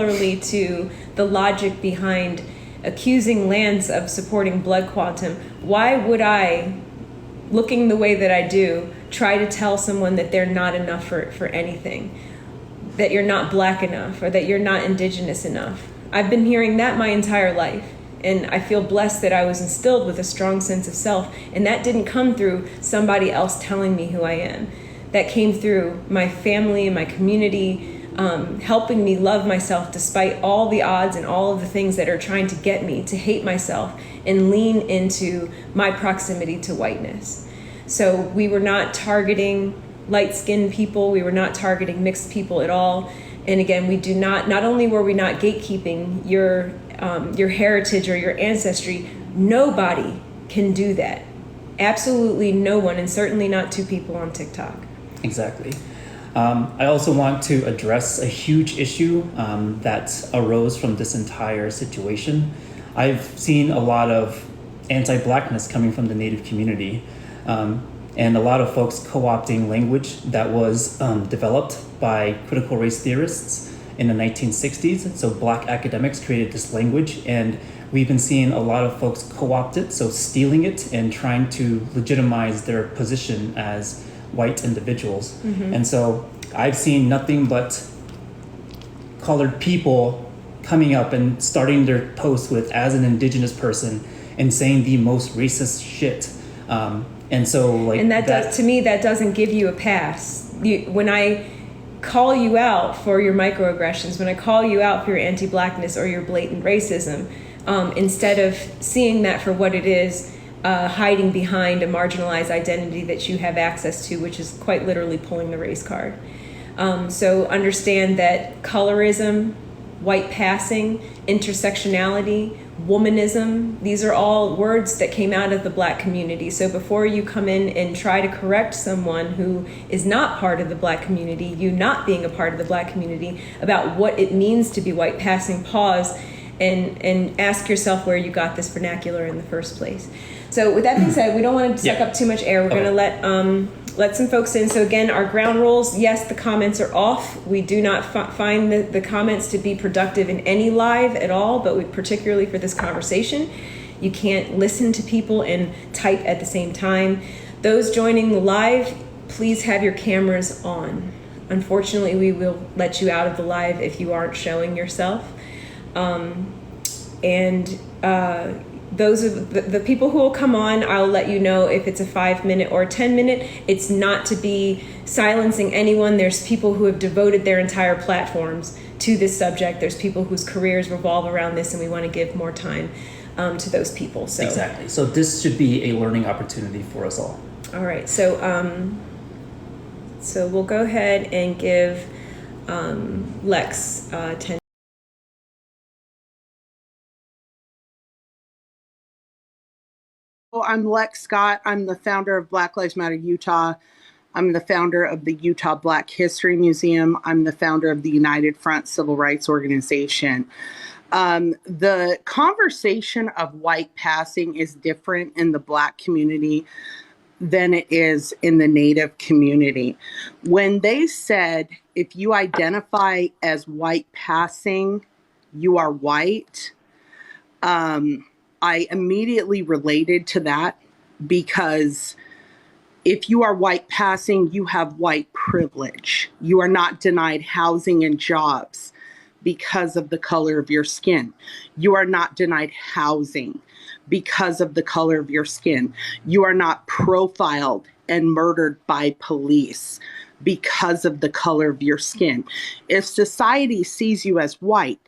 Similarly to the logic behind accusing Lance of supporting Blood Quantum, why would I, looking the way that I do, try to tell someone that they're not enough for anything, that you're not black enough, or that you're not indigenous enough? I've been hearing that my entire life, and I feel blessed that I was instilled with a strong sense of self, and that didn't come through somebody else telling me who I am. That came through my family and my community, helping me love myself despite all the odds and all of the things that are trying to get me to hate myself and lean into my proximity to whiteness. So we were not targeting light-skinned people, we were not targeting mixed people at all. And again, we do not only were we not gatekeeping your heritage or your ancestry, nobody can do that. Absolutely no one, and certainly not two people on TikTok. Exactly. I also want to address a huge issue that arose from this entire situation. I've seen a lot of anti-blackness coming from the Native community, and a lot of folks co-opting language that was developed by critical race theorists in the 1960s. So Black academics created this language, and we've been seeing a lot of folks co-opt it, so stealing it and trying to legitimize their position as white individuals. Mm-hmm. And so I've seen nothing but colored people coming up and starting their posts with "as an indigenous person" and saying the most racist shit. And so like, and that does, to me, that doesn't give you a pass. When I call you out for your microaggressions, when I call you out for your anti-blackness or your blatant racism, instead of seeing that for what it is, hiding behind a marginalized identity that you have access to, which is quite literally pulling the race card. So understand that colorism, white passing, intersectionality, womanism, these are all words that came out of the Black community. So before you come in and try to correct someone who is not part of the Black community, you not being a part of the Black community, about what it means to be white passing, pause and ask yourself where you got this vernacular in the first place. So with that being said, we don't want to suck up too much air. We're going to let some folks in. So again, our ground rules, yes, the comments are off. We do not find the comments to be productive in any live at all, but particularly for this conversation, you can't listen to people and type at the same time. Those joining the live, please have your cameras on. Unfortunately, we will let you out of the live if you aren't showing yourself. Those are the people who will come on. I'll let you know if it's a 5-minute or a 10-minute. It's not to be silencing anyone. There's people who have devoted their entire platforms to this subject. There's people whose careers revolve around this, and we want to give more time to those people. So exactly. So this should be a learning opportunity for us all. All right. So we'll go ahead and give Lex 10. I'm Lex Scott. I'm the founder of Black Lives Matter Utah. I'm the founder of the Utah Black History Museum. I'm the founder of the United Front Civil Rights Organization. The conversation of white passing is different in the Black community than it is in the Native community. When they said, if you identify as white passing, you are white, I immediately related to that, because if you are white passing, you have white privilege. You are not denied housing and jobs because of the color of your skin. You are not denied housing because of the color of your skin. You are not profiled and murdered by police because of the color of your skin. If society sees you as white,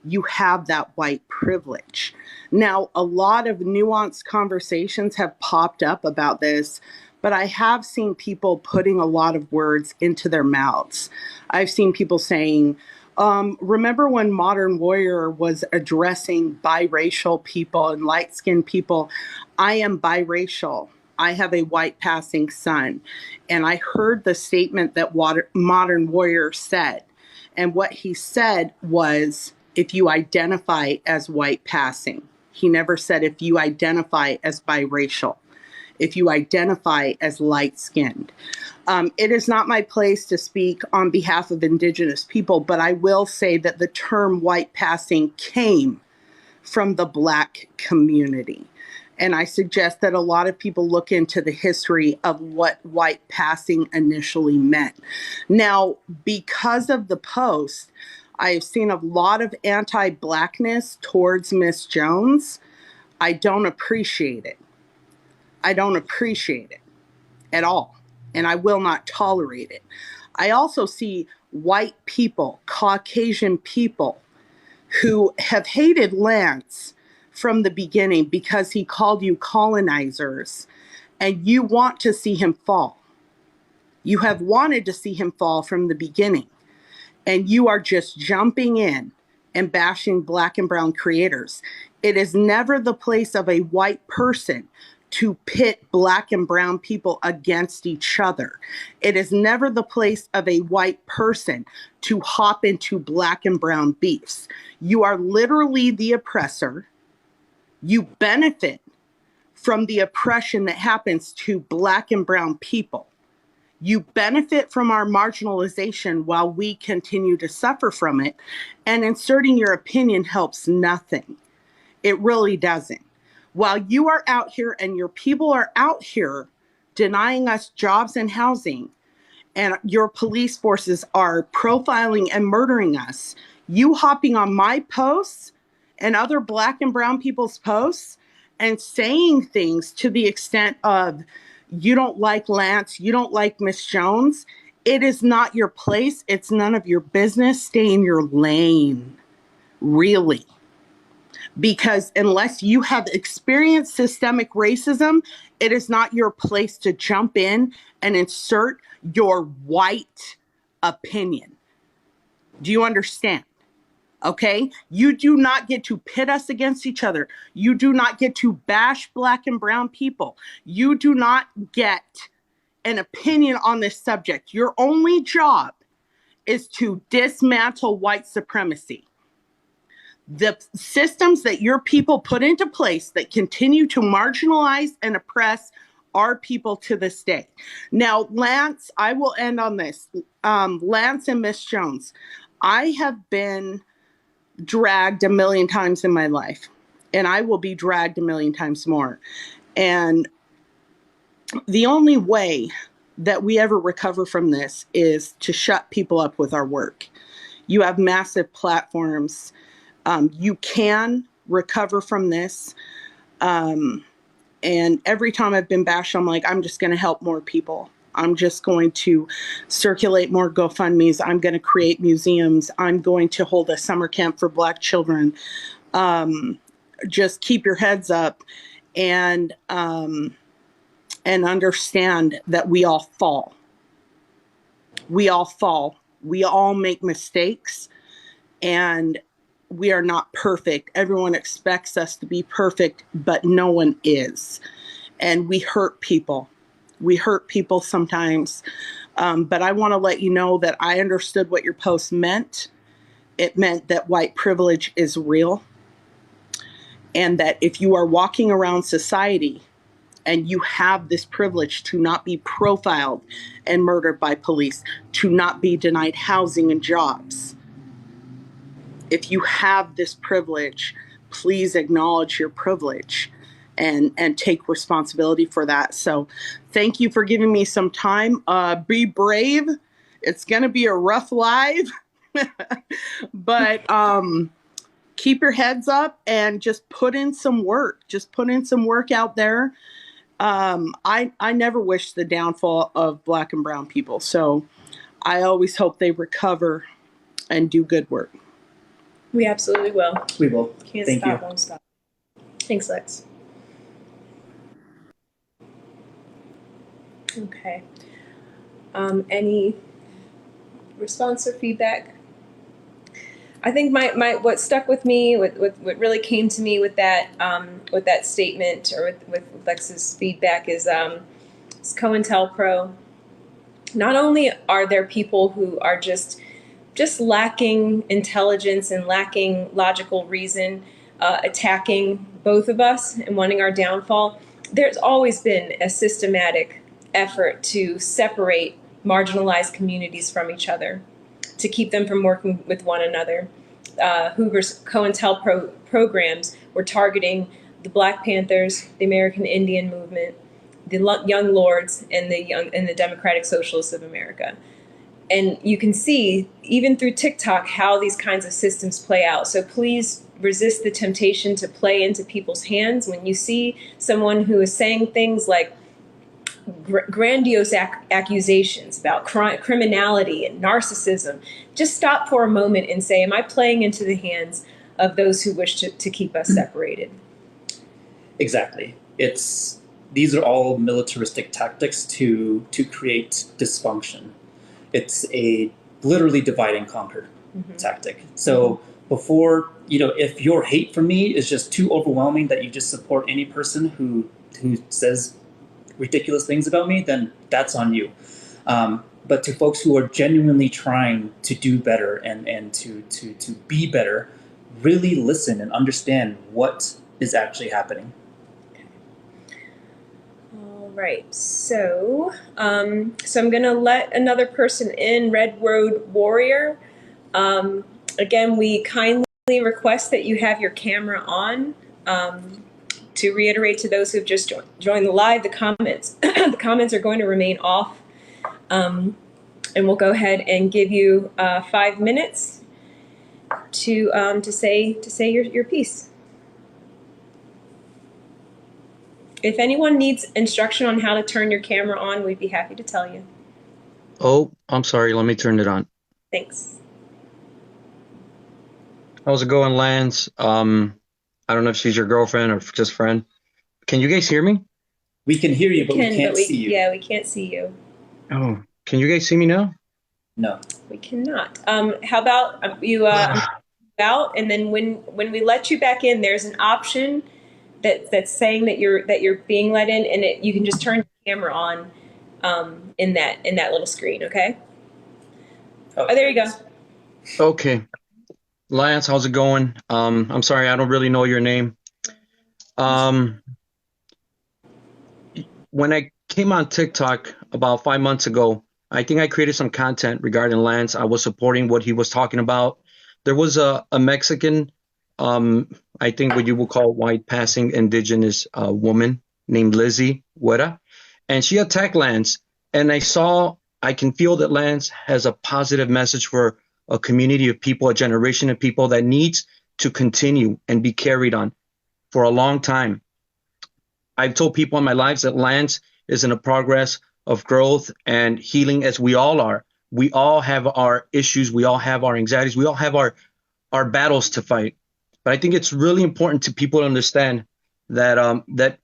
you have that white privilege. Now, a lot of nuanced conversations have popped up about this, but I have seen people putting a lot of words into their mouths. I've seen people saying, remember when Modern Warrior was addressing biracial people and light-skinned people? I am biracial. I have a white passing son. And I heard the statement that Modern Warrior said. And what he said was, if you identify as white passing. He never said if you identify as biracial. if you identify as light-skinned. It is not my place to speak on behalf of Indigenous people, but I will say that the term white passing came from the Black community. And I suggest that a lot of people look into the history of what white passing initially meant. Now, because of the post, I have seen a lot of anti-Blackness towards Miss Jones. I don't appreciate it. I don't appreciate it at all. And I will not tolerate it. I also see white people, Caucasian people, who have hated Lance from the beginning because he called you colonizers, and you want to see him fall. You have wanted to see him fall from the beginning, and you are just jumping in and bashing Black and brown creators. It is never the place of a white person to pit Black and brown people against each other. It is never the place of a white person to hop into Black and brown beefs. You are literally the oppressor. You benefit from the oppression that happens to Black and brown people. You benefit from our marginalization while we continue to suffer from it. And inserting your opinion helps nothing. It really doesn't. While you are out here and your people are out here denying us jobs and housing, and your police forces are profiling and murdering us, you hopping on my posts and other Black and brown people's posts and saying things to the extent of, you don't like Lance, you don't like Miss Jones, it is not your place. It's none of your business. Stay in your lane, really. Because unless you have experienced systemic racism, it is not your place to jump in and insert your white opinion. Do you understand? Okay? You do not get to pit us against each other. You do not get to bash Black and brown people. You do not get an opinion on this subject. Your only job is to dismantle white supremacy. The systems that your people put into place that continue to marginalize and oppress our people to this day. Now, Lance, I will end on this. Lance and Miss Jones, I have been dragged a million times in my life, and I will be dragged a million times more. And the only way that we ever recover from this is to shut people up with our work. You have massive platforms. You can recover from this. And every time I've been bashed, I'm like, I'm just going to help more people. I'm just going to circulate more GoFundMes. I'm going to create museums. I'm going to hold a summer camp for Black children. Just keep your heads up and understand that we all fall. We all fall. We all make mistakes, and we are not perfect. Everyone expects us to be perfect, but no one is. And we hurt people. We hurt people sometimes. But I want to let you know that I understood what your post meant. It meant that white privilege is real. And that if you are walking around society and you have this privilege to not be profiled and murdered by police, to not be denied housing and jobs, if you have this privilege, please acknowledge your privilege and take responsibility for that. So thank you for giving me some time. Be brave. It's going to be a rough live, but keep your heads up and just put in some work. Just put in some work out there. I never wish the downfall of Black and brown people. So I always hope they recover and do good work. We absolutely will. We will. Can't Thank stop, you. won't stop. Thanks, Lex. Okay. Any response or feedback? I think my what stuck with me, what really came to me with that statement or with Lex's feedback is COINTELPRO. Not only are there people who are just lacking intelligence and lacking logical reason, attacking both of us and wanting our downfall, there's always been a systematic effort to separate marginalized communities from each other, to keep them from working with one another. Hoover's COINTEL programs were targeting the Black Panthers, the American Indian Movement, the Young Lords, and the Democratic Socialists of America. And you can see, even through TikTok, how these kinds of systems play out. So please resist the temptation to play into people's hands. When you see someone who is saying things like grandiose accusations about criminality and narcissism, just stop for a moment and say, am I playing into the hands of those who wish to keep us separated? Exactly. These are all militaristic tactics to create dysfunction. It's a literally divide and conquer tactic. So before, if your hate for me is just too overwhelming that you just support any person who says ridiculous things about me, then that's on you. But to folks who are genuinely trying to do better and to be better, really listen and understand what is actually happening. Right. So I'm going to let another person in, Red Road Warrior. Again, we kindly request that you have your camera on. To reiterate to those who've just joined the live, the comments are going to remain off. And we'll go ahead and give you 5 minutes to say your piece. If anyone needs instruction on how to turn your camera on, we'd be happy to tell you. Oh, I'm sorry. Let me turn it on. Thanks. How's it going, Lance? I don't know if she's your girlfriend or just friend. Can you guys hear me? We can hear you, but we can't see you. Yeah, we can't see you. Oh, can you guys see me now? No. We cannot. How about you out, and then when we let you back in, there's an option that's saying that you're being let in, and you can just turn the camera on in that little screen. Okay. Oh, there you go. Okay. Lance, how's it going? I'm sorry, I don't really know your name. When I came on TikTok about 5 months ago, I think I created some content regarding Lance. I was supporting what he was talking about. There was a Mexican, I think what you would call white passing indigenous woman named Lizzie Huerta, and she attacked Lance. And I can feel that Lance has a positive message for a community of people, a generation of people that needs to continue and be carried on for a long time. I've told people in my lives that Lance is in a progress of growth and healing, as we all are. We all have our issues. We all have our anxieties. We all have our battles to fight. But I think it's really important to people to understand that that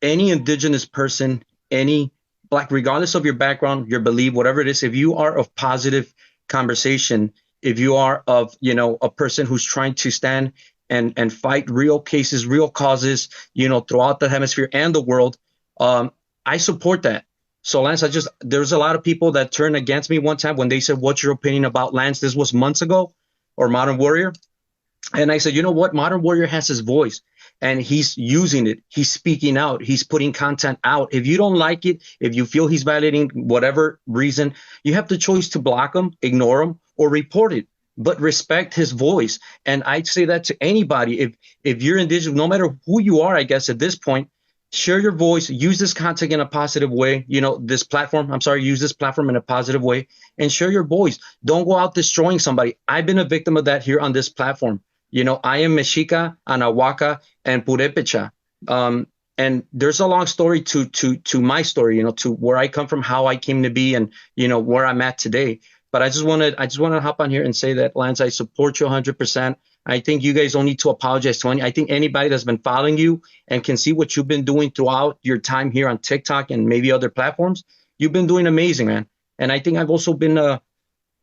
any indigenous person, any Black, regardless of your background, your belief, whatever it is, if you are of positive conversation, if you are of, a person who's trying to stand and fight real cases, real causes, throughout the hemisphere and the world, I support that. So Lance, there's a lot of people that turned against me one time when they said, what's your opinion about Lance? This was months ago, or Modern Warrior. And I said, you know what? Modern Warrior has his voice and he's using it. He's speaking out. He's putting content out. If you don't like it, if you feel he's violating whatever reason, you have the choice to block him, ignore him, or report it. But respect his voice. And I'd say that to anybody. If you're indigenous, no matter who you are, I guess at this point, share your voice, use this content in a positive way. Use this platform in a positive way and share your voice. Don't go out destroying somebody. I've been a victim of that here on this platform. I am Mexica, Anahuaca, and Purepecha. And there's a long story to my story, to where I come from, how I came to be, and, where I'm at today. But I just want to hop on here and say that, Lance, I support you 100%. I think you guys don't need to apologize to I think anybody that's been following you and can see what you've been doing throughout your time here on TikTok and maybe other platforms, you've been doing amazing, man. And I think I've also been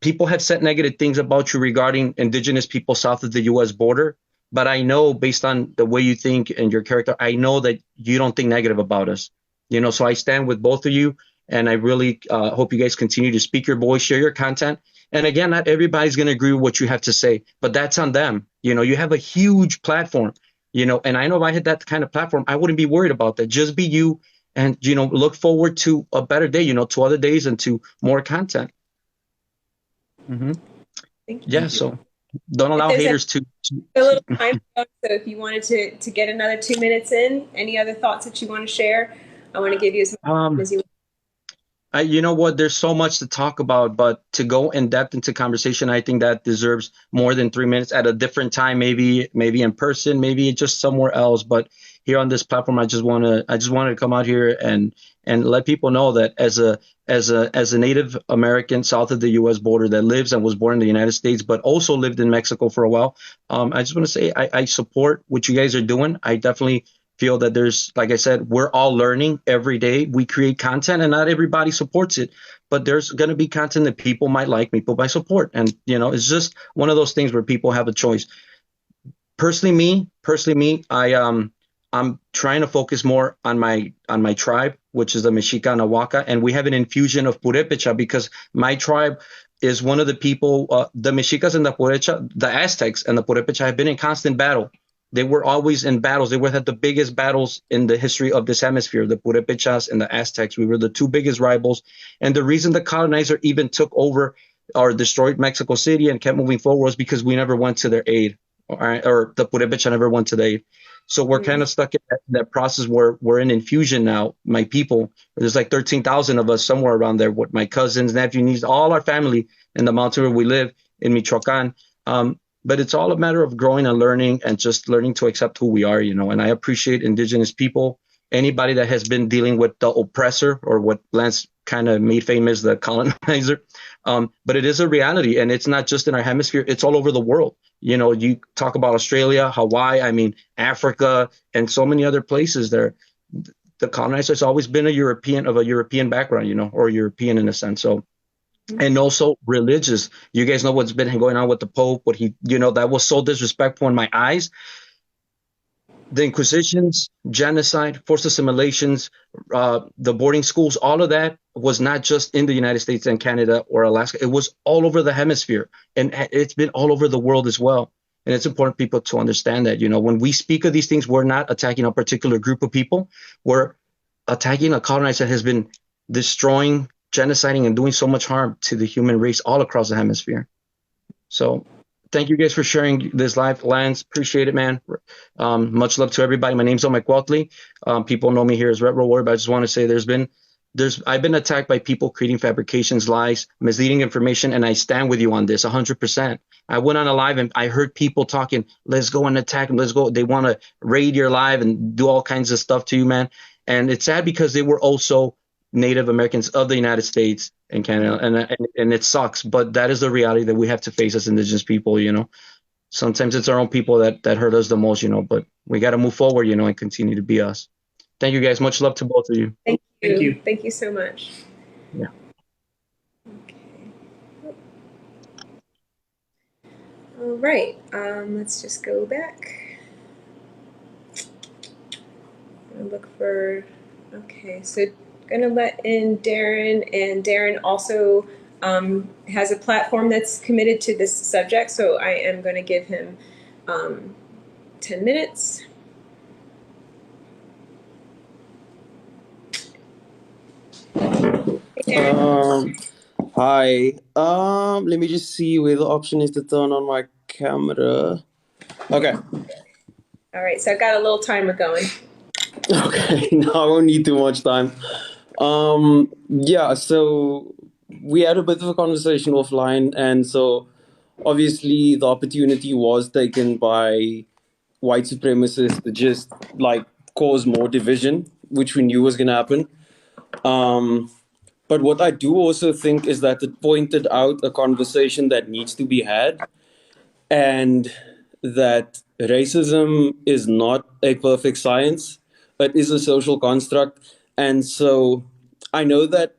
people have said negative things about you regarding indigenous people south of the U.S. border. But I know, based on the way you think and your character, I know that you don't think negative about us. So I stand with both of you. And I really hope you guys continue to speak your voice, share your content. And again, not everybody's going to agree with what you have to say, but that's on them. You have a huge platform. And I know if I had that kind of platform, I wouldn't be worried about that. Just be you and, look forward to a better day, to other days and to more content. Hmm. Thank you. Yeah. So don't allow there's haters to. A little time, so if you wanted to get another 2 minutes in, any other thoughts that you want to share? I want to give you as much time as you want. You know what? There's so much to talk about, but to go in depth into conversation, I think that deserves more than 3 minutes at a different time, maybe in person, maybe just somewhere else. But here on this platform, I just wanted to come out here and let people know that as a Native American south of the U.S. border that lives and was born in the United States, but also lived in Mexico for a while, I just want to say I support what you guys are doing. I definitely feel that there's, like I said, we're all learning every day. We create content and not everybody supports it, but there's going to be content that people might like, people might support. And, it's just one of those things where people have a choice. Personally me, I'm trying to focus more on my tribe, which is the Mexica and Awaka. And we have an infusion of Purepecha because my tribe is one of the people, the Mexicas and the Purepecha, the Aztecs and the Purepecha have been in constant battle. They were always in battles. They were had the biggest battles in the history of this hemisphere, the Purepechas and the Aztecs. We were the two biggest rivals. And the reason the colonizer even took over or destroyed Mexico City and kept moving forward was because we never went to their aid, or the Purepecha never went to their aid. So we're kind of stuck in that process where we're in infusion now. My people, there's like 13,000 of us somewhere around there with my cousins, nephews, nieces, all our family in the mountain where we live in Michoacan. But it's all a matter of growing and learning and just learning to accept who we are, and I appreciate indigenous people, anybody that has been dealing with the oppressor or what Lance kind of made famous, the colonizer. But it is a reality, and it's not just in our hemisphere, it's all over the world. You talk about Australia, Hawaii, Africa, and so many other places there. The colonizer has always been of a European background, or European in a sense. So, and also religious. You guys know what's been going on with the Pope, what he, that was so disrespectful in my eyes. The Inquisitions, genocide, forced assimilations, the boarding schools, all of that was not just in the United States and Canada or Alaska. It was all over the hemisphere, and it's been all over the world as well. And it's important people to understand that, when we speak of these things, we're not attacking a particular group of people. We're attacking a colonizer that has been destroying, genociding, and doing so much harm to the human race all across the hemisphere. So thank you guys for sharing this live. Lance, appreciate it, man. Much love to everybody. My name's Omar Cuautli. People know me here as Red Warrior, but I just want to say I've been attacked by people creating fabrications, lies, misleading information, and I stand with you on this 100%. I went on a live and I heard people talking, let's go and attack them, let's go. They want to raid your live and do all kinds of stuff to you, man. And it's sad because they were also Native Americans of the United States and Canada, and it sucks, but that is the reality that we have to face as indigenous people. Sometimes it's our own people that hurt us the most, but we got to move forward, and continue to be us. Thank you guys. Much love to both of you. Thank you. Thank you so much. Yeah. Okay. All right. Let's just go back. I'm gonna look for. Okay, so gonna let in Darren, and Darren also has a platform that's committed to this subject, so I am going to give him 10 minutes. Hey, Hi. Let me just see where the option is to turn on my camera. Okay. All right, so I've got a little timer going. Okay, now I won't need too much time. Yeah, so we had a bit of a conversation offline, and so obviously the opportunity was taken by white supremacists to just cause more division, which we knew was going to happen. But what I do also think is that it pointed out a conversation that needs to be had, and that racism is not a perfect science. It is a social construct. And so I know that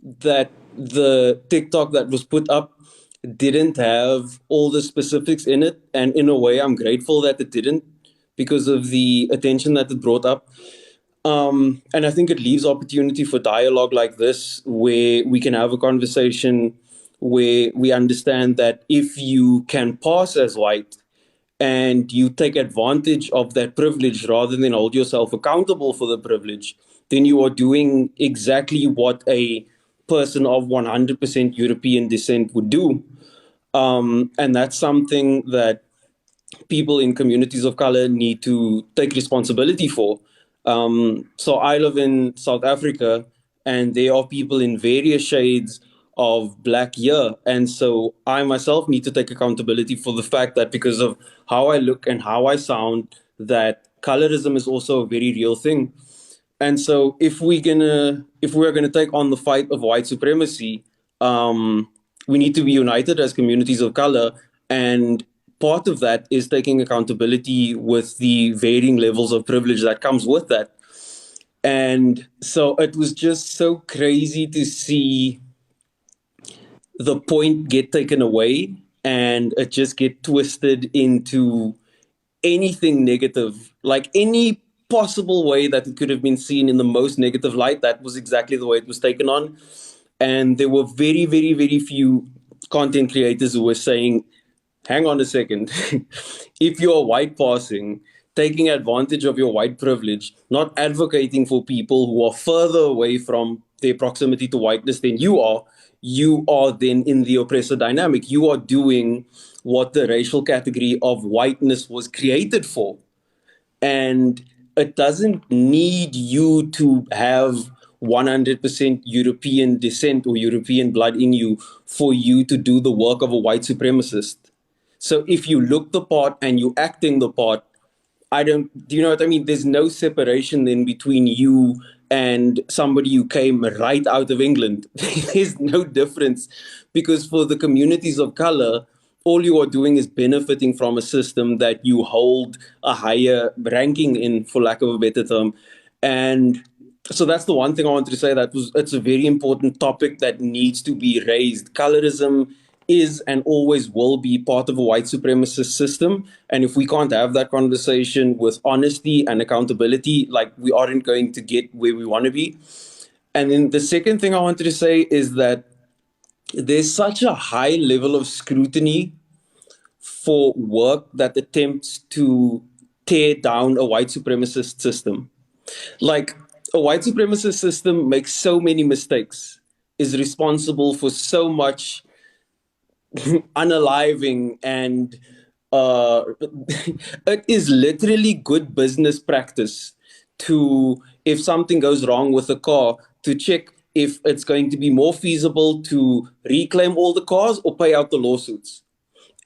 the TikTok that was put up didn't have all the specifics in it. And in a way, I'm grateful that it didn't, because of the attention that it brought up. And I think it leaves opportunity for dialogue like this, where we can have a conversation where we understand that if you can pass as white and you take advantage of that privilege rather than hold yourself accountable for the privilege, then you are doing exactly what a person of 100% European descent would do. And that's something that people in communities of color need to take responsibility for. So I live in South Africa, and there are people in various shades of black here. And so I myself need to take accountability for the fact that because of how I look and how I sound, that colorism is also a very real thing. And so if we're gonna take on the fight of white supremacy, we need to be united as communities of color. And part of that is taking accountability with the varying levels of privilege that comes with that. And so it was just so crazy to see the point get taken away and it just get twisted into anything negative, like any possible way that it could have been seen in the most negative light. That was exactly the way it was taken on. And there were very, very, very few content creators who were saying, hang on a second, if you're white passing, taking advantage of your white privilege, not advocating for people who are further away from their proximity to whiteness than you are then in the oppressor dynamic. You are doing what the racial category of whiteness was created for. And it doesn't need you to have 100% European descent or European blood in you for you to do the work of a white supremacist. So if you look the part and you acting the part, do you know what I mean? There's no separation then between you and somebody who came right out of England. There's no difference, because for the communities of color, all you are doing is benefiting from a system that you hold a higher ranking in, for lack of a better term. And so that's the one thing I wanted to say, it's a very important topic that needs to be raised. Colorism is and always will be part of a white supremacist system. And if we can't have that conversation with honesty and accountability, like, we aren't going to get where we want to be. And then the second thing I wanted to say is that there's such a high level of scrutiny for work that attempts to tear down a white supremacist system. Like, a white supremacist system makes so many mistakes, is responsible for so much unaliving, and it is literally good business practice to, if something goes wrong with a car, to check if it's going to be more feasible to reclaim all the cars or pay out the lawsuits.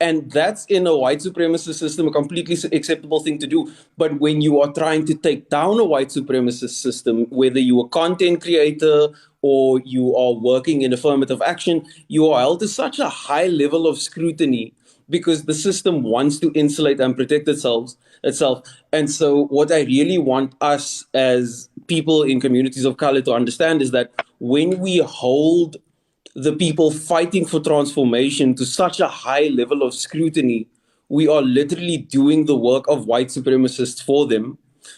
And that's, in a white supremacist system, a completely acceptable thing to do. But when you are trying to take down a white supremacist system, whether you're a content creator or you are working in affirmative action, you are held to such a high level of scrutiny because the system wants to insulate and protect itself. And so what I really want us as people in communities of color to understand is that when we hold the people fighting for transformation to such a high level of scrutiny, we are literally doing the work of white supremacists for them.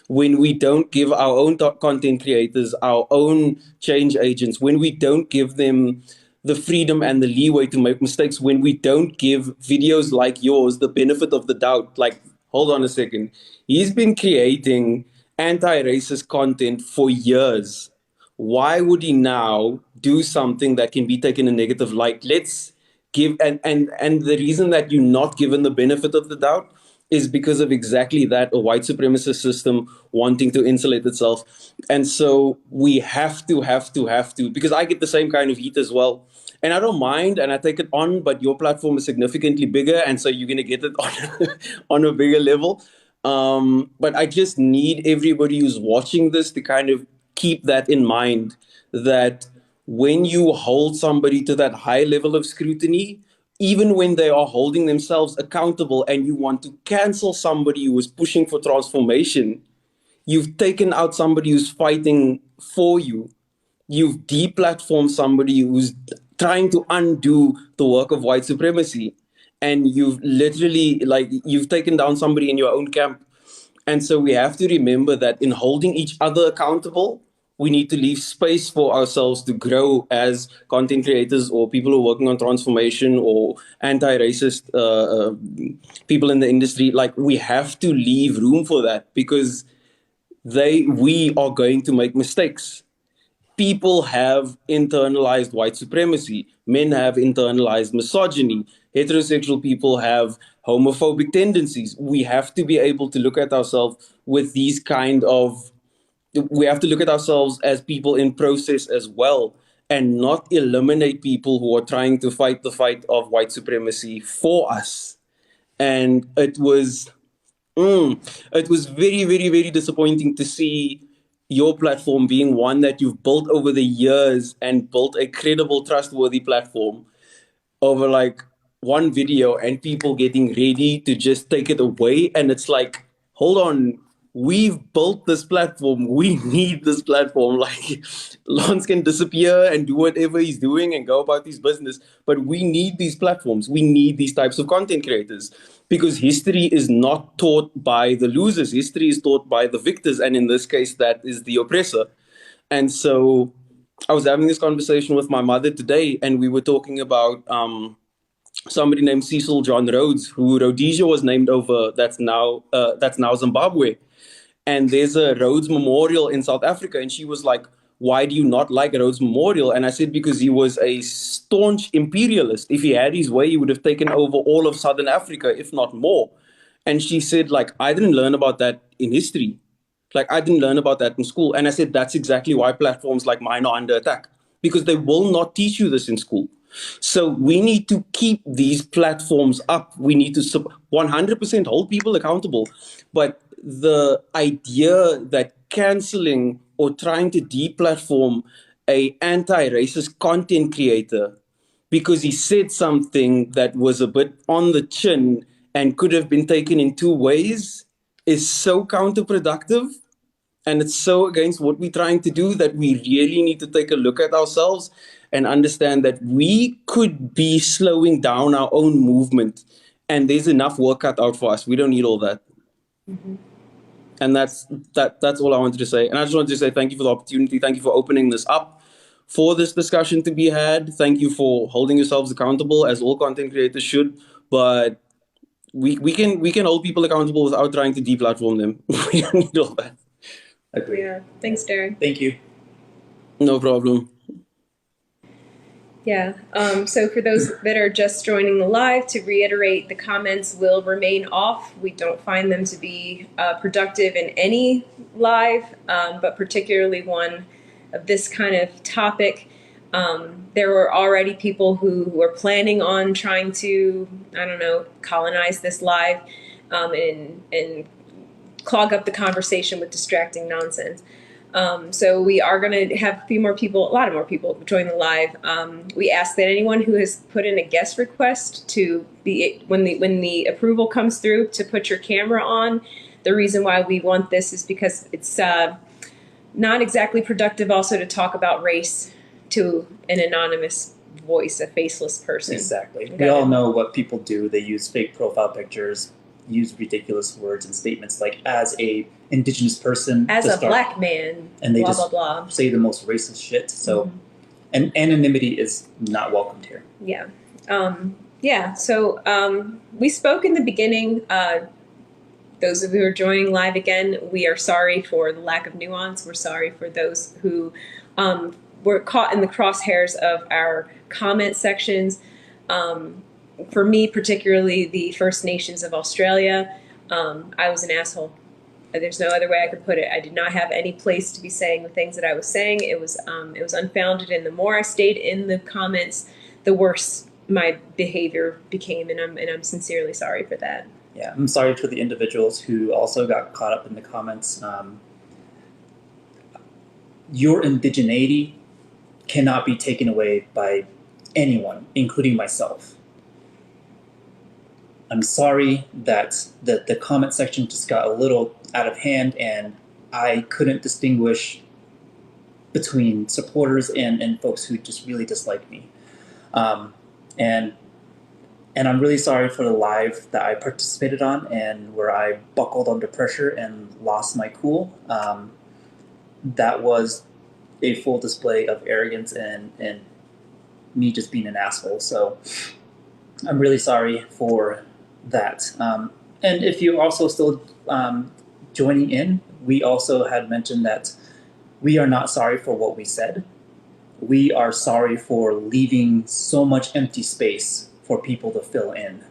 When we don't give our own content creators, our own change agents, when we don't give them the freedom and the leeway to make mistakes, when we don't give videos like yours the benefit of the doubt, like, hold on a second, he's been creating anti-racist content for years. Why would he now do something that can be taken in a negative light? Let's give, and the reason that you're not given the benefit of the doubt is because of exactly that, a white supremacist system wanting to insulate itself. And so we have to, because I get the same kind of heat as well. And I don't mind, and I take it on, but your platform is significantly bigger, and so you're going to get it on, on a bigger level. But I just need everybody who's watching this to kind of keep that in mind, that when you hold somebody to that high level of scrutiny, even when they are holding themselves accountable, and you want to cancel somebody who is pushing for transformation, you've taken out somebody who's fighting for you. You've deplatformed somebody who's trying to undo the work of white supremacy. And you've literally, like, you've taken down somebody in your own camp. And so we have to remember that in holding each other accountable, we need to leave space for ourselves to grow as content creators or people who are working on transformation or anti-racist people in the industry. Like, we have to leave room for that, because we are going to make mistakes. People have internalized white supremacy. Men have internalized misogyny. Heterosexual people have homophobic tendencies. We have to be able to look at ourselves with these kind of, we have to look at ourselves as people in process as well, and not eliminate people who are trying to fight the fight of white supremacy for us. And it was very, very, very disappointing to see your platform being one that you've built over the years and built a credible, trustworthy platform over like one video, and people getting ready to just take it away. And it's like, hold on, we've built this platform. We need this platform. Like, Lance can disappear and do whatever he's doing and go about his business, but we need these platforms. We need these types of content creators, because history is not taught by the losers. History is taught by the victors. And in this case, that is the oppressor. And so I was having this conversation with my mother today, and we were talking about somebody named Cecil John Rhodes, who Rhodesia was named over. That's now Zimbabwe. And there's a Rhodes Memorial in South Africa. And she was like, why do you not like Rhodes Memorial? And I said, because he was a staunch imperialist. If he had his way, he would have taken over all of Southern Africa, if not more. And she said, like, I didn't learn about that in history. Like, I didn't learn about that in school. And I said, that's exactly why platforms like mine are under attack, because they will not teach you this in school. So we need to keep these platforms up. We need to 100% hold people accountable. But the idea that canceling or trying to deplatform a anti-racist content creator because he said something that was a bit on the chin and could have been taken in two ways is so counterproductive. And it's so against what we're trying to do that we really need to take a look at ourselves and understand that we could be slowing down our own movement. And there's enough work cut out for us. We don't need all that. Mm-hmm. And that's all I wanted to say. And I just wanted to say thank you for the opportunity. Thank you for opening this up for this discussion to be had. Thank you for holding yourselves accountable, as all content creators should. But we can hold people accountable without trying to deplatform them. We don't need all that. Agreed. Yeah. Thanks, Darren. Thank you. No problem. Yeah. So for those that are just joining the live, to reiterate, the comments will remain off. We don't find them to be productive in any live, but particularly one of this kind of topic. There were already people who were planning on trying to, colonize this live and clog up the conversation with distracting nonsense. So we are going to have a lot more people join the live. We ask that anyone who has put in a guest request to be, when the approval comes through, to put your camera on. The reason why we want this is because it's not exactly productive also to talk about race to an anonymous voice, a faceless person. Exactly. We all know what people do. They use fake profile pictures, use ridiculous words and statements like "as a indigenous person," as a black man, and they blah, just blah, blah. say the most racist shit. So, and anonymity is not welcomed here. Yeah. So we spoke in the beginning. Those of you who are joining live again, we are sorry for the lack of nuance. We're sorry for those who were caught in the crosshairs of our comment sections. For me, particularly the First Nations of Australia, I was an asshole. There's no other way I could put it. I did not have any place to be saying the things that I was saying. It was unfounded, and the more I stayed in the comments, the worse my behavior became, and I'm sincerely sorry for that. Yeah, I'm sorry for the individuals who also got caught up in the comments. Your indigeneity cannot be taken away by anyone, including myself. I'm sorry that the comment section just got a little out of hand, and I couldn't distinguish between supporters and folks who just really dislike me. And I'm really sorry for the live that I participated on and where I buckled under pressure and lost my cool. That was a full display of arrogance and me just being an asshole. So I'm really sorry for that. And if you're also still joining in, we also had mentioned that we are not sorry for what we said. We are sorry for leaving so much empty space for people to fill in.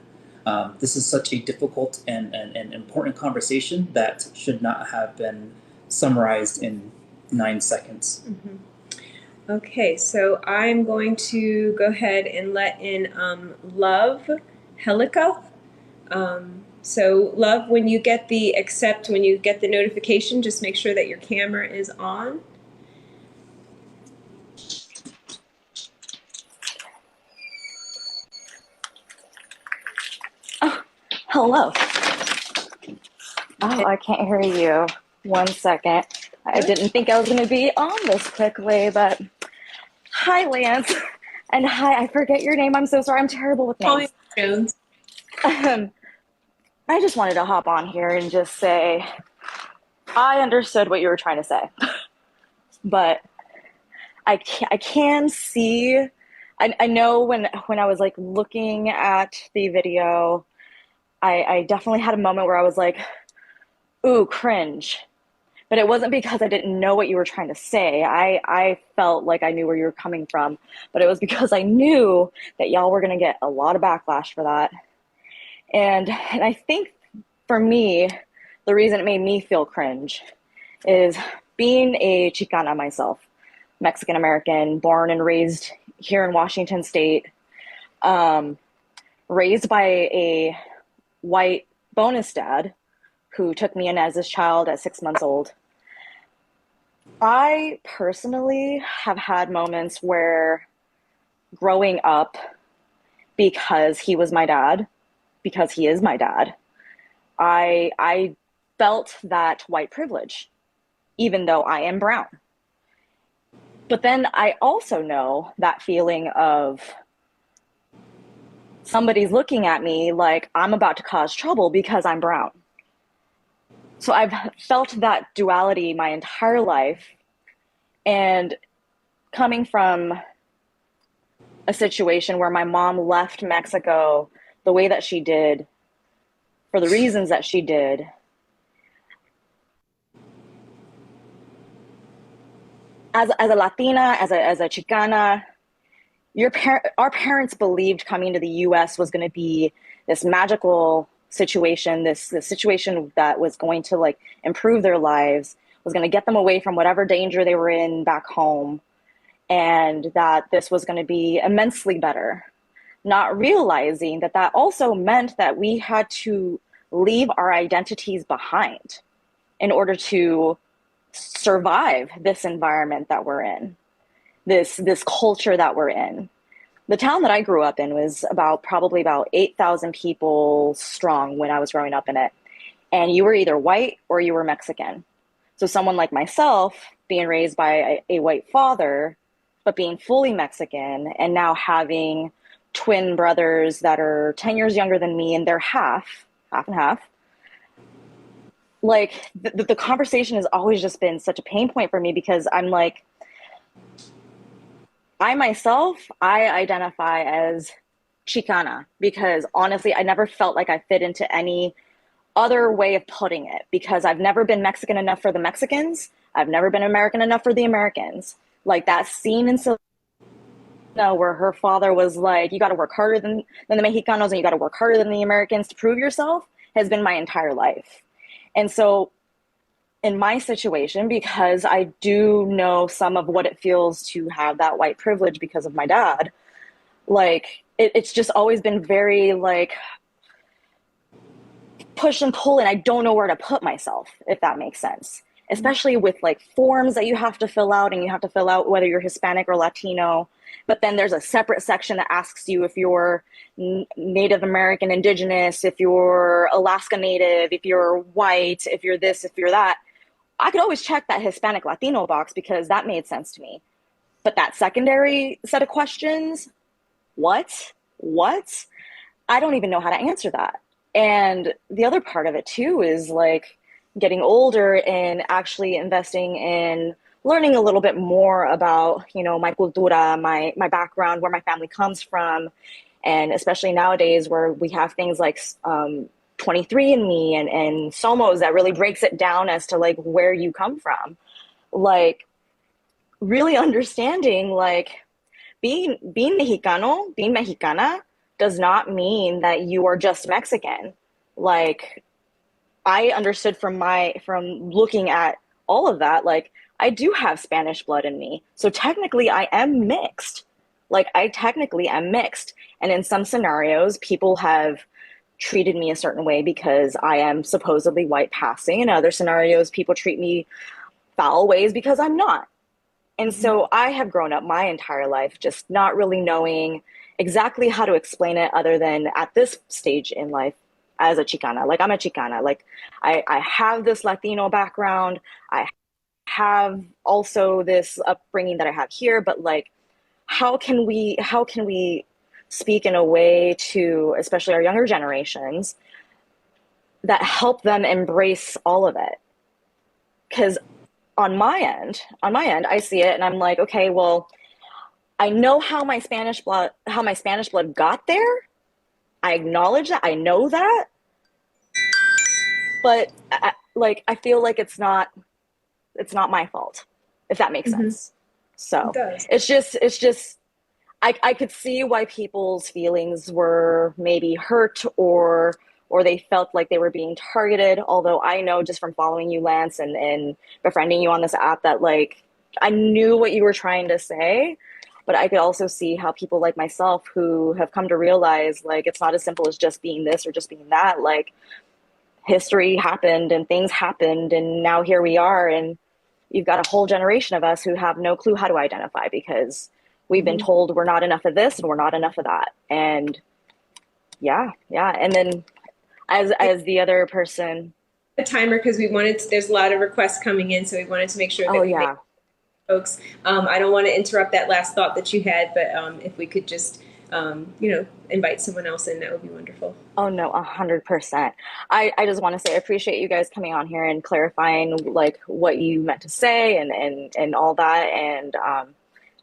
This is such a difficult and important conversation that should not have been summarized in 9 seconds. Mm-hmm. Okay, so I'm going to go ahead and let in Love Helica. So Love, when you get the notification, just make sure that your camera is on. Oh, hello. Oh, I can't hear you. 1 second. I didn't think I was going to be on this quickly, but hi, Lance. And hi, I forget your name. I'm so sorry. I'm terrible with names. Jones. I just wanted to hop on here and just say I understood what you were trying to say, but I can see. I know when I was like looking at the video, I definitely had a moment where I was like, ooh, cringe. But it wasn't because I didn't know what you were trying to say. I felt like I knew where you were coming from, but it was because I knew that y'all were going to get a lot of backlash for that. And I think for me, the reason it made me feel cringe is being a Chicana myself, Mexican American, born and raised here in Washington State, raised by a white bonus dad who took me in as his child at 6 months old. I personally have had moments where growing up, because he was my dad, because he is my dad, I felt that white privilege, even though I am brown. But then I also know that feeling of somebody's looking at me like I'm about to cause trouble because I'm brown. So I've felt that duality my entire life. And coming from a situation where my mom left Mexico the way that she did, for the reasons that she did, as a Latina, as a Chicana, our parents believed coming to the U.S. was going to be this magical situation, this situation that was going to like improve their lives, was going to get them away from whatever danger they were in back home, and that this was going to be immensely better, not realizing that that also meant that we had to leave our identities behind in order to survive this environment that we're in, this culture that we're in. The town that I grew up in was probably about 8,000 people strong when I was growing up in it. And you were either white or you were Mexican. So someone like myself, being raised by a white father, but being fully Mexican, and now having twin brothers that are 10 years younger than me, and they're half and half. Like the conversation has always just been such a pain point for me, because I'm like, I myself, I identify as Chicana, because honestly, I never felt like I fit into any other way of putting it, because I've never been Mexican enough for the Mexicans. I've never been American enough for the Americans. Like that scene in Selena where her father was like, you got to work harder than the Mexicanos, and you got to work harder than the Americans to prove yourself, has been my entire life. And so in my situation, because I do know some of what it feels to have that white privilege because of my dad, like it's just always been very like push and pull, and I don't know where to put myself, if that makes sense. Especially with like forms that you have to fill out, and you have to fill out whether you're Hispanic or Latino. But then there's a separate section that asks you if you're Native American, Indigenous, if you're Alaska Native, if you're white, if you're this, if you're that. I could always check that Hispanic Latino box because that made sense to me. But that secondary set of questions, what? I don't even know how to answer that. And the other part of it too is like getting older and actually investing in learning a little bit more about, my cultura, my background, where my family comes from, and especially nowadays where we have things like 23andMe and Somos that really breaks it down as to like where you come from. Like really understanding like being Mexicano, being Mexicana does not mean that you are just Mexican. Like I understood from looking at all of that, like I do have Spanish blood in me. So technically I am mixed. Like I technically am mixed. And in some scenarios, people have treated me a certain way because I am supposedly white passing. In other scenarios, people treat me foul ways because I'm not. And so I have grown up my entire life just not really knowing exactly how to explain it other than at this stage in life as a Chicana. Like I'm a Chicana. Like I have this Latino background. I have also this upbringing that I have here, but like how can we speak in a way to especially our younger generations that help them embrace all of it? Because on my end, I see it and I'm like, okay, well, I know how my Spanish blood got there. I acknowledge that. I know that, but I feel like it's not my fault, if that makes sense. It So does. it's just I could see why people's feelings were maybe hurt or they felt like they were being targeted. Although I know just from following you, Lance, and befriending you on this app that like I knew what you were trying to say, but I could also see how people like myself who have come to realize like it's not as simple as just being this or just being that. Like history happened and things happened and now here we are, and you've got a whole generation of us who have no clue how to identify because we've been told we're not enough of this and we're not enough of that. And yeah. And then as the other person. A timer because there's a lot of requests coming in, so we wanted to make sure that Oh we make yeah. folks. I don't want to interrupt that last thought that you had, but if we could just, invite someone else in, that would be wonderful. Oh no, 100%. I just want to say I appreciate you guys coming on here and clarifying like what you meant to say and all that. And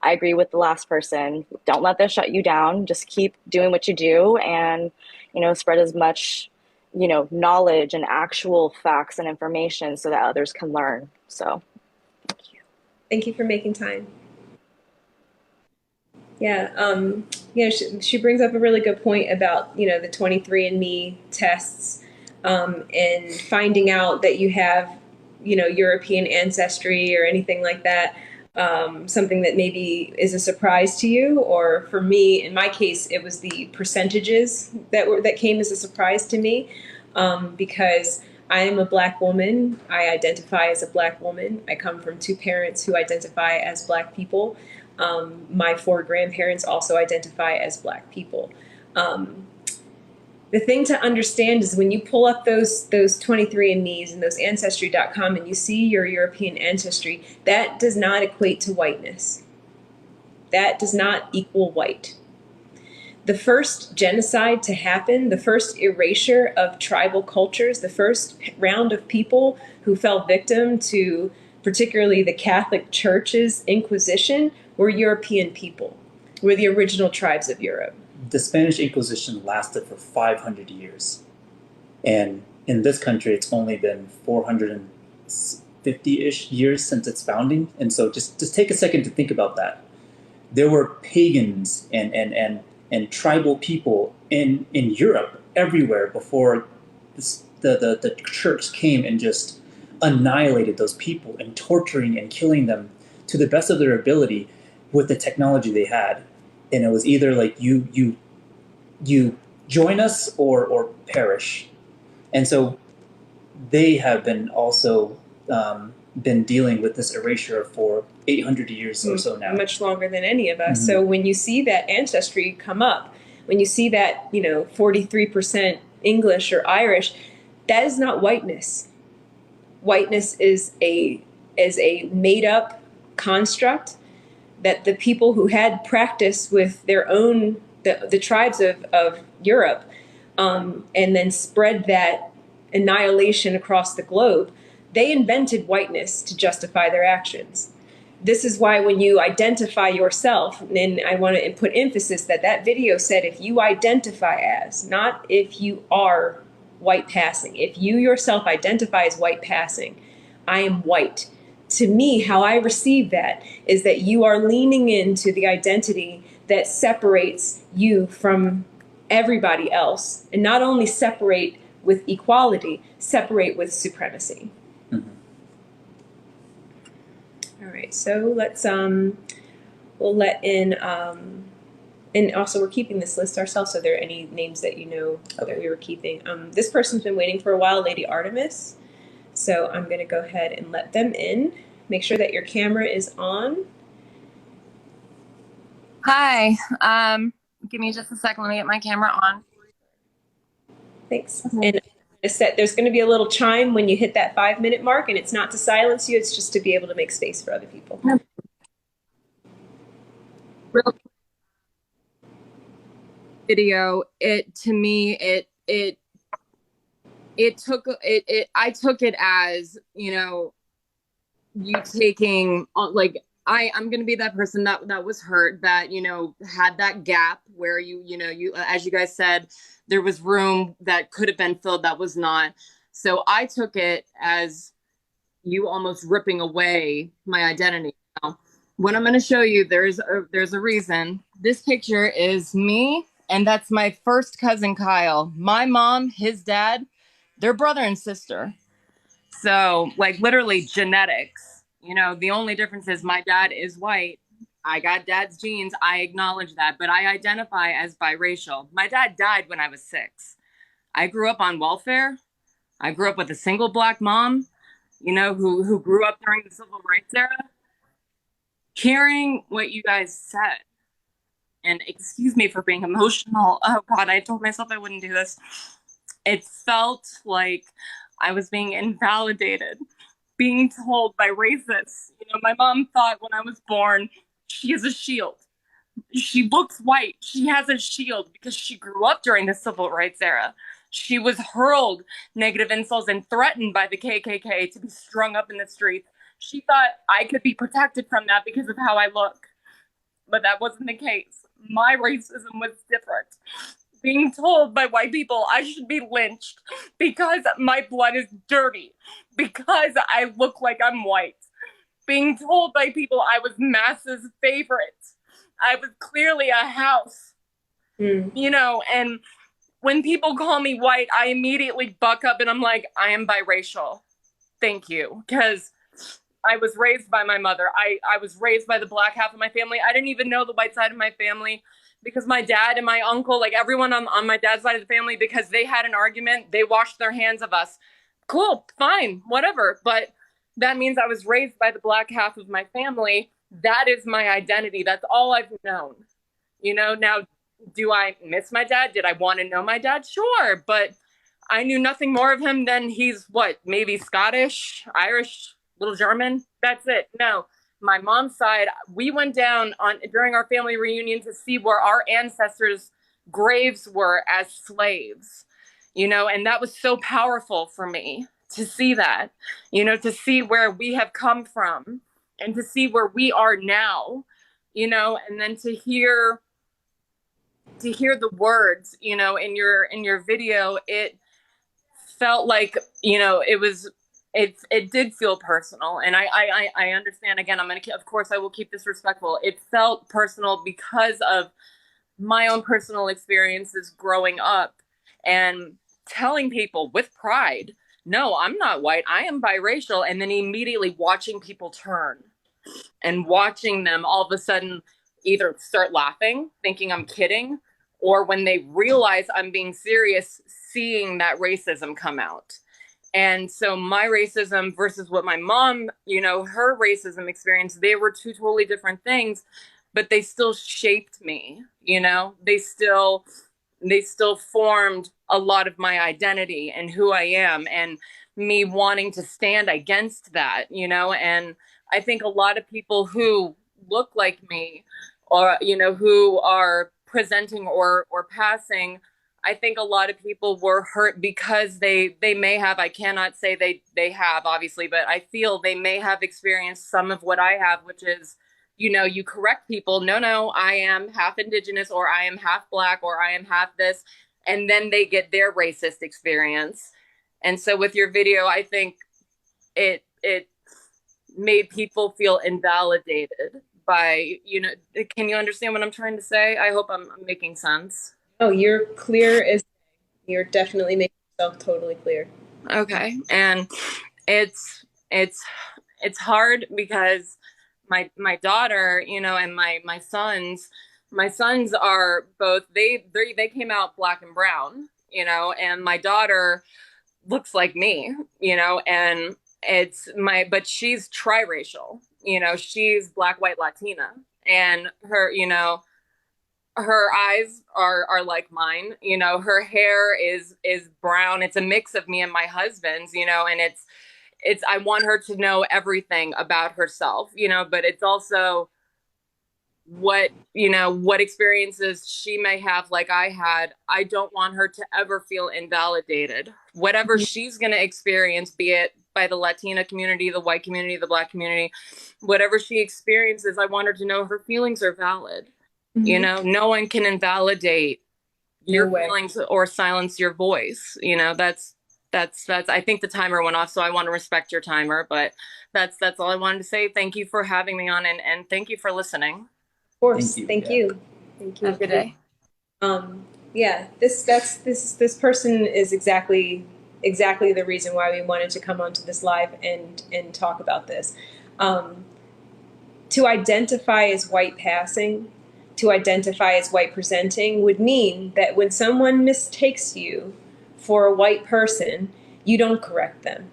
I agree with the last person. Don't let this shut you down. Just keep doing what you do and, spread as much, knowledge and actual facts and information so that others can learn. So Thank you for making time. Yeah, she brings up a really good point about, the 23andMe tests, and finding out that you have, European ancestry or anything like that. Something that maybe is a surprise to you, or for me, in my case, it was the percentages that came as a surprise to me, because I am a Black woman. I identify as a Black woman. I come from two parents who identify as Black people. My four grandparents also identify as Black people. The thing to understand is when you pull up those 23andMe's and those Ancestry.com and you see your European ancestry, that does not equate to whiteness. That does not equal white. The first genocide to happen, the first erasure of tribal cultures, the first round of people who fell victim to particularly the Catholic Church's Inquisition were European people, were the original tribes of Europe. The Spanish Inquisition lasted for 500 years. And in this country, it's only been 450-ish years since its founding. And so just take a second to think about that. There were pagans and tribal people in Europe everywhere before the church came and just annihilated those people and torturing and killing them to the best of their ability with the technology they had. And it was either like you join us or perish. And so they have been also been dealing with this erasure for 800 years or so now. Much longer than any of us. Mm-hmm. So when you see that ancestry come up, when you see that 43% English or Irish, that is not whiteness. Whiteness is a made up construct that the people who had practice with their own, the tribes of Europe, and then spread that annihilation across the globe, they invented whiteness to justify their actions. this is why when you identify yourself, and I want to put emphasis that that video said if you identify as, not if you are white passing. If you yourself identify as white passing, I am white. To me, how I receive that is that you are leaning into the identity that separates you from everybody else, and not only separate with equality, separate with supremacy. All right, so let's we'll let in and also we're keeping this list ourselves. So, are there any names that you know that we were keeping? This person's been waiting for a while, Lady Artemis. So I'm going to go ahead and let them in. Make sure that your camera is on. Hi. Give me just a second. Let me get my camera on. Thanks. And there's going to be a little chime when you hit that 5-minute mark, and it's not to silence you, it's just to be able to make space for other people. Real video. It to me, I took it as, you know, you taking like I'm gonna be that person that was hurt, that, you know, had that gap where you as you guys said, there was room that could have been filled that was not. So I took it as you almost ripping away my identity. Now, what I'm gonna show you, there's a reason. This picture is me, and that's my first cousin Kyle. My mom, his dad, they're brother and sister. So, like, literally genetics. You know, the only difference is my dad is white. I got dad's genes. I acknowledge that, but I identify as biracial. My dad died when I was 6. I grew up on welfare. I grew up with a single black mom, you know, who grew up during the civil rights era. Hearing what you guys said, and excuse me for being emotional. Oh God, I told myself I wouldn't do this. It felt like I was being invalidated, being told by racists. You know, my mom thought when I was born, she is a shield. She looks white. She has a shield because she grew up during the civil rights era. She was hurled negative insults and threatened by the KKK to be strung up in the streets. She thought I could be protected from that because of how I look. But that wasn't the case. My racism was different. Being told by white people I should be lynched because my blood is dirty, because I look like I'm white. Being told by people I was Mass's favorite. I was clearly a house, you know, and when people call me white, I immediately buck up and I'm like, I am biracial. Thank you. Because I was raised by my mother. I was raised by the black half of my family. I didn't even know the white side of my family because my dad and my uncle, like everyone on my dad's side of the family, because they had an argument, they washed their hands of us. Cool, fine, whatever. But that means I was raised by the black half of my family. That is my identity. That's all I've known. You know, now, do I miss my dad? Did I want to know my dad? Sure. But I knew nothing more of him than he's what, maybe Scottish, Irish, little German. That's it. No, my mom's side, we went down during our family reunion to see where our ancestors' graves were as slaves, you know, and that was so powerful for me to see that, you know, to see where we have come from and to see where we are now, you know, and then to hear the words, you know, in your video. It felt like, you know, it did feel personal, and I understand. Again, of course I will keep this respectful. It felt personal because of my own personal experiences growing up and telling people with pride, no, I'm not white, I am biracial, and then immediately watching people turn and watching them all of a sudden either start laughing, thinking I'm kidding, or when they realize I'm being serious, seeing that racism come out. And so my racism versus what my mom, you know, her racism experience, they were two totally different things, but they still shaped me, you know, they still formed a lot of my identity and who I am, and me wanting to stand against that, you know. And I think a lot of people who look like me, or, you know, who are presenting or passing, I think a lot of people were hurt because they may have, I cannot say they have obviously, but I feel they may have experienced some of what I have, which is, you know, you correct people, no, I am half indigenous, or I am half black, or I am half this, and then they get their racist experience. And so with your video, I think it made people feel invalidated by, you know, can you understand what I'm trying to say? I hope I'm making sense. Oh, you're clear as you're definitely making yourself totally clear. Okay. And it's hard because my daughter, you know, and my sons are both, they came out black and brown, you know, and my daughter looks like me, you know, and but she's triracial, you know, she's black, white, Latina, and her, you know, her eyes are like mine, you know, her hair is brown. It's a mix of me and my husband's, you know, and it's I want her to know everything about herself, you know, but it's also what, you know, what experiences she may have like I had. I don't want her to ever feel invalidated. Whatever she's going to experience, be it by the Latina community, the white community, the black community, whatever she experiences, I want her to know her feelings are valid. You know, no one can invalidate your feelings or silence your voice. You know, that's I think the timer went off, so I want to respect your timer, but that's all I wanted to say. Thank you for having me on, and thank you for listening. Of course. Thank you. Have a good day. Yeah, this person is exactly the reason why we wanted to come onto this live and talk about this. To identify as white passing, to identify as white presenting would mean that when someone mistakes you for a white person, you don't correct them.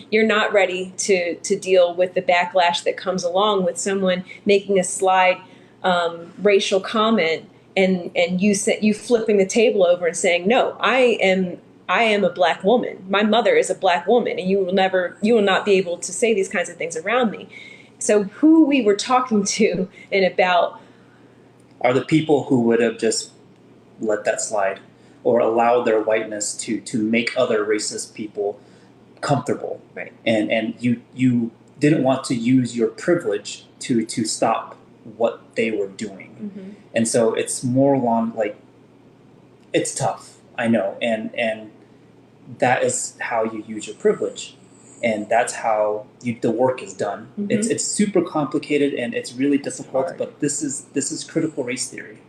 You're not ready to deal with the backlash that comes along with someone making a slight racial comment and you flipping the table over and saying, no, I am a black woman. My mother is a black woman, and you will not be able to say these kinds of things around me. So who we were talking to and about are the people who would have just let that slide or allowed their whiteness to make other racist people comfortable. Right. And you didn't want to use your privilege to stop what they were doing. And so it's more along like, it's tough, I know, and that is how you use your privilege, and that's how the work is done. It's super complicated and it's really difficult, but this is critical race theory.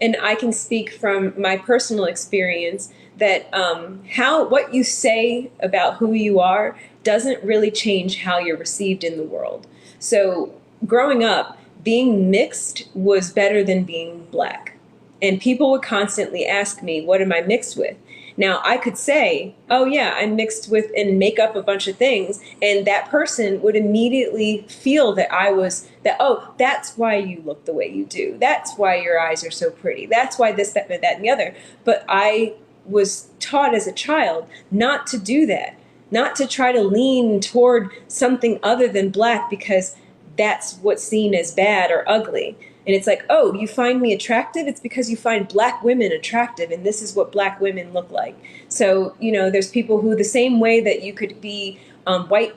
And I can speak from my personal experience that what you say about who you are doesn't really change how you're received in the world. So growing up, being mixed was better than being black. And people would constantly ask me, what am I mixed with? Now, I could say, oh yeah, I'm mixed with, and make up a bunch of things, and that person would immediately feel that oh, that's why you look the way you do. That's why your eyes are so pretty. That's why this, that, and the other. But I was taught as a child not to do that, not to try to lean toward something other than black because that's what's seen as bad or ugly. And it's like, oh, you find me attractive? It's because you find black women attractive, and this is what black women look like. So, you know, there's people who, the same way that you could be white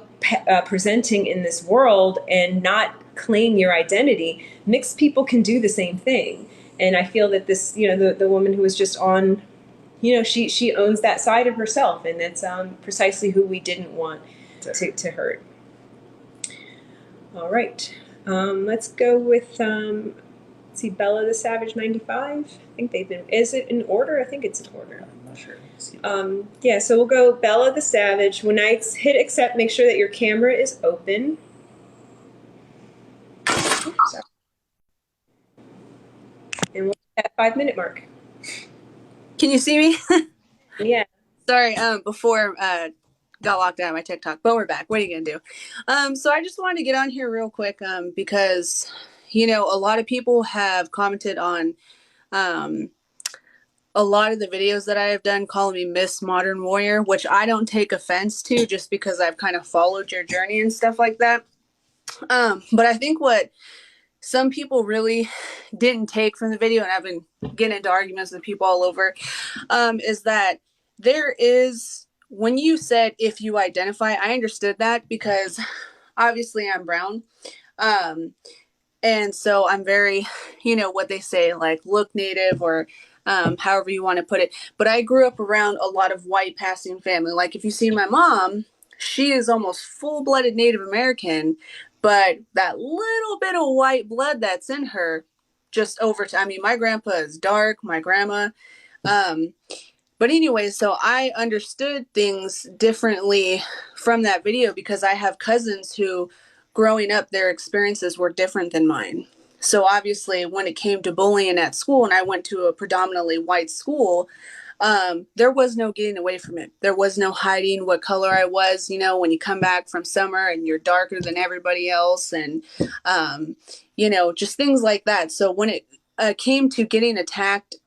presenting in this world and not claim your identity, mixed people can do the same thing. And I feel that this, you know, the woman who was just on, you know, she owns that side of herself, and that's precisely who we didn't want to hurt. All right. Let's go with, let's see, Bella the Savage 95. I think they've been, is it in order? I think it's in order. I'm not sure. Yeah, so we'll go Bella the Savage. When I hit accept, make sure that your camera is open. Oops, sorry. And we'll hit that 5-minute mark. Can you see me? Yeah. Sorry, before got locked out of my TikTok, but we're back. What are you gonna do? So I just wanted to get on here real quick because, you know, a lot of people have commented on a lot of the videos that I have done calling me Miss Modern Warrior, which I don't take offense to just because I've kind of followed your journey and stuff like that. But I think what some people really didn't take from the video, and I've been getting into arguments with people all over, is that there is, when you said if you identify, I understood that because obviously I'm brown. Um, and so I'm very, what they say, like look native or however you want to put it. But I grew up around a lot of white passing family. Like if you see my mom, she is almost full-blooded Native American, but that little bit of white blood that's in her just over time. I mean, my grandpa is dark, my grandma. Um, but anyway, so I understood things differently from that video because I have cousins who, growing up, their experiences were different than mine. So obviously, when it came to bullying at school, and I went to a predominantly white school, there was no getting away from it. There was no hiding what color I was. When you come back from summer and you're darker than everybody else, and just things like that. So when it came to getting attacked,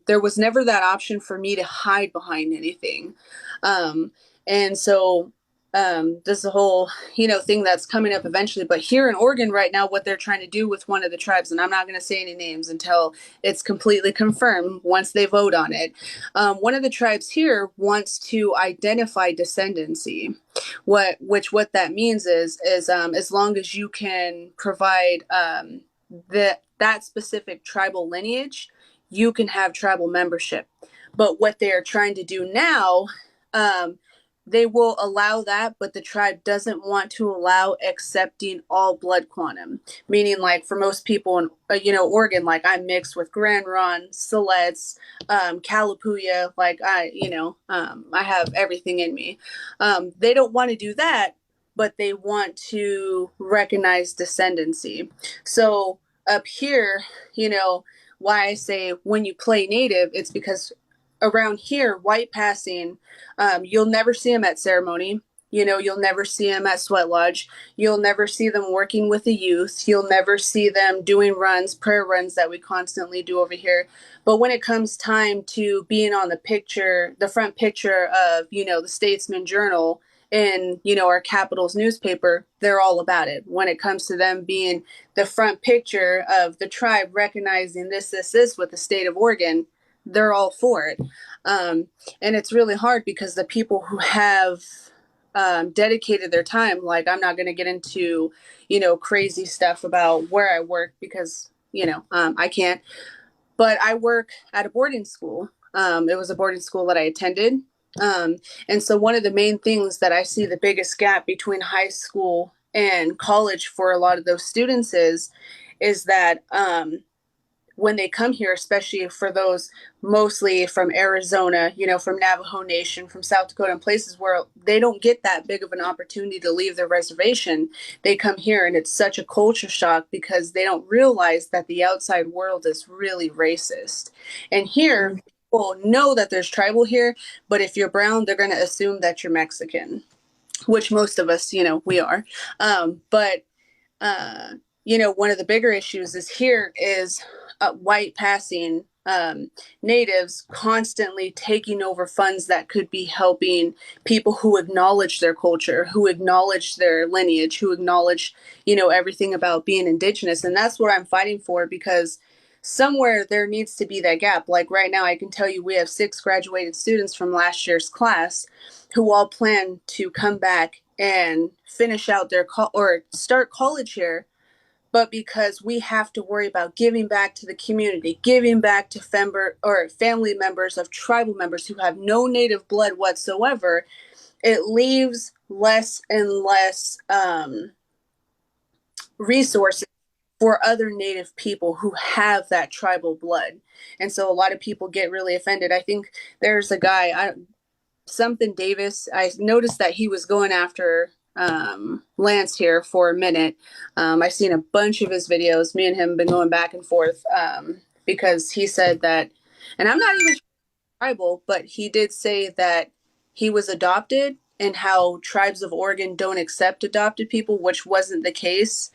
there was never that option for me to hide behind anything. And so this is a whole, thing that's coming up eventually. But here in Oregon right now, what they're trying to do with one of the tribes, and I'm not going to say any names until it's completely confirmed once they vote on it. One of the tribes here wants to identify descendancy. What that means is as long as you can provide that specific tribal lineage, you can have tribal membership. But what they are trying to do now, they will allow that, but the tribe doesn't want to allow accepting all blood quantum. Meaning, like for most people in Oregon, like I'm mixed with Grand Ronde, Siletz, Kalapuya, like I have everything in me. They don't want to do that, but they want to recognize descendancy. So up here, why I say when you play native, it's because around here, white passing, you'll never see them at ceremony. You'll never see them at sweat lodge. You'll never see them working with the youth. You'll never see them doing prayer runs that we constantly do over here. But when it comes time to being on the front picture of, the Statesman Journal and, our capital's newspaper, they're all about it. When it comes to them being the front picture of the tribe recognizing this with the state of Oregon, they're all for it. And it's really hard because the people who have dedicated their time, like I'm not going to get into, crazy stuff about where I work because, I can't, but I work at a boarding school. It was a boarding school that I attended. And so one of the main things that I see the biggest gap between high school and college for a lot of those students is that, when they come here, especially for those mostly from Arizona, from Navajo Nation, from South Dakota, and places where they don't get that big of an opportunity to leave their reservation, they come here and it's such a culture shock because they don't realize that the outside world is really racist. And here, people know that there's tribal here, but if you're brown, they're going to assume that you're Mexican, which most of us, we are. But one of the bigger issues is white passing natives constantly taking over funds that could be helping people who acknowledge their culture, who acknowledge their lineage, who acknowledge, everything about being indigenous. And that's what I'm fighting for, because somewhere there needs to be that gap. Like right now, I can tell you we have 6 graduated students from last year's class who all plan to come back and finish out their or start college here. But because we have to worry about giving back to the community, giving back to family members of tribal members who have no native blood whatsoever, it leaves less and less resources for other native people who have that tribal blood. And so a lot of people get really offended. I think there's a guy, something Davis, I noticed that he was going after Lance here for a minute. I've seen a bunch of his videos. Me and him have been going back and forth because he said that, and I'm not even tribal, but he did say that he was adopted and how tribes of Oregon don't accept adopted people, which wasn't the case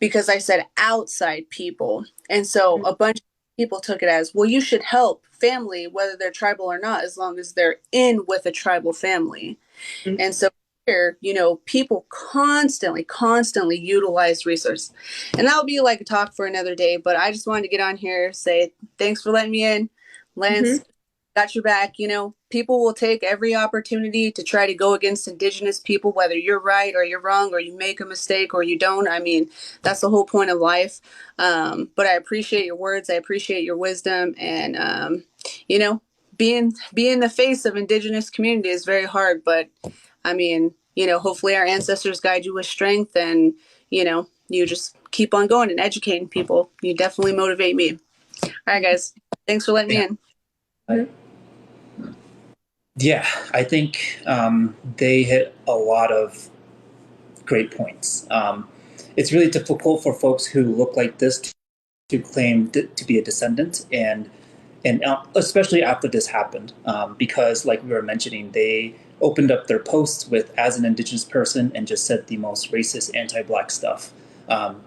because I said outside people. And so a bunch of people took it as, well, you should help family, whether they're tribal or not, as long as they're in with a tribal family. And so here, people constantly utilize resources. And that'll be like a talk for another day, but I just wanted to get on here, say thanks for letting me in. Lance, got your back. People will take every opportunity to try to go against Indigenous people, whether you're right or you're wrong, or you make a mistake or you don't. I mean, that's the whole point of life. But I appreciate your words. I appreciate your wisdom. And, being the face of Indigenous community is very hard, but I mean, hopefully our ancestors guide you with strength, and, you just keep on going and educating people. You definitely motivate me. All right, guys. Thanks for letting me in. Yeah, I think they hit a lot of great points. It's really difficult for folks who look like this to claim to be a descendant, and especially after this happened, because like we were mentioning, they opened up their posts with "as an Indigenous person" and just said the most racist, anti-Black stuff, and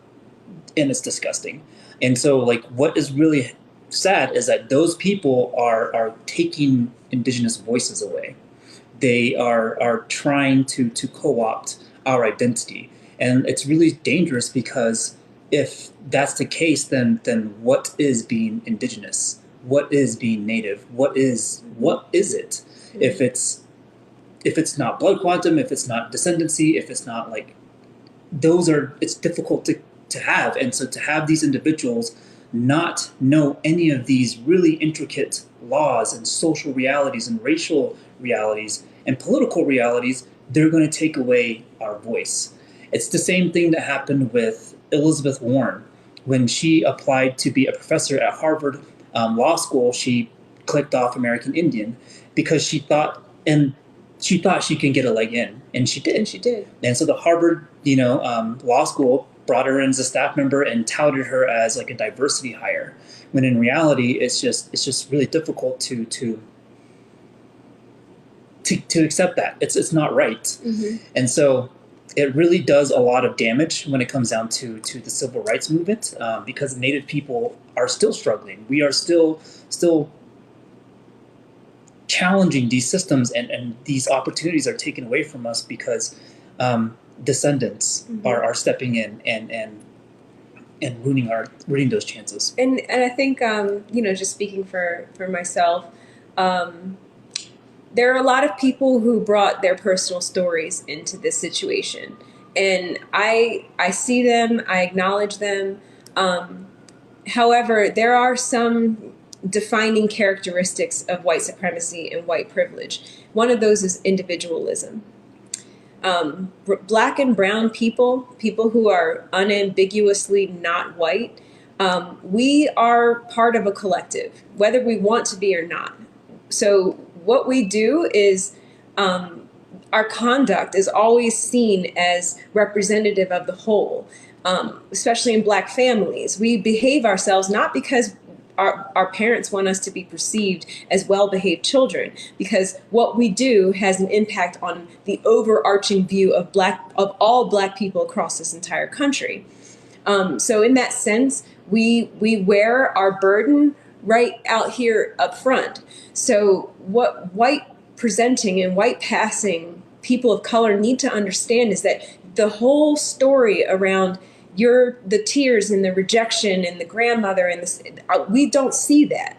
it's disgusting. And so, like, what is really sad is that those people are taking Indigenous voices away. They are trying to co-opt our identity, and it's really dangerous, because if that's the case, then what is being Indigenous? What is being Native? What is it? If it's not blood quantum, if it's not descendancy, if it's not like it's difficult to have. And so to have these individuals not know any of these really intricate laws and social realities and racial realities and political realities, they're going to take away our voice. It's the same thing that happened with Elizabeth Warren. When she applied to be a professor at Harvard Law School, she clicked off American Indian because she thought she can get a leg in, and she did. And so the Harvard, law school brought her in as a staff member and touted her as like a diversity hire, when in reality it's just really difficult to accept that it's not right. And so it really does a lot of damage when it comes down to the civil rights movement, because Native people are still struggling. We are still challenging these systems, and these opportunities are taken away from us because descendants are stepping in and ruining those chances. And I think just speaking for myself, there are a lot of people who brought their personal stories into this situation, and I see them, I acknowledge them. However, there are some defining characteristics of white supremacy and white privilege. One of those is individualism. Black and brown people who are unambiguously not white, we are part of a collective, whether we want to be or not. So what we do is our conduct is always seen as representative of the whole, especially in Black families. We behave ourselves not because our parents want us to be perceived as well-behaved children, because what we do has an impact on the overarching view of all Black people across this entire country. So in that sense, we wear our burden right out here up front. So what white presenting and white passing people of color need to understand is that the whole story around the tears and the rejection and the grandmother and we don't see that.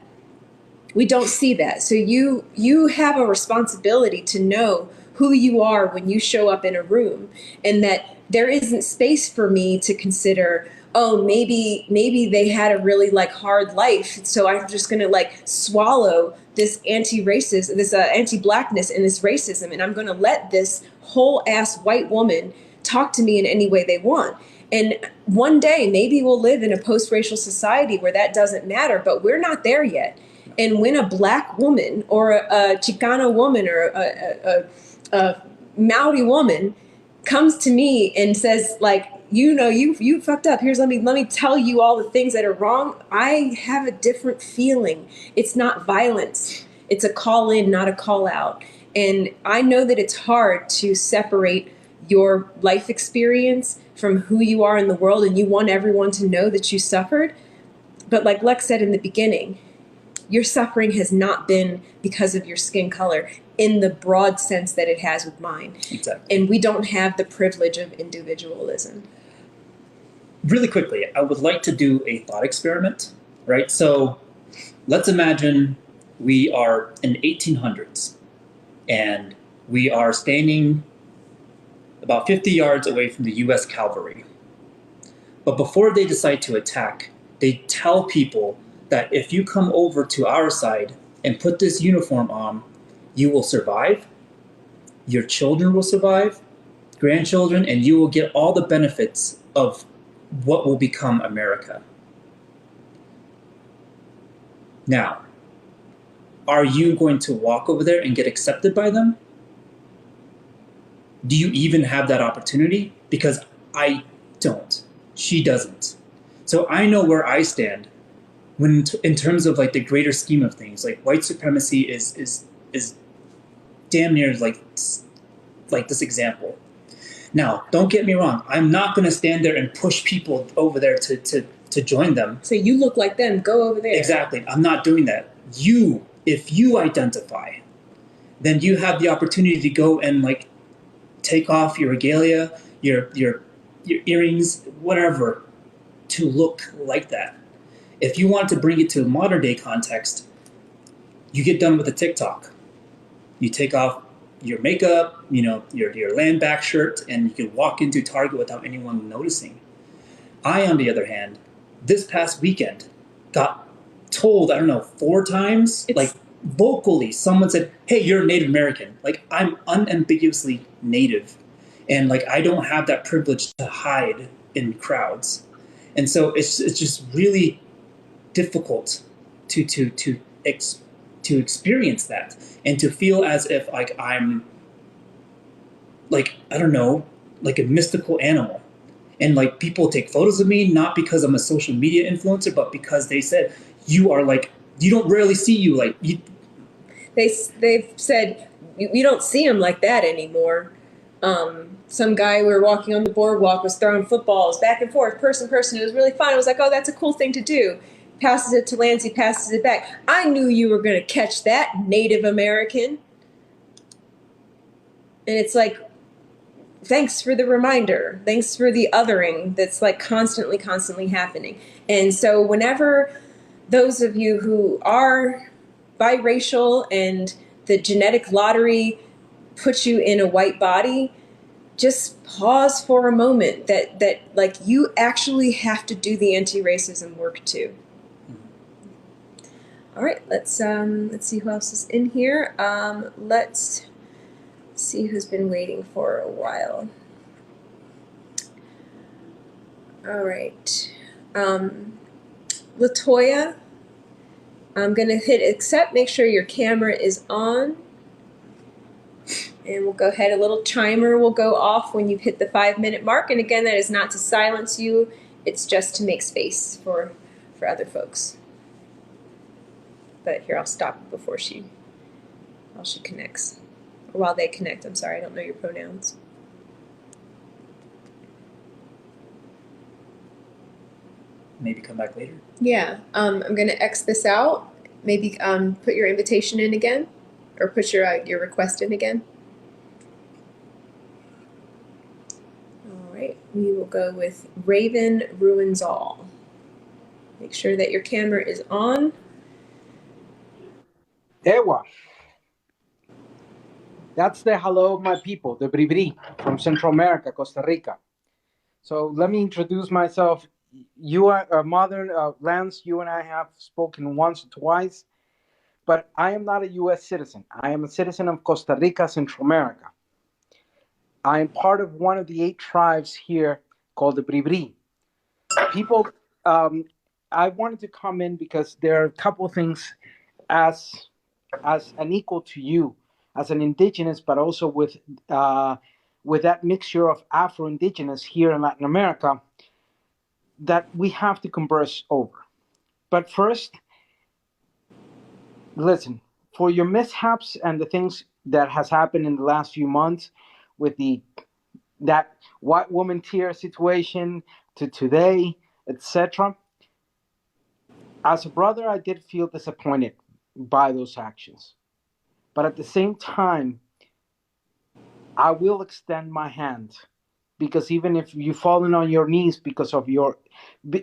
We don't see that. So you have a responsibility to know who you are when you show up in a room, and that there isn't space for me to consider, oh, maybe they had a really hard life, so I'm just gonna swallow this anti-racist, this anti-Blackness and this racism, and I'm gonna let this whole ass white woman talk to me in any way they want. And one day, maybe we'll live in a post-racial society where that doesn't matter, but we're not there yet. And when a Black woman or a Chicana woman or a Maori woman comes to me and says, you fucked up. Here's let me tell you all the things that are wrong. I have a different feeling. It's not violence. It's a call in, not a call out. And I know that it's hard to separate your life experience from who you are in the world, and you want everyone to know that you suffered. But like Lex said in the beginning, your suffering has not been because of your skin color in the broad sense that it has with mine. Exactly. And we don't have the privilege of individualism. Really quickly, I would like to do a thought experiment, right? So let's imagine we are in 1800s and we are standing about 50 yards away from the US cavalry. But before they decide to attack, they tell people that if you come over to our side and put this uniform on, you will survive, your children will survive, grandchildren, and you will get all the benefits of what will become America. Now, are you going to walk over there and get accepted by them? Do you even have that opportunity? Because I don't. She doesn't. So I know where I stand when in terms of like the greater scheme of things. Like white supremacy is damn near like this example. Now, don't get me wrong. I'm not going to stand there and push people over there to join them. So you look like them, go over there. Exactly. I'm not doing that. If you identify, then you have the opportunity to go and like take off your regalia, your earrings, whatever, to look like that. If you want to bring it to a modern day context, you get done with a TikTok. You take off your makeup, your land back shirt, and you can walk into Target without anyone noticing. I, on the other hand, this past weekend got told, 4 times, like vocally, someone said, "Hey, you're a Native American." Like, I'm unambiguously Native, and like I don't have that privilege to hide in crowds, and so it's just really difficult to experience that and to feel as if like I'm like like a mystical animal. And like people take photos of me not because I'm a social media influencer, but because they said you are like, you don't rarely see you like you. They've said you don't see him like that anymore. Some guy, we were walking on the boardwalk, was throwing footballs back and forth, person. It was really fun. I was like, oh, that's a cool thing to do. Passes it to Lancey, passes it back. I knew you were going to catch that, Native American. And it's like, thanks for the reminder. Thanks for the othering that's like constantly happening. And so whenever those of you who are biracial and the genetic lottery puts you in a white body, just pause for a moment that like you actually have to do the anti-racism work too. All right, let's see who else is in here. Let's see who's been waiting for a while. All right, Latoya, I'm gonna hit accept. Make sure your camera is on, and we'll go ahead. A little timer will go off when you hit the 5-minute mark. And again, that is not to silence you; it's just to make space for other folks. But here, I'll stop before while she connects. Or while they connect, I'm sorry, I don't know your pronouns. Maybe come back later. Yeah, I'm gonna X this out. Maybe put your invitation in again, or put your request in again. All right, we will go with Raven Ruins All. Make sure that your camera is on. Ewa. That's the hello of my people, the Bribri from Central America, Costa Rica. So let me introduce myself. You are Lance, you and I have spoken once or twice, but I am not a U.S. citizen. I am a citizen of Costa Rica, Central America. I am part of one of the 8 tribes here called the Bribri. People, I wanted to come in because there are a couple of things as an equal to you, as an indigenous, but also with that mixture of Afro-Indigenous here in Latin America that we have to converse over. But first, listen, for your mishaps and the things that has happened in the last few months with that white woman tier situation to today, etc. As a brother, I did feel disappointed by those actions. But at the same time, I will extend my hand, because even if you've fallen on your knees because of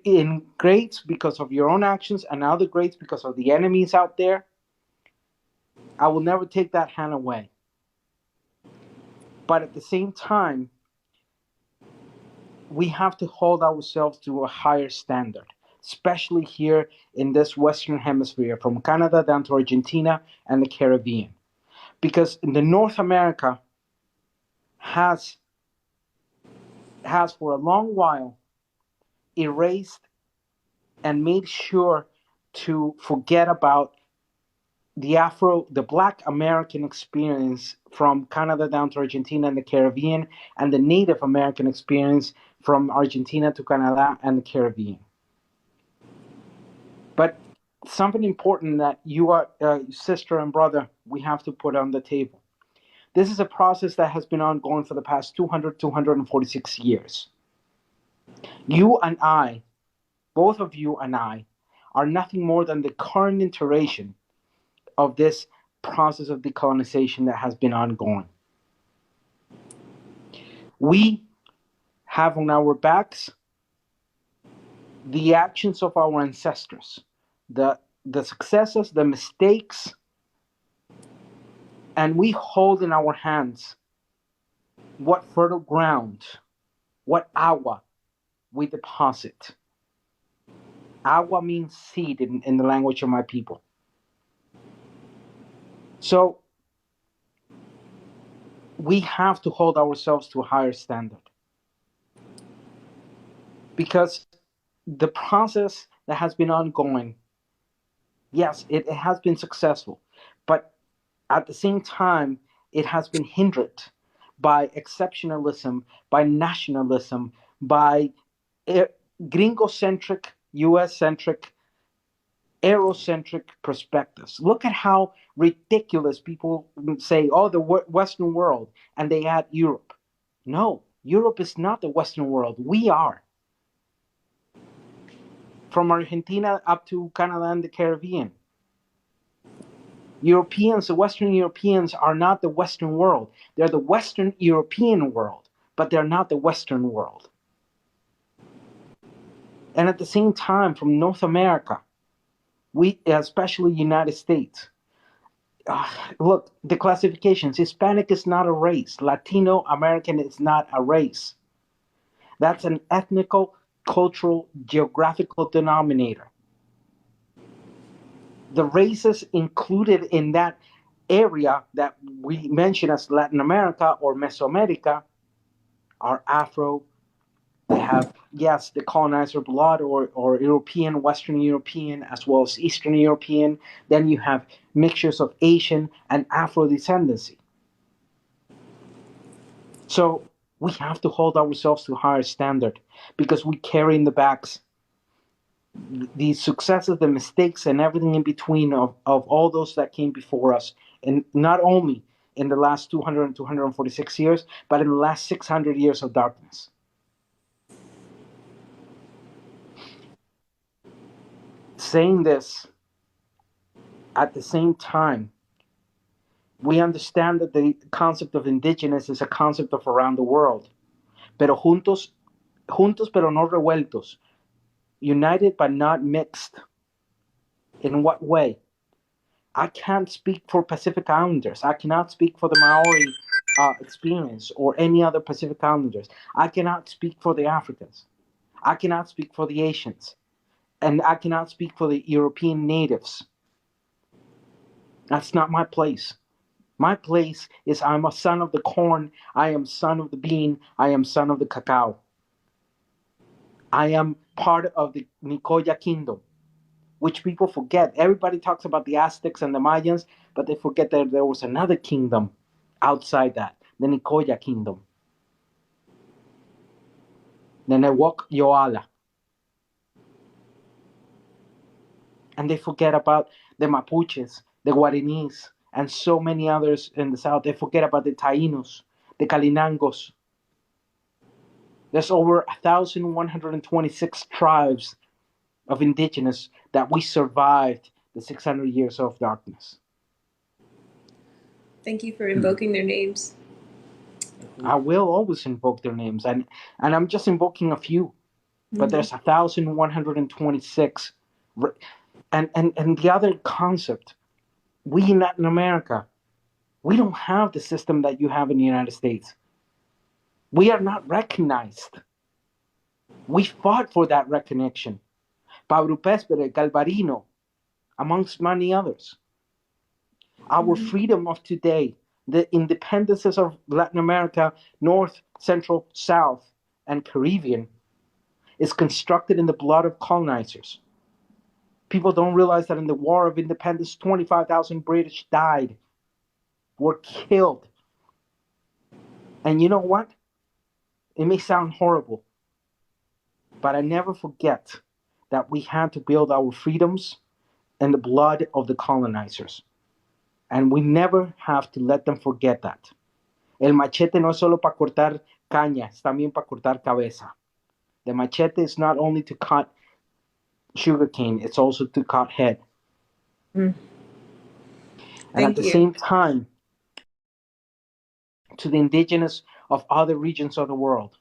in grades because of your own actions, and other grades because of the enemies out there, I will never take that hand away. But at the same time, we have to hold ourselves to a higher standard, especially here in this Western Hemisphere, from Canada down to Argentina and the Caribbean. Because the North America has for a long while erased and made sure to forget about the Black American experience from Canada down to Argentina and the Caribbean, and the Native American experience from Argentina to Canada and the Caribbean. But something important that you are, sister and brother, we have to put on the table. This is a process that has been ongoing for the past 246 years. You and I, both of you and I, are nothing more than the current iteration of this process of decolonization that has been ongoing. We have on our backs the actions of our ancestors, the successes, the mistakes, and we hold in our hands what fertile ground, what agua we deposit. Agua means seed in the language of my people. So we have to hold ourselves to a higher standard, because the process that has been ongoing, yes, it has been successful, but at the same time, it has been hindered by exceptionalism, by nationalism, by gringo-centric, US-centric, Eurocentric perspectives. Look at how ridiculous people say, oh, the Western world, and they add Europe. No, Europe is not the Western world. We are. From Argentina up to Canada and the Caribbean. Europeans, the Western Europeans, are not the Western world. They're the Western European world, but they're not the Western world. And at the same time, from North America, we, especially United States, look, the classifications, Hispanic is not a race. Latino American is not a race. That's an ethnical, cultural, geographical denominator. The races included in that area that we mention as Latin America or Mesoamerica are Afro. They have, yes, the colonizer blood or European, Western European, as well as Eastern European. Then you have mixtures of Asian and Afro descendancy. So we have to hold ourselves to a higher standard, because we carry in the backs the successes, the mistakes, and everything in between of all those that came before us. And not only in the last 246 years, but in the last 600 years of darkness. Saying this, at the same time, we understand that the concept of indigenous is a concept of around the world. Pero juntos pero no revueltos. United but not mixed. In what way? I can't speak for Pacific Islanders. I cannot speak for the Maori experience or any other Pacific Islanders. I cannot speak for the Africans. I cannot speak for the Asians. And I cannot speak for the European natives. That's not my place. My place is I'm a son of the corn. I am son of the bean. I am son of the cacao. I am part of the Nicoya kingdom, which people forget. Everybody talks about the Aztecs and the Mayans, but they forget that there was another kingdom outside that, the Nicoya kingdom. The Newok Yoala. And they forget about the Mapuches, the Guaranis, and so many others in the south. They forget about the Taínos, the Calinangos. There's over 1,126 tribes of indigenous that we survived the 600 years of darkness. Thank you for invoking their names. I will always invoke their names, and I'm just invoking a few, but there's 1,126. And the other concept, we in Latin America, we don't have the system that you have in the United States. We are not recognized. We fought for that recognition. Pablo Pespere, Galvarino, amongst many others. Our freedom of today, the independences of Latin America, North, Central, South, and Caribbean, is constructed in the blood of colonizers. People don't realize that in the War of Independence, 25,000 British died, were killed. And you know what? It may sound horrible, but I never forget that we had to build our freedoms in the blood of the colonizers. And we never have to let them forget that. El machete no es solo para cortar caña, es también para cortar cabeza. The machete is not only to cut sugarcane, it's also to cut head. And at the same time, to the indigenous of other regions of the world,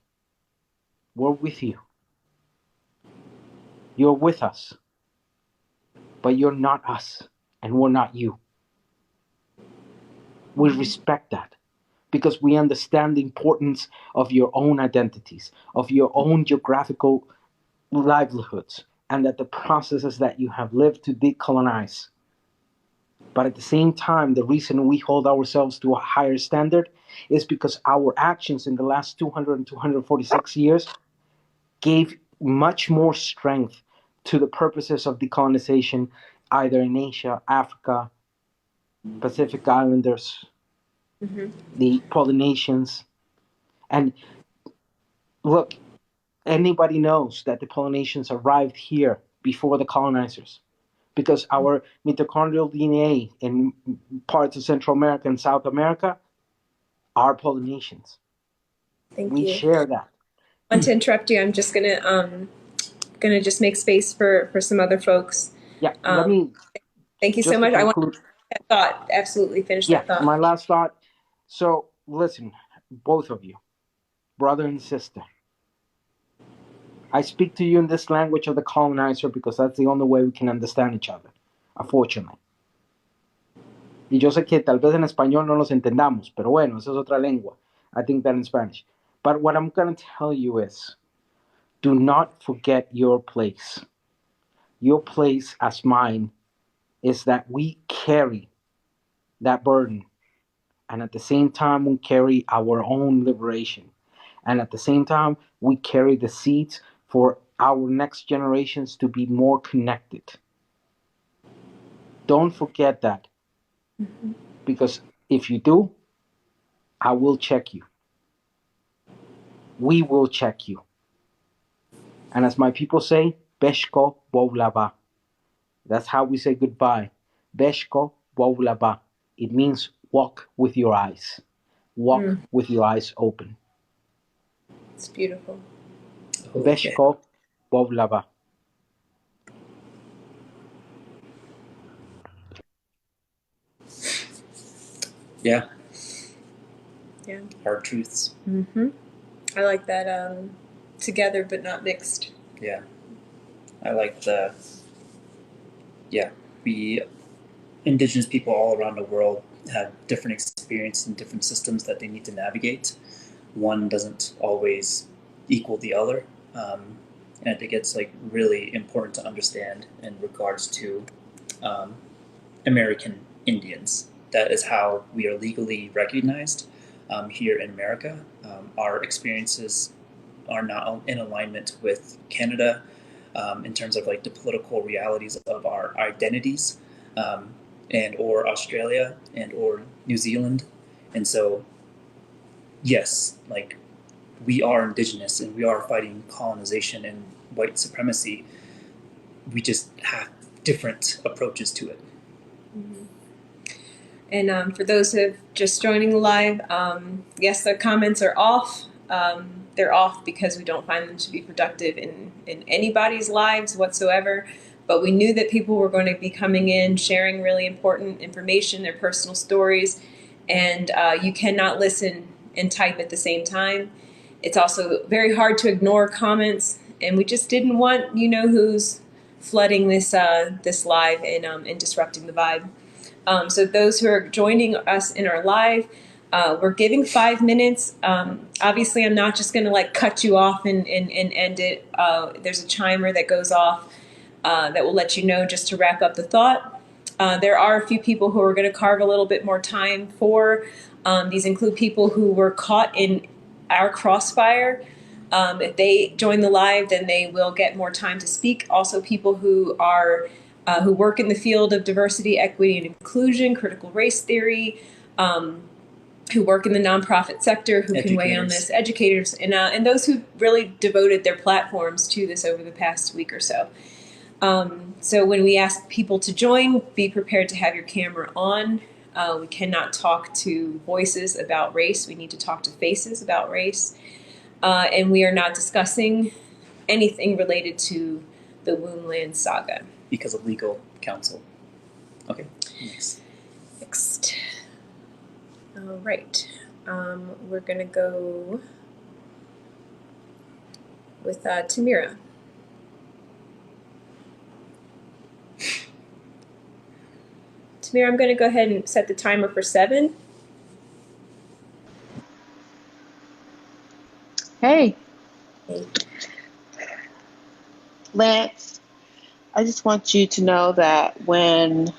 we're with you. You're with us, but you're not us, and we're not you. We respect that because we understand the importance of your own identities, of your own geographical livelihoods, and that the processes that you have lived to decolonize. But at the same time, the reason we hold ourselves to a higher standard is because our actions in the last 200 and 246 years gave much more strength to the purposes of decolonization, either in Asia, Africa, Pacific Islanders, the Polynesians. And look, anybody knows that the Polynesians arrived here before the colonizers, because our mitochondrial DNA in parts of Central America and South America are Polynesians. We share that. I want to interrupt you. I'm just gonna just make space for some other folks. Yeah, let me. Thank you so much. I want to finish that thought. Absolutely finish that thought. My last thought. So listen, both of you, brother and sister. I speak to you in this language of the colonizer because that's the only way we can understand each other, unfortunately. Y yo sé que tal vez en español no los entendamos, pero bueno, esa es otra lengua. I think that in Spanish. But what I'm going to tell you is, do not forget your place. Your place as mine is that we carry that burden. And at the same time, we carry our own liberation. And at the same time, we carry the seeds for our next generations to be more connected. Don't forget that. Because if you do, I will check you. We will check you. And as my people say, Beshko Boulaba. That's how we say goodbye. Beshko Boulaba. It means walk with your eyes. Walk with your eyes open. It's beautiful. Beshko Boulaba. Yeah. Yeah. Hard truths. I like that. Together but not mixed. Yeah. I like we indigenous people all around the world have different experiences and different systems that they need to navigate. One doesn't always equal the other. And I think it's like really important to understand in regards to American Indians. That is how we are legally recognized here in America. Our experiences are not in alignment with Canada in terms of like the political realities of our identities, and or Australia and or New Zealand. And so, yes, like we are indigenous and we are fighting colonization and white supremacy. We just have different approaches to it. And for those who have just joining the live, yes, the comments are off. They're off because we don't find them to be productive in anybody's lives whatsoever. but we knew that people were going to be coming in, sharing really important information, their personal stories, and you cannot listen and type at the same time. It's also very hard to ignore comments, and we just didn't want who's flooding this live and disrupting the vibe. So those who are joining us in our live, we're giving 5 minutes. Obviously, I'm not just going to cut you off and end it. There's a chimer that goes off that will let you know just to wrap up the thought. There are a few people who are going to carve a little bit more time for. These include people who were caught in our crossfire. If they join the live, then they will get more time to speak. Also, people who are who work in the field of diversity, equity, and inclusion, critical race theory, who work in the nonprofit sector, who can weigh on this, educators, and those who really devoted their platforms to this over the past week or so. So when we ask people to join, be prepared to have your camera on. We cannot talk to voices about race. We need to talk to faces about race. And we are not discussing anything related to the Wombland saga. Because of legal counsel. Okay, next. All right. We're going to go with Tamira. Tamira, I'm going to go ahead and set the timer for 7. Hey. Lance, I just want you to know that when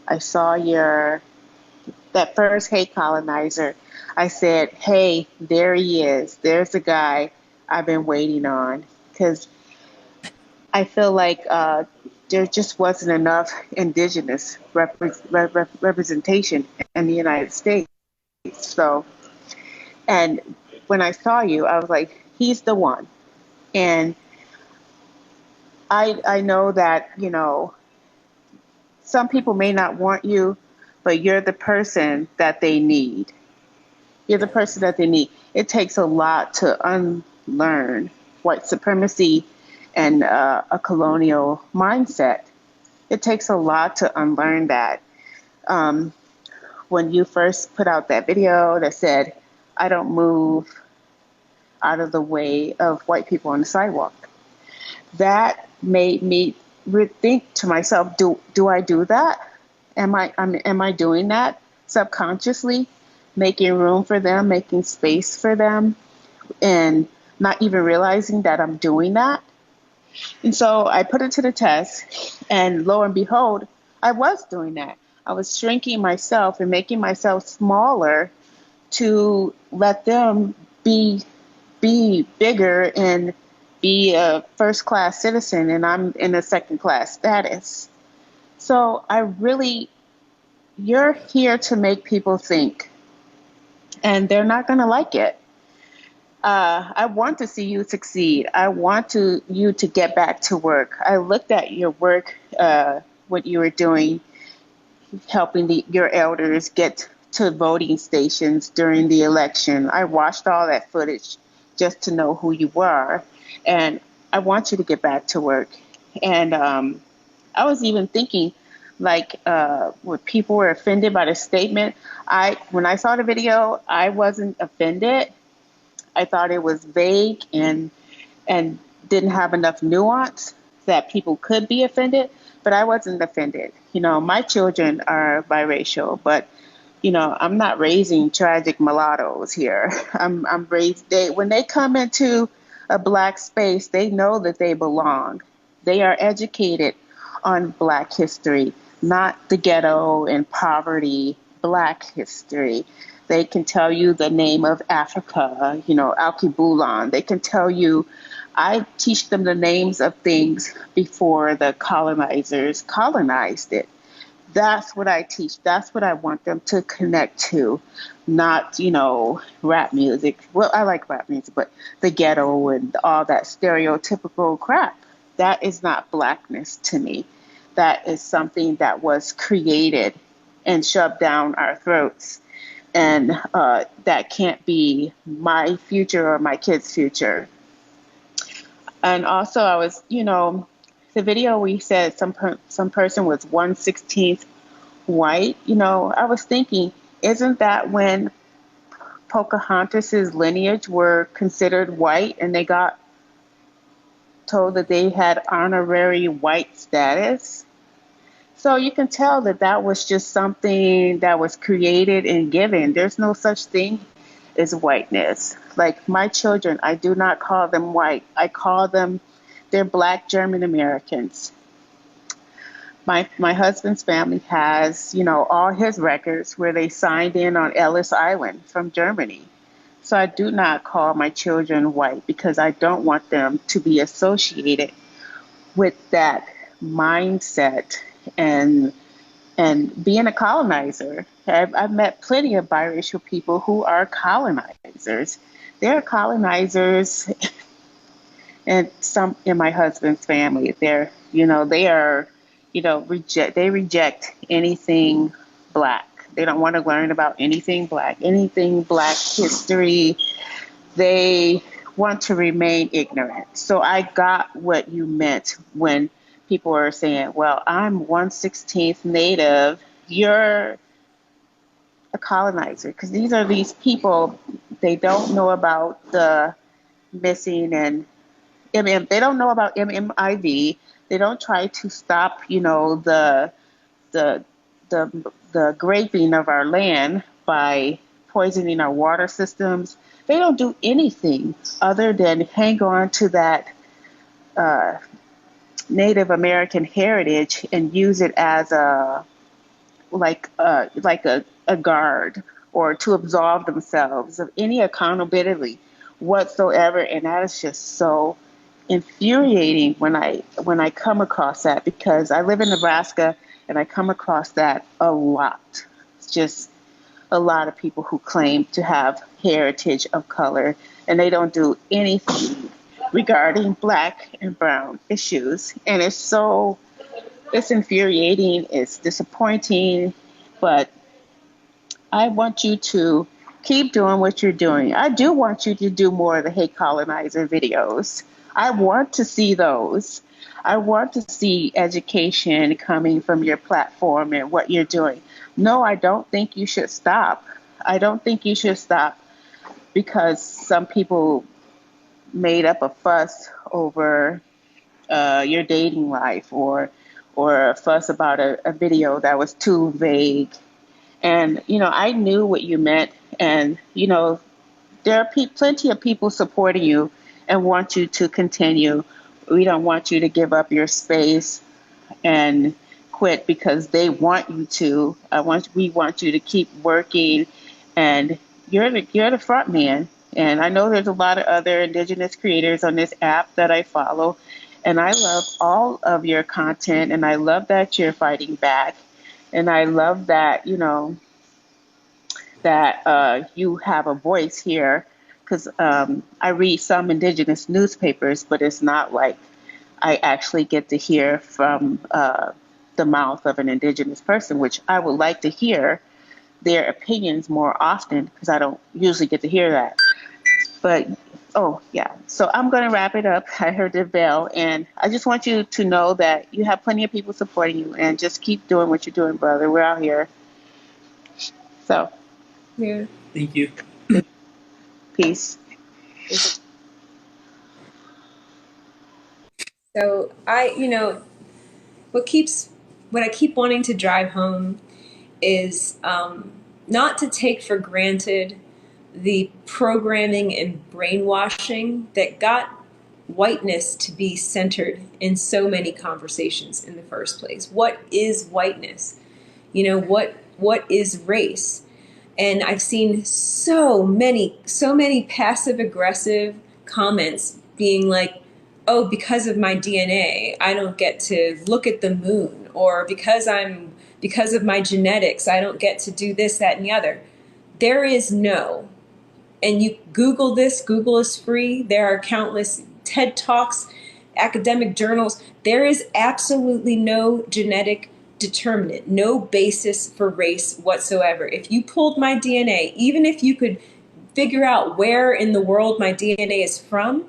I saw that first hate colonizer, I said, hey, there he is. There's the guy I've been waiting on. Because I feel like there just wasn't enough indigenous representation in the United States. So, and when I saw you, I was like, he's the one. And I know that, some people may not want you, but you're the person that they need. You're the person that they need. It takes a lot to unlearn white supremacy and a colonial mindset. It takes a lot to unlearn that. When you first put out that video that said, I don't move out of the way of white people on the sidewalk, that made me rethink to myself, do I do that? Am I doing that subconsciously, making room for them, making space for them, and not even realizing that I'm doing that? And so I put it to the test, and lo and behold, I was doing that. I was shrinking myself and making myself smaller to let them be bigger and be a first-class citizen, and I'm in a second-class status. So you're here to make people think, and they're not going to like it. I want to see you succeed. I want you to get back to work. I looked at your work, what you were doing, helping your elders get to voting stations during the election. I watched all that footage just to know who you were, and I want you to get back to work. And I was even thinking, when people were offended by the statement, when I saw the video, I wasn't offended. I thought it was vague and didn't have enough nuance that people could be offended, but I wasn't offended. My children are biracial, but I'm not raising tragic mulattoes here. When they come into a Black space, they know that they belong. They are educated on Black history, not the ghetto and poverty, Black history. They can tell you the name of Africa, Alkebulan. They can tell you, I teach them the names of things before the colonizers colonized it. That's what I teach. That's what I want them to connect to, not, rap music. Well, I like rap music, but the ghetto and all that stereotypical crap. That is not Blackness to me. That is something that was created and shoved down our throats. And that can't be my future or my kids' future. And also I was, the video we said some person was 1/16 white, you know, I was thinking, isn't that when Pocahontas's lineage were considered white and they got told that they had honorary white status? So you can tell that that was just something that was created and given. There's no such thing as whiteness. Like my children, I do not call them white. I call them, they're Black German Americans. My husband's family has, you know, all his records where they signed in on Ellis Island from Germany. So I do not call my children white because I don't want them to be associated with that mindset and being a colonizer. I've met plenty of biracial people who are colonizers. They're colonizers, and some in my husband's family. They are, they reject anything Black. They don't want to learn about anything Black history. They want to remain ignorant. So I got what you meant when people are saying, well, I'm 1/16 Native, you're a colonizer. Because these people, they don't know about the missing and they don't know about MMIV. They don't try to stop, the graping of our land by poisoning our water systems. They don't do anything other than hang on to that Native American heritage and use it as a guard or to absolve themselves of any accountability whatsoever. And that is just so infuriating when I come across that, because I live in Nebraska and I come across that a lot. It's just a lot of people who claim to have heritage of color and they don't do anything regarding Black and brown issues. And it's infuriating, it's disappointing, but I want you to keep doing what you're doing. I do want you to do more of the Hey Colonizer videos. I want to see those. I want to see education coming from your platform and what you're doing. No, I don't think you should stop. I don't think you should stop because some people made up a fuss over your dating life or a fuss about a video that was too vague. And, I knew what you meant. And, there are plenty of people supporting you and want you to continue. We don't want you to give up your space and quit because they want you to. We want you to keep working, and you're the front man. And I know there's a lot of other Indigenous creators on this app that I follow, and I love all of your content, and I love that you're fighting back, and I love that that you have a voice here, because I read some Indigenous newspapers, but it's not like I actually get to hear from the mouth of an Indigenous person, which I would like to hear their opinions more often because I don't usually get to hear that. But, so I'm going to wrap it up. I heard the bell, and I just want you to know that you have plenty of people supporting you, and just keep doing what you're doing, brother. We're out here. So. Yeah. Thank you. Peace. So what I keep wanting to drive home is not to take for granted the programming and brainwashing that got whiteness to be centered in so many conversations in the first place. What is whiteness? What is race? And I've seen so many passive aggressive comments being like, oh, because of my DNA, I don't get to look at the moon, or because of my genetics, I don't get to do this, that, and the other. There is no, and you Google this, Google is free. There are countless TED Talks, academic journals. There is absolutely no genetic determinant, no basis for race whatsoever. If you pulled my DNA, even if you could figure out where in the world my DNA is from,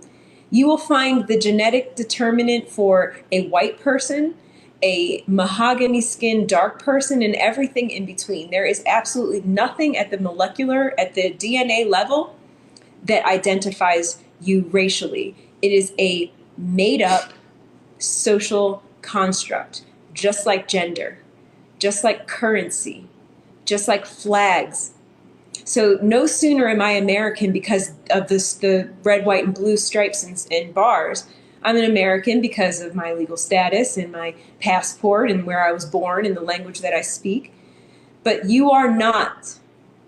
You will find the genetic determinant for a white person, a mahogany skinned dark person, and everything in between. There is absolutely nothing at the molecular, at the DNA level that identifies you racially. It is a made up social construct, just like gender, just like currency, just like flags. So no sooner am I American because of the red, white, and blue stripes and bars. I'm an American because of my legal status and my passport and where I was born and the language that I speak. But you are not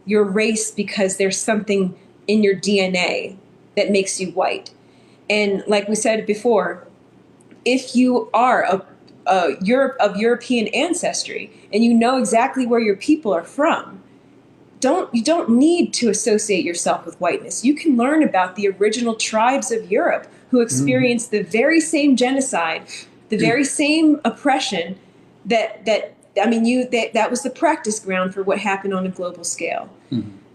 your race because there's something in your DNA that makes you white. And like we said before, if you are of European ancestry and you know exactly where your people are from, you don't need to associate yourself with whiteness. You can learn about the original tribes of Europe who experienced the very same genocide, the very same oppression that was the practice ground for what happened on a global scale.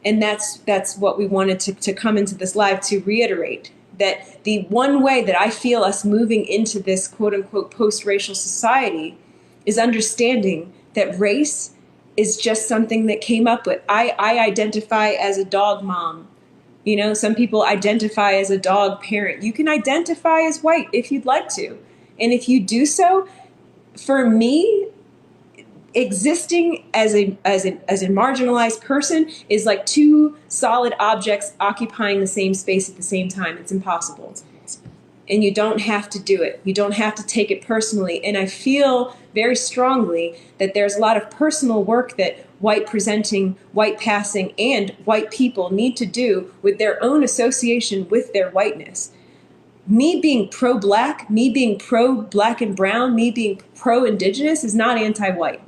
And that's what we wanted to come into this live to reiterate, that the one way that I feel us moving into this quote unquote post-racial society is understanding that race is just something that came up with. I identify as a dog mom. You know, some people identify as a dog parent. You can identify as white if you'd like to. And if you do so, for me, existing as a marginalized person is like two solid objects occupying the same space at the same time. It's impossible. And you don't have to do it. You don't have to take it personally. And I feel very strongly that there's a lot of personal work that white presenting, white passing, and white people need to do with their own association with their whiteness. Me being pro-black, me being pro-black and brown, me being pro-indigenous is not anti-white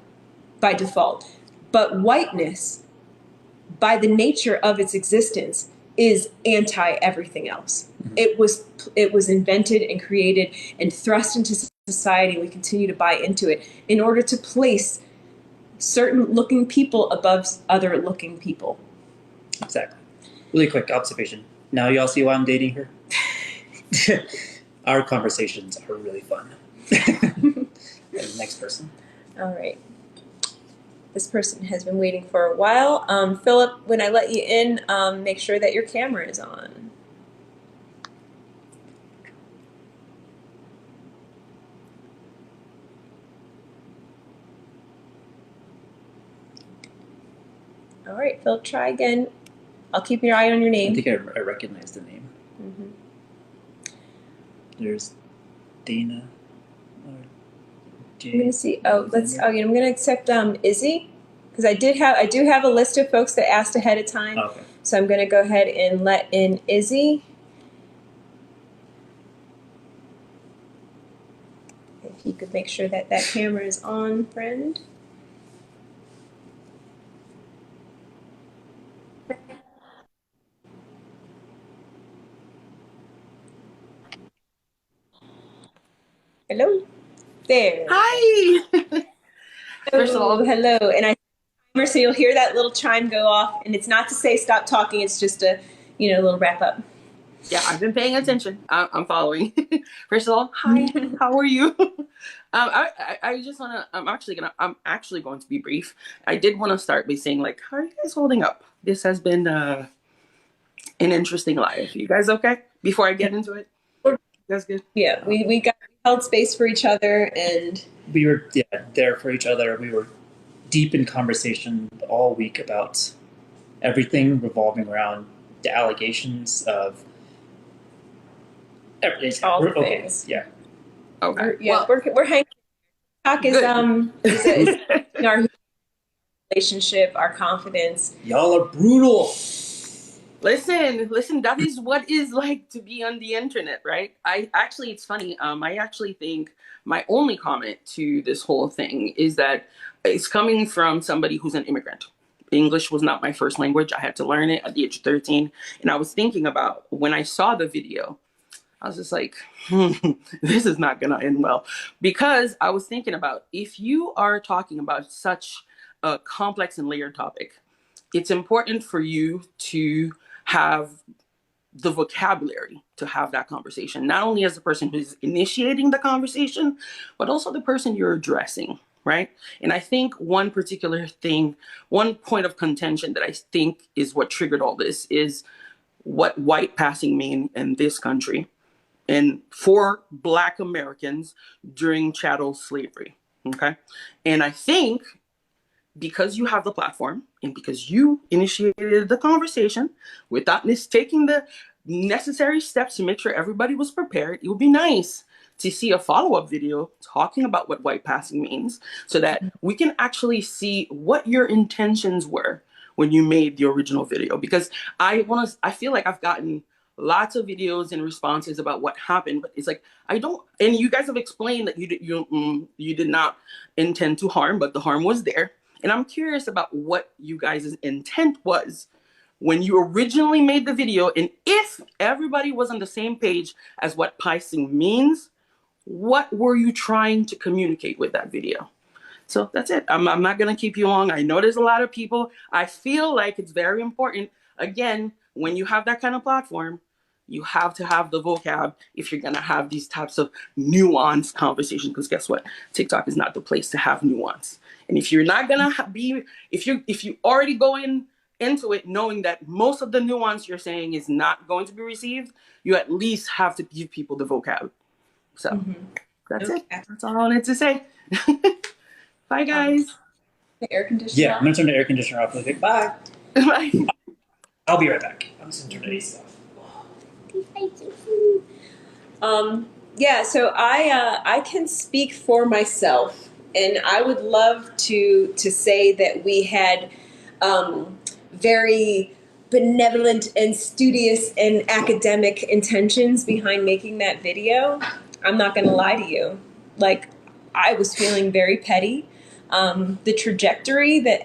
by default. But whiteness, by the nature of its existence, is anti everything else. It was invented and created and thrust into society. We continue to buy into it in order to place certain looking people above other looking people. Exactly. Really quick observation. Now you all see why I'm dating her? Our conversations are really fun. Next person. All right. This person has been waiting for a while. Philip, when I let you in, make sure that your camera is on. All right, Philip, try again. I'll keep your eye on your name. I think I recognize the name. There's Dana. I'm gonna see. I'm gonna accept Izzy, because I do have a list of folks that asked ahead of time. Okay. So I'm gonna go ahead and let in Izzy. If you could make sure that camera is on, friend. Hello. There. Hi. First of all, hello. And so you'll hear that little chime go off, and it's not to say stop talking. It's just a little wrap up. Yeah, I've been paying attention. I'm following. First of all, hi. How are you? I just want to. I'm actually going to be brief. I did want to start by saying, like, how are you guys holding up? This has been an interesting life. You guys okay? Before I get into it, that's good. Yeah, we held space for each other, and we were there for each other. We were deep in conversation all week about everything revolving around the allegations of everything. All the things. Yeah. Okay. We're hanging. Talk is our relationship, our confidence. Y'all are brutal. Listen, that is what it's like to be on the internet, right? It's funny. I actually think my only comment to this whole thing is that it's coming from somebody who's an immigrant. English was not my first language. I had to learn it at the age of 13. And I was thinking about when I saw the video, I was just like, this is not going to end well. Because I was thinking about, if you are talking about such a complex and layered topic, it's important for you to have the vocabulary to have that conversation, not only as the person who's initiating the conversation, but also the person you're addressing, right? And I think one particular thing, one point of contention that I think is what triggered all this is what white passing mean in this country and for Black Americans during chattel slavery, okay? And I think because you have the platform and because you initiated the conversation without taking the necessary steps to make sure everybody was prepared, it would be nice to see a follow-up video talking about what white passing means so that we can actually see what your intentions were when you made the original video. Because I feel like I've gotten lots of videos and responses about what happened, but it's like, and you guys have explained that you did not intend to harm, but the harm was there. And I'm curious about what you guys' intent was when you originally made the video, and if everybody was on the same page as what passing means, what were you trying to communicate with that video? So that's it. I'm not going to keep you long. I know there's a lot of people. I feel like it's very important. Again, when you have that kind of platform, you have to have the vocab if you're going to have these types of nuanced conversations, because guess what? TikTok is not the place to have nuance. And if you're not going to if you already go into it knowing that most of the nuance you're saying is not going to be received, you at least have to give people the vocab. So that's it. That's all I wanted to say. Bye, guys. The air conditioner. Yeah, I'm gonna turn the air conditioner off real quick. Bye. Bye. I'll be right back. I'm just gonna turn the AC off. Yeah, so I can speak for myself, and I would love to say that we had very benevolent and studious and academic intentions behind making that video. I'm not going to lie to you. Like, I was feeling very petty. The trajectory that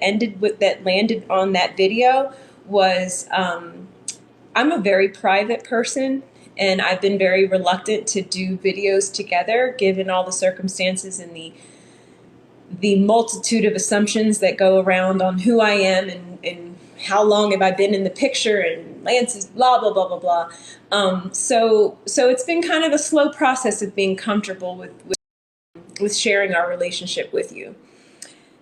landed on that video was, I'm a very private person, and I've been very reluctant to do videos together, given all the circumstances and the multitude of assumptions that go around on who I am and how long have I been in the picture, and Lance's blah, blah, blah, blah, blah. So it's been kind of a slow process of being comfortable with sharing our relationship with you.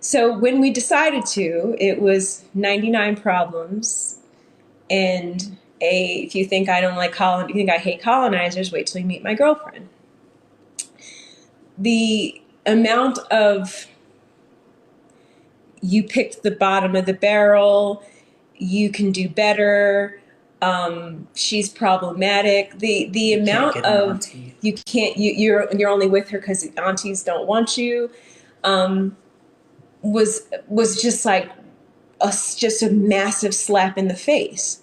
So when we decided to, it was 99 problems and if you think I don't like you think I hate colonizers, wait till you meet my girlfriend. The amount of you picked the bottom of the barrel, you can do better, she's problematic. The amount of you can't you're only with her because aunties don't want you, was just like just a massive slap in the face.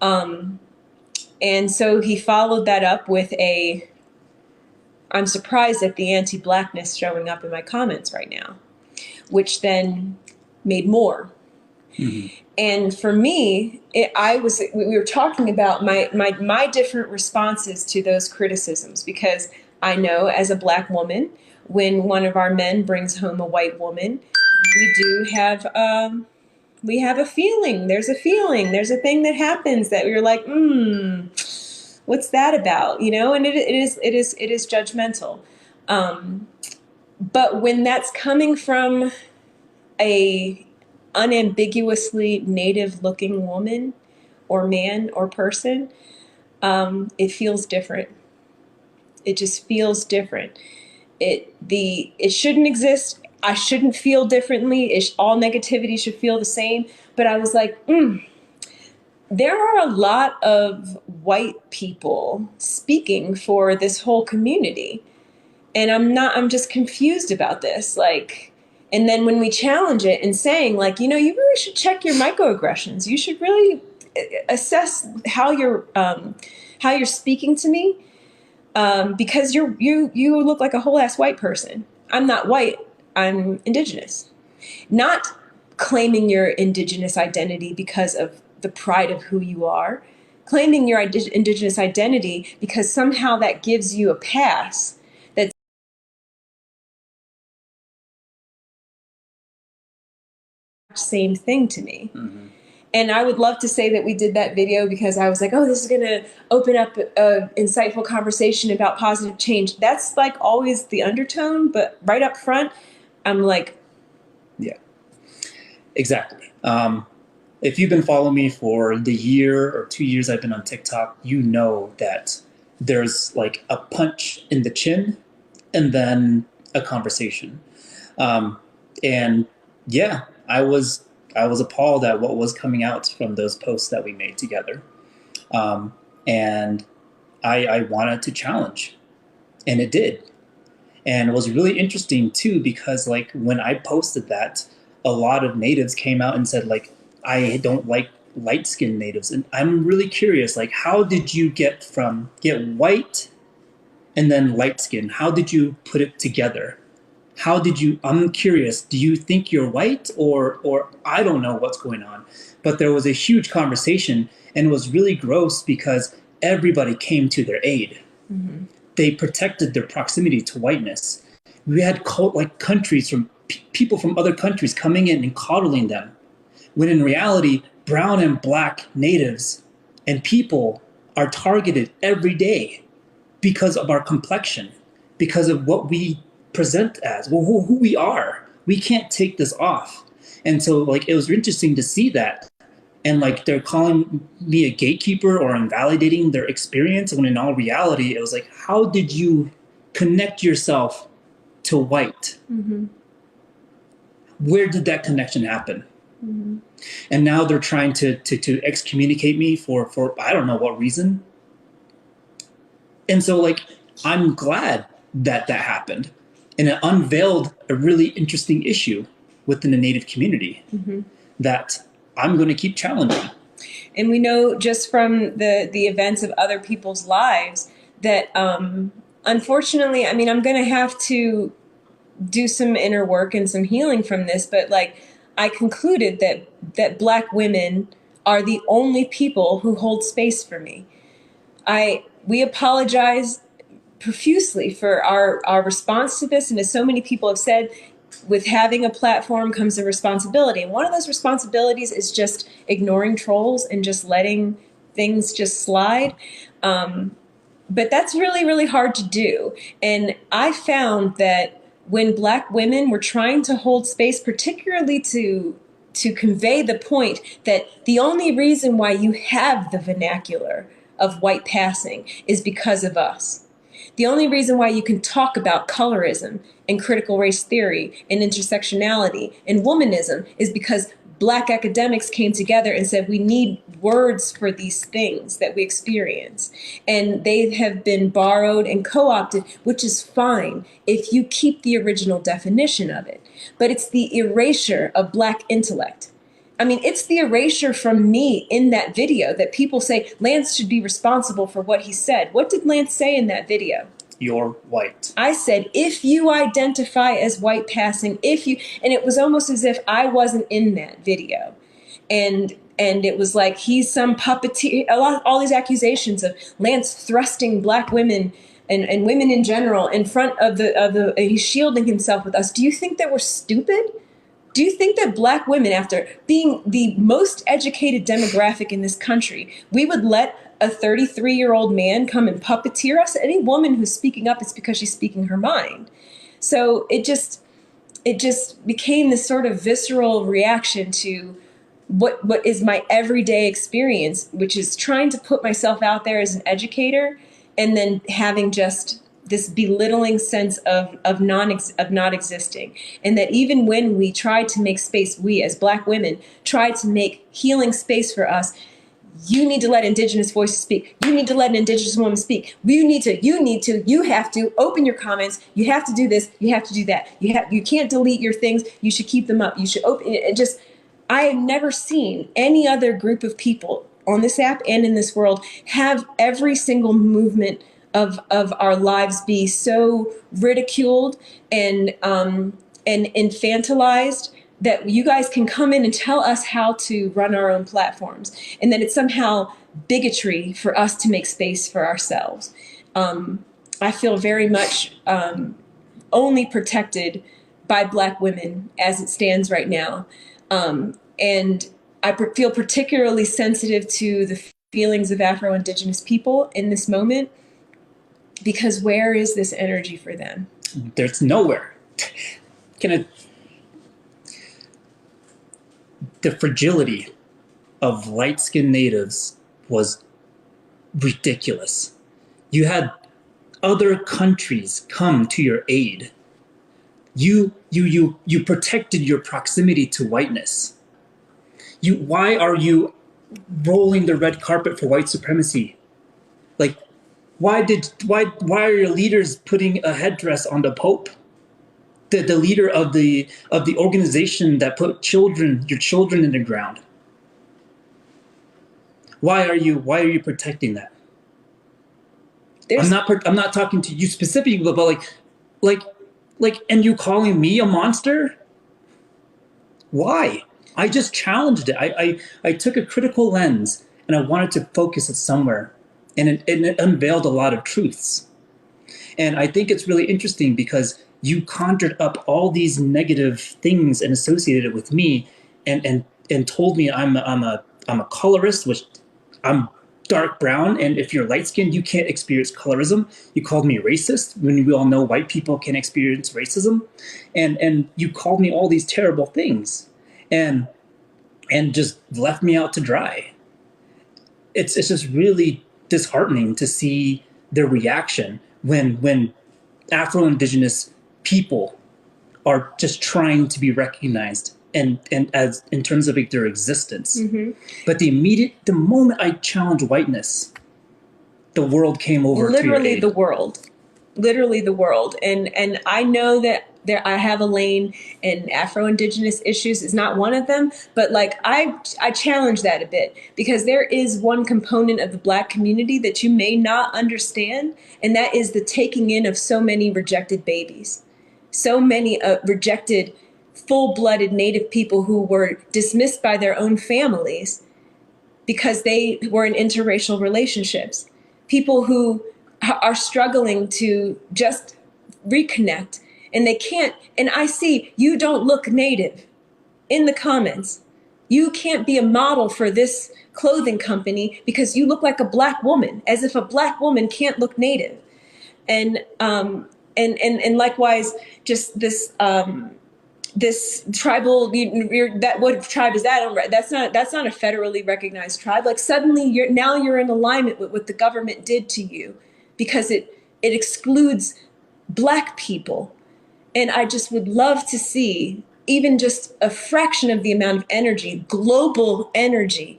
And so he followed that up with I'm surprised at the anti-blackness showing up in my comments right now, which then made more. Mm-hmm. And for me, we were talking about my different responses to those criticisms, because I know as a Black woman, when one of our men brings home a white woman, we do have we have a feeling. There's a feeling. There's a thing that happens that we're like, what's that about? You know, and it is judgmental. But when that's coming from a unambiguously native-looking woman or man or person, it feels different. It just feels different. It shouldn't exist. I shouldn't feel differently. All negativity should feel the same. But I was like, there are a lot of white people speaking for this whole community. And I'm just confused about this. Like, and then when we challenge it and saying like, you really should check your microaggressions. You should really assess how you're speaking to me. Because you look like a whole ass white person. I'm not white. I'm indigenous. Not claiming your indigenous identity because of the pride of who you are. Claiming your indigenous identity because somehow that gives you a pass. That's the same thing to me. Mm-hmm. And I would love to say that we did that video because I was like, oh, this is going to open up an insightful conversation about positive change. That's like always the undertone, but right up front, I'm like, Yeah, exactly. If you've been following me for the year or 2 years I've been on TikTok, you know that there's like a punch in the chin and then a conversation. And yeah, I was appalled at what was coming out from those posts that we made together. And I wanted to challenge, and it did. And it was really interesting too, because like when I posted that, a lot of natives came out and said like, I don't like light-skinned natives. And I'm really curious, like, how did you get white and then light skin? How did you put it together? I'm curious, do you think you're white or I don't know what's going on? But there was a huge conversation, and it was really gross because everybody came to their aid. mm-hmm. They protected their proximity to whiteness. We had countries from people from other countries coming in and coddling them, when in reality, brown and black natives and people are targeted every day because of our complexion, because of what we present as, who we are. We can't take this off. And so like it was interesting to see that. And like they're calling me a gatekeeper or invalidating their experience, when in all reality, it was like, how did you connect yourself to white? Mm-hmm. Where did that connection happen? Mm-hmm. And now they're trying to excommunicate me for I don't know what reason. And so like, I'm glad that happened. And it unveiled a really interesting issue within the Native community Mm-hmm. that I'm going to keep challenging. And we know just from the events of other people's lives that, unfortunately, I mean, I'm going to have to do some inner work and some healing from this, but like I concluded that Black women are the only people who hold space for me. We apologize profusely for our response to this, and as so many people have said, with having a platform comes a responsibility. And one of those responsibilities is just ignoring trolls and just letting things just slide. But that's really, really hard to do. And I found that when Black women were trying to hold space, particularly to convey the point that the only reason why you have the vernacular of white passing is because of us. The only reason why you can talk about colorism and critical race theory and intersectionality and womanism is because Black academics came together and said, we need words for these things that we experience. And they have been borrowed and co-opted, which is fine if you keep the original definition of it. But it's the erasure of Black intellect. I mean, it's the erasure from me in that video that people say Lance should be responsible for what he said. What did Lance say in that video? You're white. I said, if you identify as white passing, and it was almost as if I wasn't in that video. And it was like, he's some puppeteer, all these accusations of Lance thrusting Black women and women in general in front of he's shielding himself with us. Do you think that we're stupid? Do you think that Black women, after being the most educated demographic in this country, we would let a 33-year-old man come and puppeteer us? Any woman who's speaking up, it's because she's speaking her mind. So it just became this sort of visceral reaction to what is my everyday experience, which is trying to put myself out there as an educator and then having just this belittling sense of not existing. And that even when we tried to make space, we as Black women tried to make healing space for us, you need to let Indigenous voices speak. You need to let an Indigenous woman speak. You have to open your comments. You have to do this. You have to do that. You can't delete your things. You should keep them up. You should open it. I have never seen any other group of people on this app and in this world have every single movement of our lives be so ridiculed and infantilized that you guys can come in and tell us how to run our own platforms, and that it's somehow bigotry for us to make space for ourselves. I feel very much only protected by Black women as it stands right now. And feel particularly sensitive to the feelings of Afro-Indigenous people in this moment, because where is this energy for them? There's nowhere. The fragility of light-skinned natives was ridiculous. You had other countries come to your aid. You protected your proximity to whiteness. Why are you rolling the red carpet for white supremacy? Like, why are your leaders putting a headdress on the Pope? The leader of the organization that put your children in the ground. Why are you protecting that? I'm not talking to you specifically, but like, and you calling me a monster? Why? I just challenged it. I took a critical lens and I wanted to focus it somewhere, and it unveiled a lot of truths. And I think it's really interesting because you conjured up all these negative things and associated it with me, and told me I'm a colorist, which I'm dark brown, and if you're light skinned, you can't experience colorism. You called me racist when we all know white people can experience racism, and you called me all these terrible things, and just left me out to dry. It's just really disheartening to see their reaction when Afro-Indigenous people are just trying to be recognized and as in terms of their existence. Mm-hmm. But the moment I challenged whiteness, the world came over to your aid. Literally the world. And I know that I have a lane, and Afro-Indigenous issues is not one of them, but like I challenge that a bit, because there is one component of the Black community that you may not understand, and that is the taking in of so many rejected babies, so many rejected full-blooded Native people who were dismissed by their own families because they were in interracial relationships, people who are struggling to just reconnect. And they can't, and I see you don't look Native in the comments. You can't be a model for this clothing company because you look like a Black woman, as if a Black woman can't look Native. And likewise, just this this tribal, what tribe is that? That's not a federally recognized tribe. Like suddenly you're in alignment with what the government did to you, because it excludes Black people. And I just would love to see even just a fraction of the amount of energy, global energy,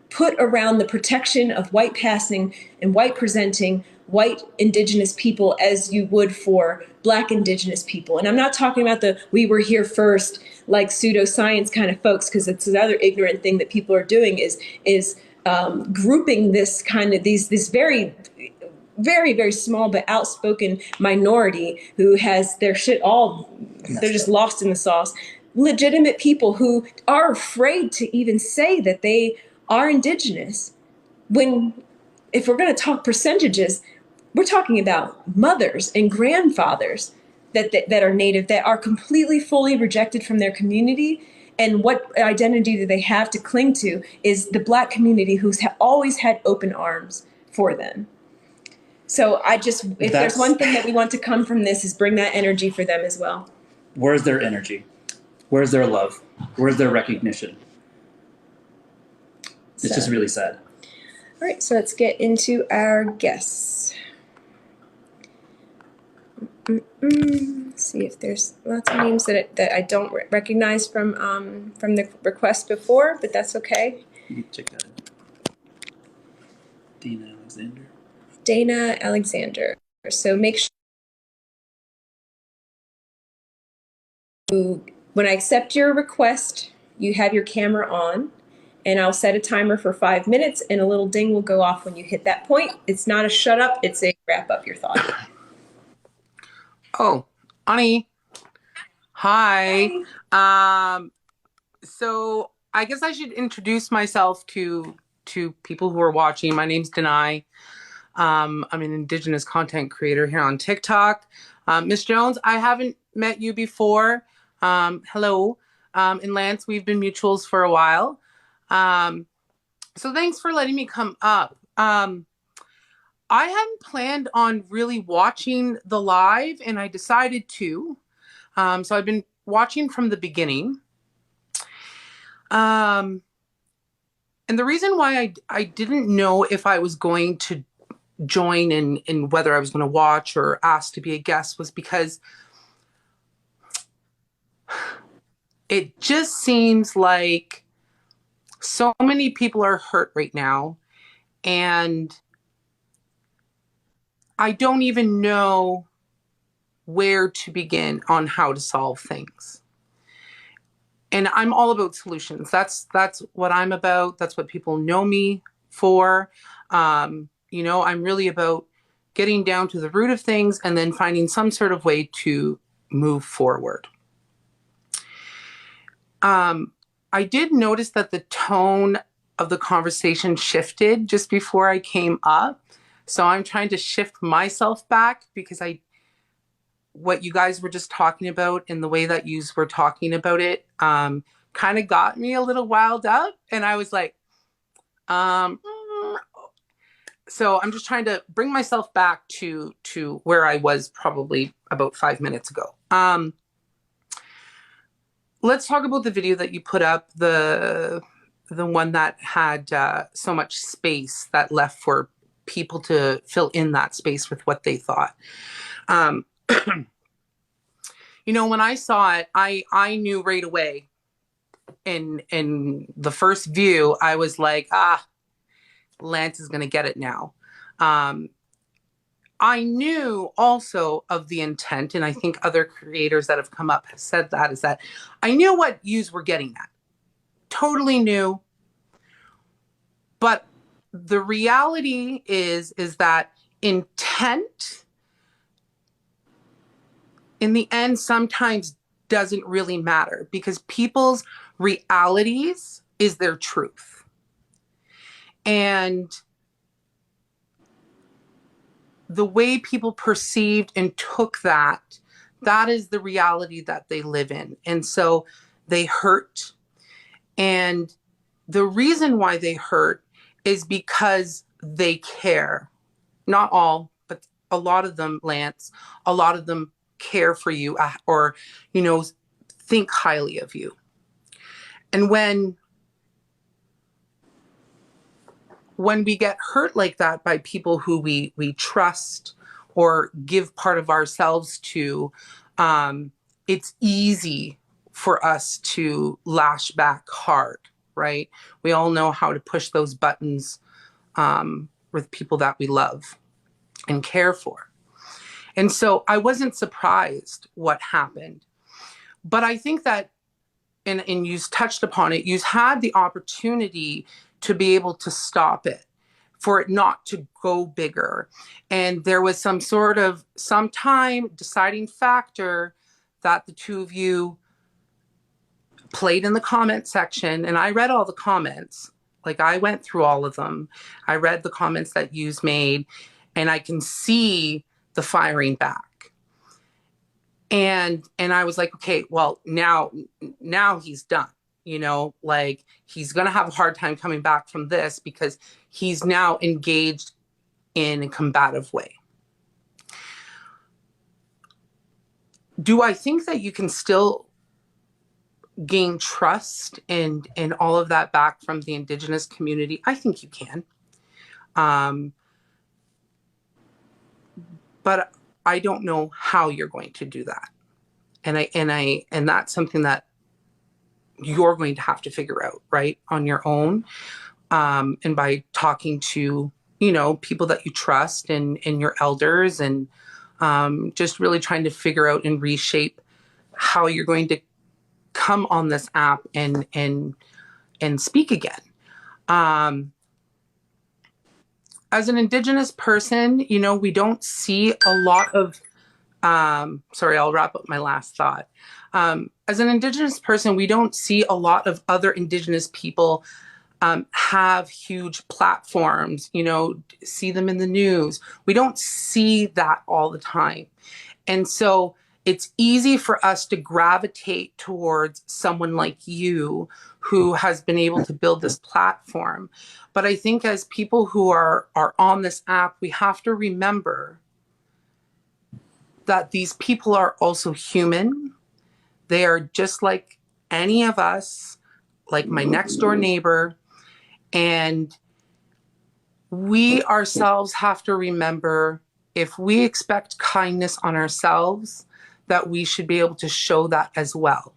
put around the protection of white passing and white presenting white Indigenous people as you would for Black Indigenous people. And I'm not talking about the we were here first, like pseudoscience kind of folks, because it's another ignorant thing that people are doing is grouping this kind of these very, very small but outspoken minority who has their shit all, they're just lost in the sauce. Legitimate people who are afraid to even say that they are Indigenous. When, if we're going to talk percentages, we're talking about mothers and grandfathers that are Native, that are completely, fully rejected from their community. And what identity do they have to cling to is the Black community who's always had open arms for them. So if there's one thing that we want to come from this, is bring that energy for them as well. Where's their energy? Where's their love? Where's their recognition? It's just really sad. All right, so let's get into our guests. See if there's lots of names that I don't recognize from the request before, but that's okay. You can check that out. Dana Alexander. So make sure when I accept your request, you have your camera on, and I'll set a timer for 5 minutes, and a little ding will go off when you hit that point. It's not a shut up, it's a wrap up your thought. Oh, Ani. Hi. So I guess I should introduce myself to people who are watching. My name's Denai. I'm an Indigenous content creator here on TikTok. Miss Jones, I haven't met you before. Hello. And Lance, we've been mutuals for a while. So thanks for letting me come up. I hadn't planned on really watching the live, and I decided to. So I've been watching from the beginning. And the reason why I didn't know if I was going to join in whether I was going to watch or ask to be a guest was because it just seems like so many people are hurt right now, and I don't even know where to begin on how to solve things. And I'm all about solutions. That's what I'm about. That's what people know me for. You know, I'm really about getting down to the root of things and then finding some sort of way to move forward. I did notice that the tone of the conversation shifted just before I came up. So I'm trying to shift myself back because what you guys were just talking about and the way that you were talking about it kind of got me a little riled up. And I was like, so I'm just trying to bring myself back to where I was probably about 5 minutes ago. Let's talk about the video that you put up, the one that had so much space that left for people to fill in that space with what they thought. You know, when I saw it, I knew right away in the first view, I was like, Lance is going to get it now. I knew also of the intent, and I think other creators that have come up have said that, is that I knew what yous were getting at. Totally knew. But the reality is that intent, in the end, sometimes doesn't really matter because people's realities is their truth. And the way people perceived and took that is the reality that they live in. And so they hurt. And the reason why they hurt is because they care. Not all, but a lot of them, Lance, a lot of them care for you or, you know, think highly of you. And when we get hurt like that by people who we trust or give part of ourselves to, it's easy for us to lash back hard, right? We all know how to push those buttons with people that we love and care for. And so I wasn't surprised what happened. But I think that, and you touched upon it, you had the opportunity to be able to stop it, for it not to go bigger. And there was some deciding factor that the two of you played in the comment section. And I read all the comments. Like, I went through all of them. I read the comments that yous made, and I can see the firing back. And I was like, okay, well, now he's done. You know, like, he's going to have a hard time coming back from this because he's now engaged in a combative way. Do I think that you can still gain trust and all of that back from the Indigenous community? I think you can. But I don't know how you're going to do that. And that's something that you're going to have to figure out, right, on your own. And by talking to, you know, people that you trust and your elders, and just really trying to figure out and reshape how you're going to come on this app and speak again. As an Indigenous person, you know, we don't see a lot of, sorry, I'll wrap up my last thought. As an Indigenous person, we don't see a lot of other Indigenous people have huge platforms, you know, see them in the news. We don't see that all the time. And so it's easy for us to gravitate towards someone like you who has been able to build this platform. But I think as people who are on this app, we have to remember that these people are also human. They are just like any of us, like my next door neighbor. And we ourselves have to remember, if we expect kindness on ourselves, that we should be able to show that as well.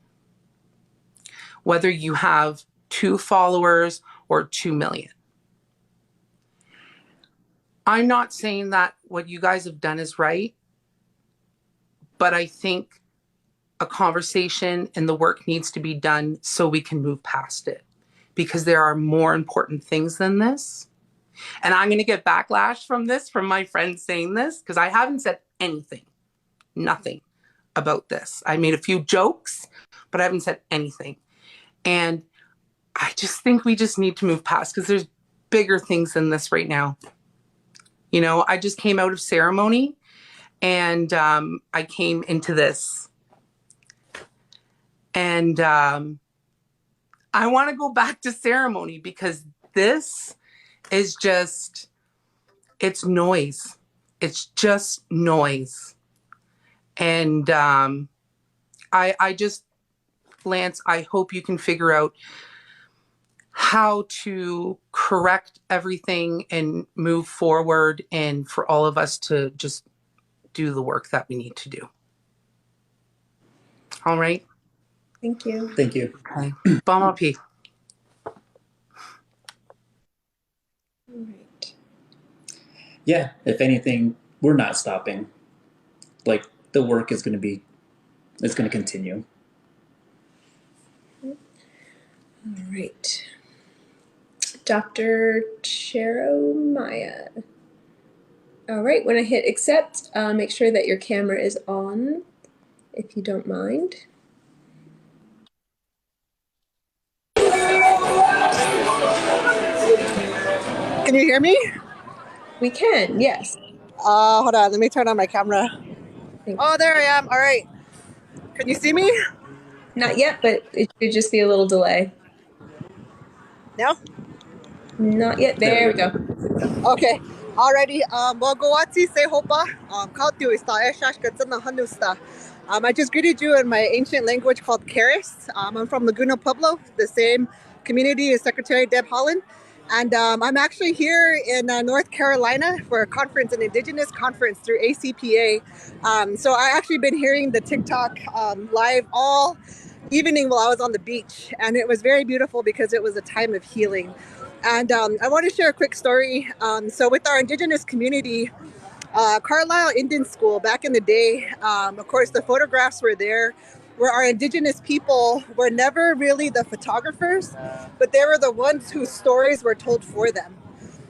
Whether you have 2 followers or 2 million. I'm not saying that what you guys have done is right, but I think a conversation and the work needs to be done so we can move past it, because there are more important things than this. And I'm going to get backlash from this, from my friends saying this, because I haven't said anything, nothing about this. I made a few jokes, but I haven't said anything. And I just think we just need to move past, because there's bigger things than this right now. You know, I just came out of ceremony, and I came into this. And I want to go back to ceremony, because this is just, it's noise. It's just noise. And I just, Lance, I hope you can figure out how to correct everything and move forward, and for all of us to just do the work that we need to do. All right? Thank you. Thank you. Okay. Bon appétit. All right. Yeah, if anything, we're not stopping. Like, the work is going to continue. All right. Dr. Cheromaya. All right, when I hit accept, make sure that your camera is on, if you don't mind. Can you hear me? We can, yes. Hold on, let me turn on my camera. Oh, there I am. All right. Can you see me? Not yet, but it should just be a little delay. No? Not yet. There we go. Okay. Alrighty. Mogawati se hopa. Kautiu ista eshash katsana hanusta. I just greeted you in my ancient language called Keres. I'm from Laguna Pueblo, the same community as Secretary Deb Haaland. And I'm actually here in North Carolina for a conference, an Indigenous conference through ACPA. So I actually been hearing the TikTok live all evening while I was on the beach. And it was very beautiful because it was a time of healing. And I want to share a quick story. So with our Indigenous community, Carlisle Indian School back in the day, of course, the photographs were there where our Indigenous people were never really the photographers, but they were the ones whose stories were told for them,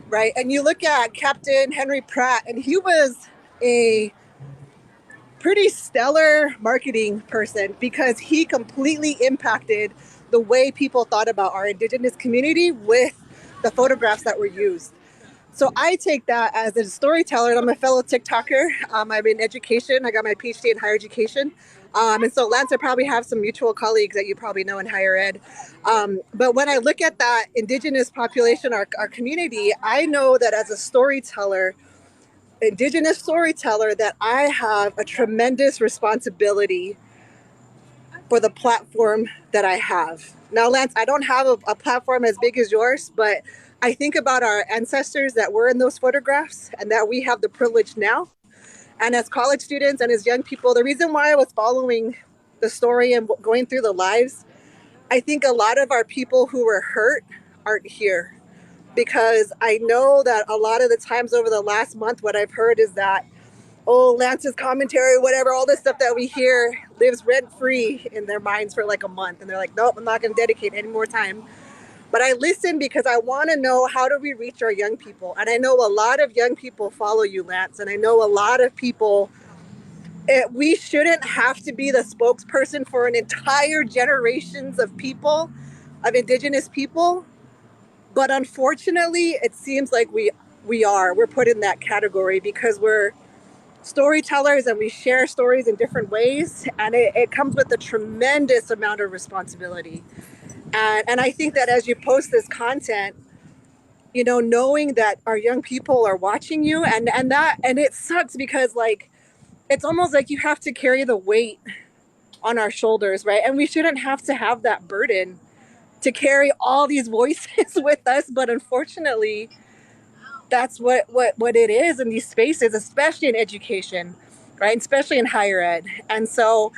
right? And you look at Captain Henry Pratt, and he was a pretty stellar marketing person because he completely impacted the way people thought about our Indigenous community with the photographs that were used. So I take that as a storyteller, and I'm a fellow TikToker. I'm in education. I got my PhD in higher education. And so Lance, I probably have some mutual colleagues that you probably know in higher ed. But when I look at that Indigenous population, our community, I know that as a storyteller, Indigenous storyteller, that I have a tremendous responsibility for the platform that I have. Now, Lance, I don't have a platform as big as yours, but I think about our ancestors that were in those photographs and that we have the privilege now. And as college students and as young people, the reason why I was following the story and going through the lives, I think a lot of our people who were hurt aren't here. Because I know that a lot of the times over the last month, what I've heard is that, oh, Lance's commentary, whatever, all this stuff that we hear lives rent-free in their minds for like a month. And they're like, nope, I'm not going to dedicate any more time. But I listen because I want to know, how do we reach our young people? And I know a lot of young people follow you, Lance. And I know a lot of people, we shouldn't have to be the spokesperson for an entire generations of people, of Indigenous people. But unfortunately, it seems like we're put in that category because we're storytellers and we share stories in different ways, and it comes with a tremendous amount of responsibility. And I think that as you post this content, you know, knowing that our young people are watching you, and it sucks because like it's almost like you have to carry the weight on our shoulders, right? And we shouldn't have to have that burden to carry all these voices with us, but unfortunately that's what it is in these spaces, especially in education, right? Especially in higher ed. And so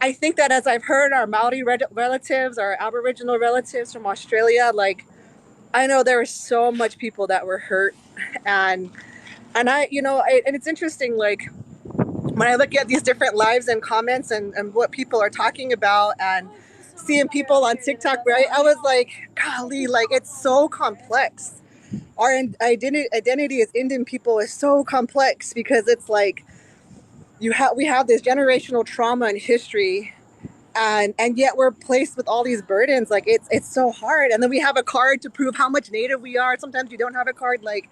I think that as I've heard our Maori relatives, our Aboriginal relatives from Australia, like I know there were so much people that were hurt, and I, you know, and it's interesting, like when I look at these different lives and comments and what people are talking about and seeing people on TikTok, right? I was like, golly, like it's so complex. Our identity as Indian people is so complex because it's like we have this generational trauma and history, and yet we're placed with all these burdens. Like it's so hard, and then we have a card to prove how much Native we are. Sometimes we don't have a card, like,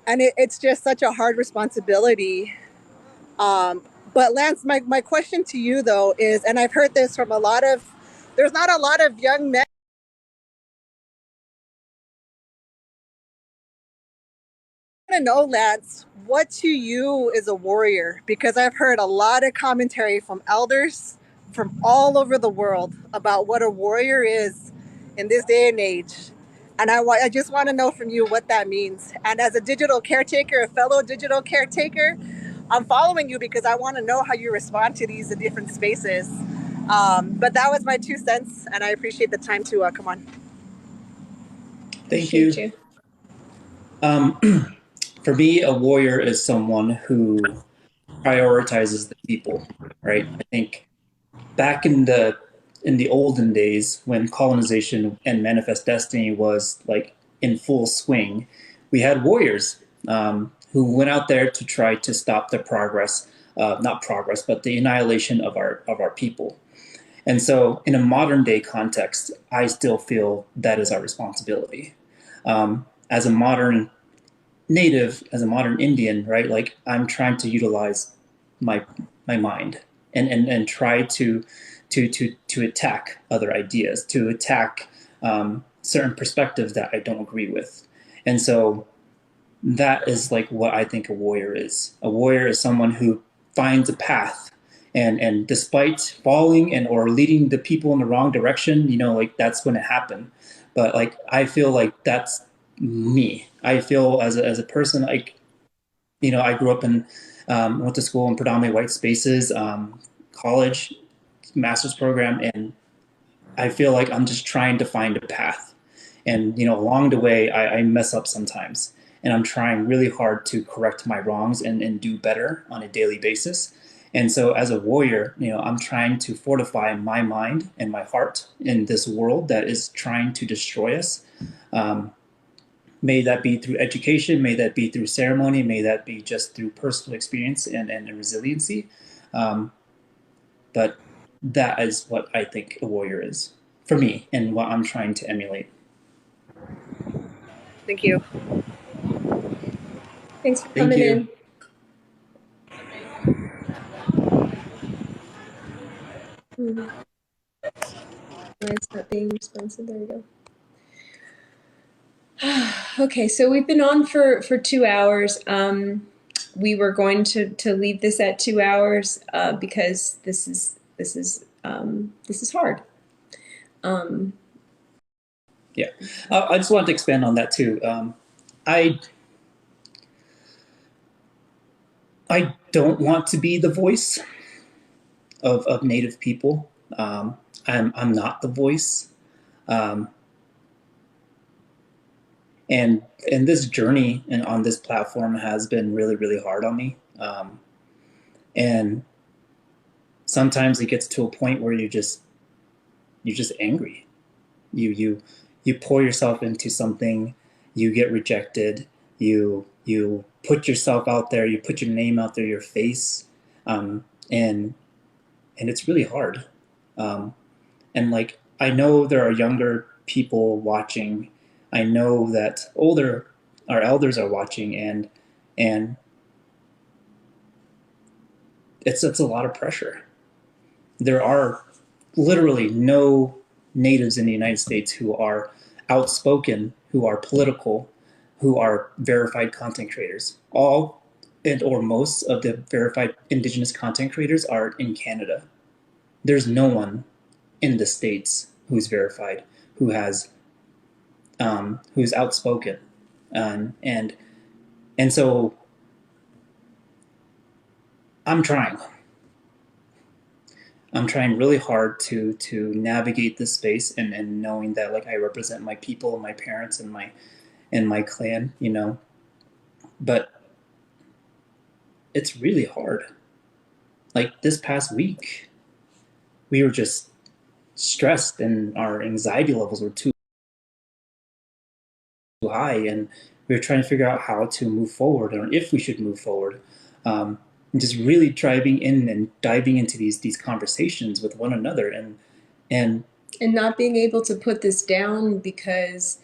and it's just such a hard responsibility. But Lance, my question to you though is, and I've heard this from there's not a lot of young men. I want to know, Lance, what to you is a warrior? Because I've heard a lot of commentary from elders from all over the world about what a warrior is in this day and age. And I just want to know from you what that means. And as a digital caretaker, a fellow digital caretaker, I'm following you because I want to know how you respond to these in different spaces. But that was my 2 cents, and I appreciate the time to come on. Thank you. For me, a warrior is someone who prioritizes the people, right? I think back in the olden days when colonization and manifest destiny was like in full swing, we had warriors who went out there to try to stop the not progress, but the annihilation of our people. And so in a modern day context, I still feel that is our responsibility. As a modern Native, as a modern Indian, right? Like I'm trying to utilize my mind and try to attack other ideas, to attack certain perspectives that I don't agree with. And so that is like what I think a warrior is. A warrior is someone who finds a path and despite falling or leading the people in the wrong direction, you know, like that's going to happen. But like I feel like that's me. I feel as a person, like, you know, I grew up in went to school in predominantly white spaces, college, master's program, and I feel like I'm just trying to find a path. And, you know, along the way, I mess up sometimes, and I'm trying really hard to correct my wrongs and do better on a daily basis. And so as a warrior, you know, I'm trying to fortify my mind and my heart in this world that is trying to destroy us. May that be through education, may that be through ceremony, may that be just through personal experience and resiliency. But that is what I think a warrior is for me and what I'm trying to emulate. Thank you. Thanks for coming in. Why it's not being responsive? There we go. Okay, so we've been on for 2 hours. We were going to leave this at 2 hours because this is hard. Yeah, I just wanted to expand on that too. I don't want to be the voice of Native people. I'm not the voice. And this journey and on this platform has been really, really hard on me. And sometimes it gets to a point where you're just angry. You pour yourself into something, you get rejected, you put yourself out there, you put your name out there, your face, and it's really hard. And like, I know there are younger people watching. I know that our elders are watching, and it's a lot of pressure. There are literally no natives in the United States who are outspoken, who are political, who are verified content creators. All and or most of the verified indigenous content creators are in Canada. There's no one in the States who's verified, who has who's outspoken, and so I'm trying really hard to navigate this space, and knowing that like I represent my people and my parents and my clan, you know, but it's really hard. Like this past week, we were just stressed and our anxiety levels were too high, and we were trying to figure out how to move forward or if we should move forward. And just really driving in and diving into these conversations with one another, and not being able to put this down because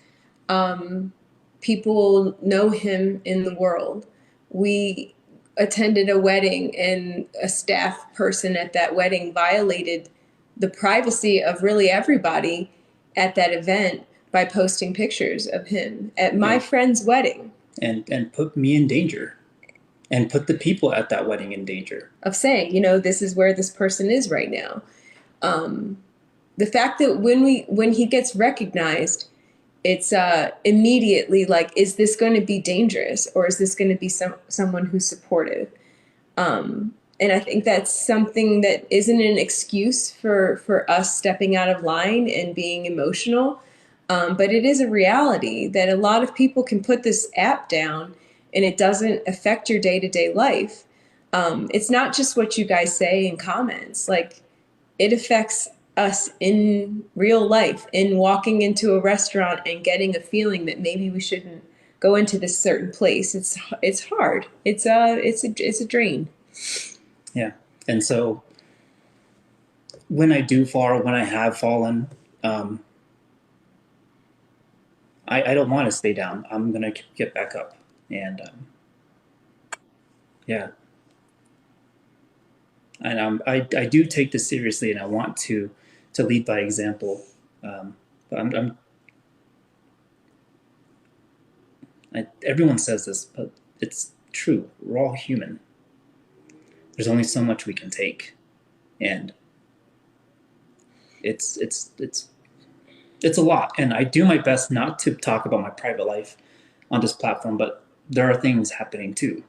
people know him in the world. We attended a wedding and a staff person at that wedding violated the privacy of really everybody at that event by posting pictures of him at my friend's wedding. And put me in danger. And put the people at that wedding in danger. Of saying, you know, this is where this person is right now. The fact that when he gets recognized, it's immediately like, is this going to be dangerous, or is this going to be someone who's supportive? And I think that's something that isn't an excuse for us stepping out of line and being emotional, but it is a reality that a lot of people can put this app down and it doesn't affect your day-to-day life. It's not just what you guys say in comments. Like, it affects us in real life, in walking into a restaurant and getting a feeling that maybe we shouldn't go into this certain place. It's hard. It's a drain. Yeah. And so when I do fall, when I have fallen, I don't want to stay down. I'm going to get back up. And yeah, and I do take this seriously, and I want to lead by example. But everyone says this, but it's true. We're all human. There's only so much we can take, and it's a lot. And I do my best not to talk about my private life on this platform, but there are things happening too.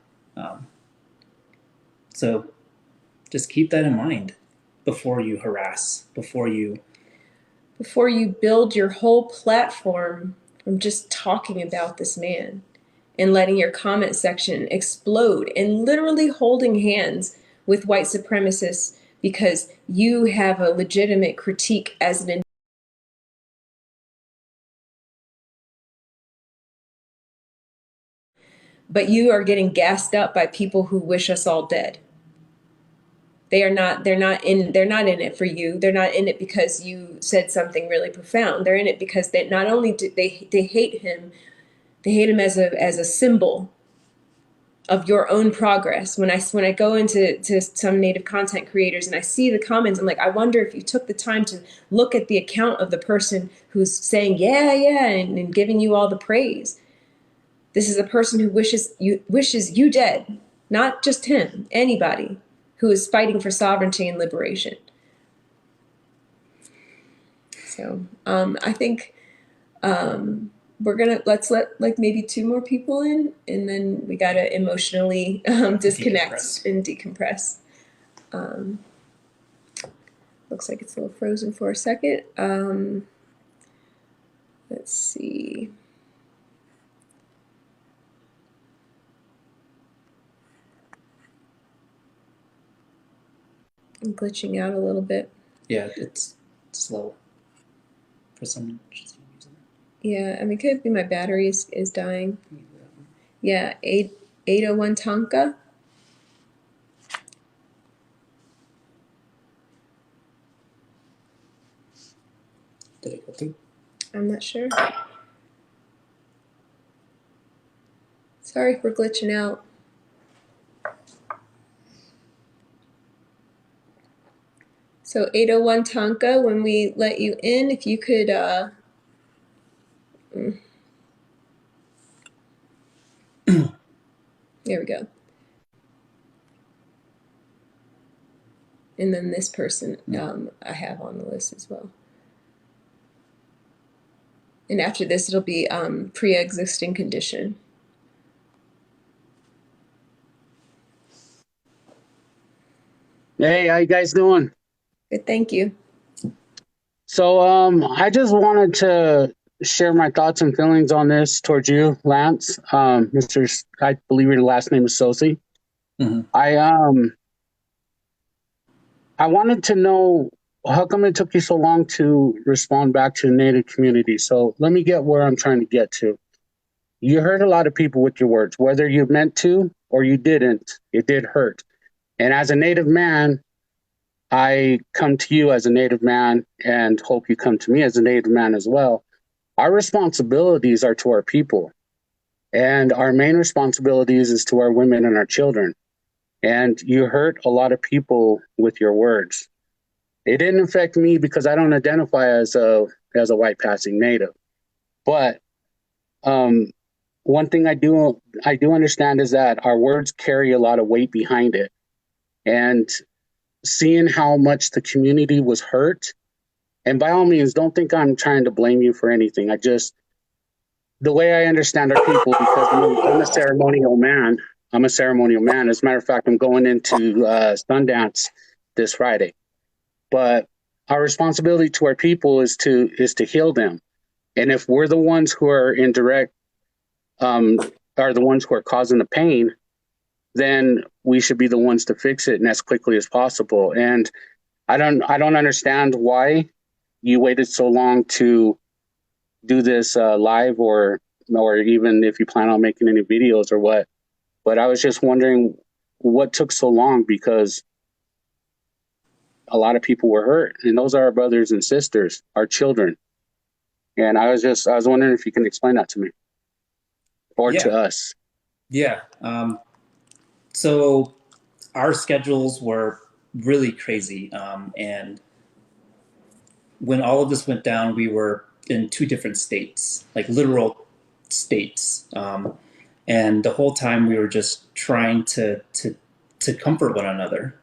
So just keep that in mind before you harass, before you build your whole platform from just talking about this man and letting your comment section explode and literally holding hands with white supremacists because you have a legitimate critique as an but you are getting gassed up by people who wish us all dead. They're not in it for you. They're not in it because you said something really profound. They're in it because they not only do they hate him, they hate him as a symbol of your own progress. When I go into some Native content creators and I see the comments, I'm like, I wonder if you took the time to look at the account of the person who's saying yeah and giving you all the praise. This is a person who wishes you dead, not just him, anybody who is fighting for sovereignty and liberation. So I think let's let like maybe 2 more people in, and then we gotta emotionally disconnect and decompress. Looks like it's a little frozen for a second. Let's see. I'm glitching out a little bit. Yeah, it's slow for some reason. Yeah, I mean, could be my battery is dying. Yeah, 801 Tonka. Did it go through? I'm not sure. Sorry, we're glitching out. So 801 Tonka, when we let you in, if you could there we go. And then this person I have on the list as well. And after this, it'll be pre-existing condition. Hey, how you guys doing? Good, thank you. So, I just wanted to share my thoughts and feelings on this towards you, Lance. I believe your last name is Sosi. Mm-hmm. I wanted to know how come it took you so long to respond back to the Native community. So let me get where I'm trying to get to. You hurt a lot of people with your words, whether you meant to or you didn't. It did hurt. And as a Native man, I come to you as a Native man and hope you come to me as a Native man as well. Our responsibilities are to our people. And our main responsibilities is to our women and our children. And you hurt a lot of people with your words. It didn't affect me because I don't identify as a white passing Native. But one thing I do understand is that our words carry a lot of weight behind it. And seeing how much the community was hurt, and by all means, don't think I'm trying to blame you for anything. The way I understand our people, because I'm a ceremonial man. As a matter of fact, I'm going into Sundance this Friday. But our responsibility to our people is to heal them. And if we're the ones who are indirect, are the ones who are causing the pain, then we should be the ones to fix it and as quickly as possible. And I don't understand why you waited so long to do this live, or even if you plan on making any videos or what. But I was just wondering what took so long, because a lot of people were hurt, and those are our brothers and sisters, our children. And I was wondering if you can explain that to me or to us. Yeah. So our schedules were really crazy. And when all of this went down, we were in 2 different states, like literal states. And the whole time we were just trying to comfort one another.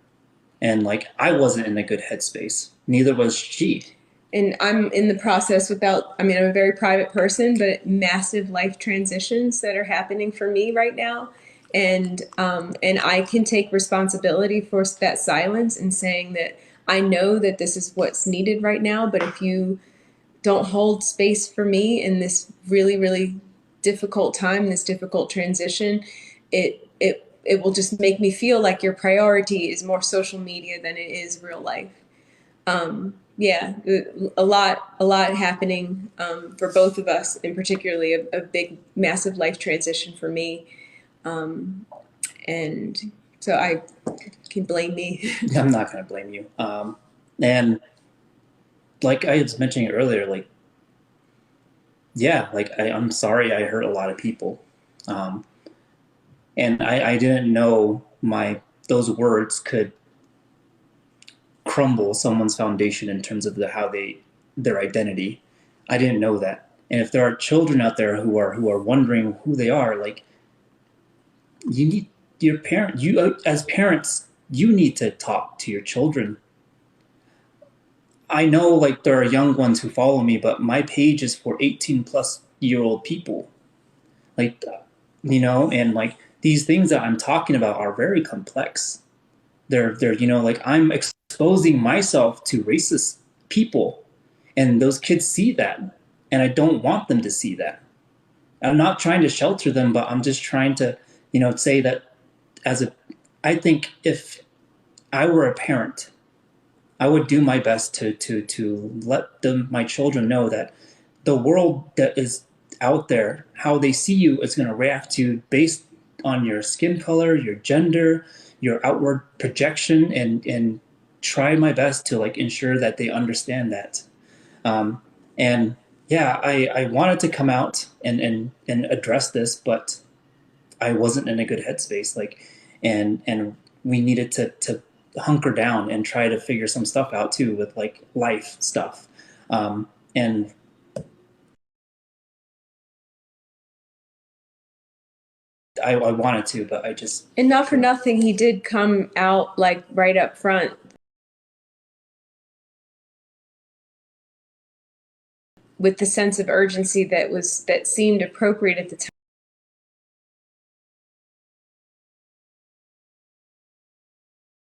And like, I wasn't in a good headspace. Neither was she. And I'm in the process I'm a very private person, but massive life transitions that are happening for me right now. And I can take responsibility for that silence and saying that I know that this is what's needed right now. But if you don't hold space for me in this really, really difficult time, this difficult transition, it will just make me feel like your priority is more social media than it is real life. Yeah, a lot happening for both of us, and particularly a big, massive life transition for me. And so I can blame me. I'm not going to blame you. And like I was mentioning earlier, like, yeah, like I'm sorry I hurt a lot of people. And I didn't know those words could crumble someone's foundation in terms of their identity. I didn't know that. And if there are children out there who are wondering who they are, like, you need as parents, you need to talk to your children. I know, like, there are young ones who follow me, but my page is for 18-plus-year-old people. Like, and like, these things that I'm talking about are very complex. They're like, I'm exposing myself to racist people, and those kids see that, and I don't want them to see that. I'm not trying to shelter them, but I'm just trying to, say that I think if I were a parent, I would do my best to let my children know that the world that is out there, how they see you is going to react to you based on your skin color, your gender, your outward projection, and try my best to like ensure that they understand that. And yeah, I wanted to come out and address this, but I wasn't in a good headspace. Like, and we needed to hunker down and try to figure some stuff out too with like life stuff. And I wanted to, but I just. And not for nothing, he did come out like right up front. With the sense of urgency that seemed appropriate at the time.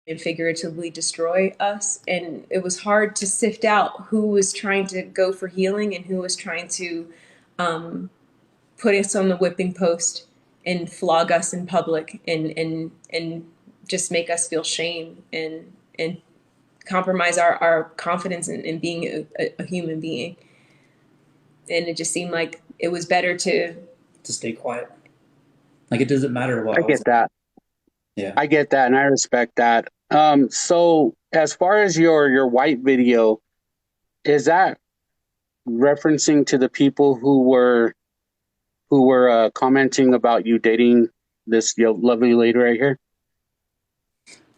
And figuratively destroy us, and it was hard to sift out who was trying to go for healing and who was trying to put us on the whipping post and flog us in public and just make us feel shame and compromise our confidence in being a human being. And it just seemed like it was better to stay quiet. Like, it doesn't matter what. I get that. Yeah, I get that, and I respect that. So as far as your white video, is that referencing to the people who were commenting about you dating this lovely lady right here?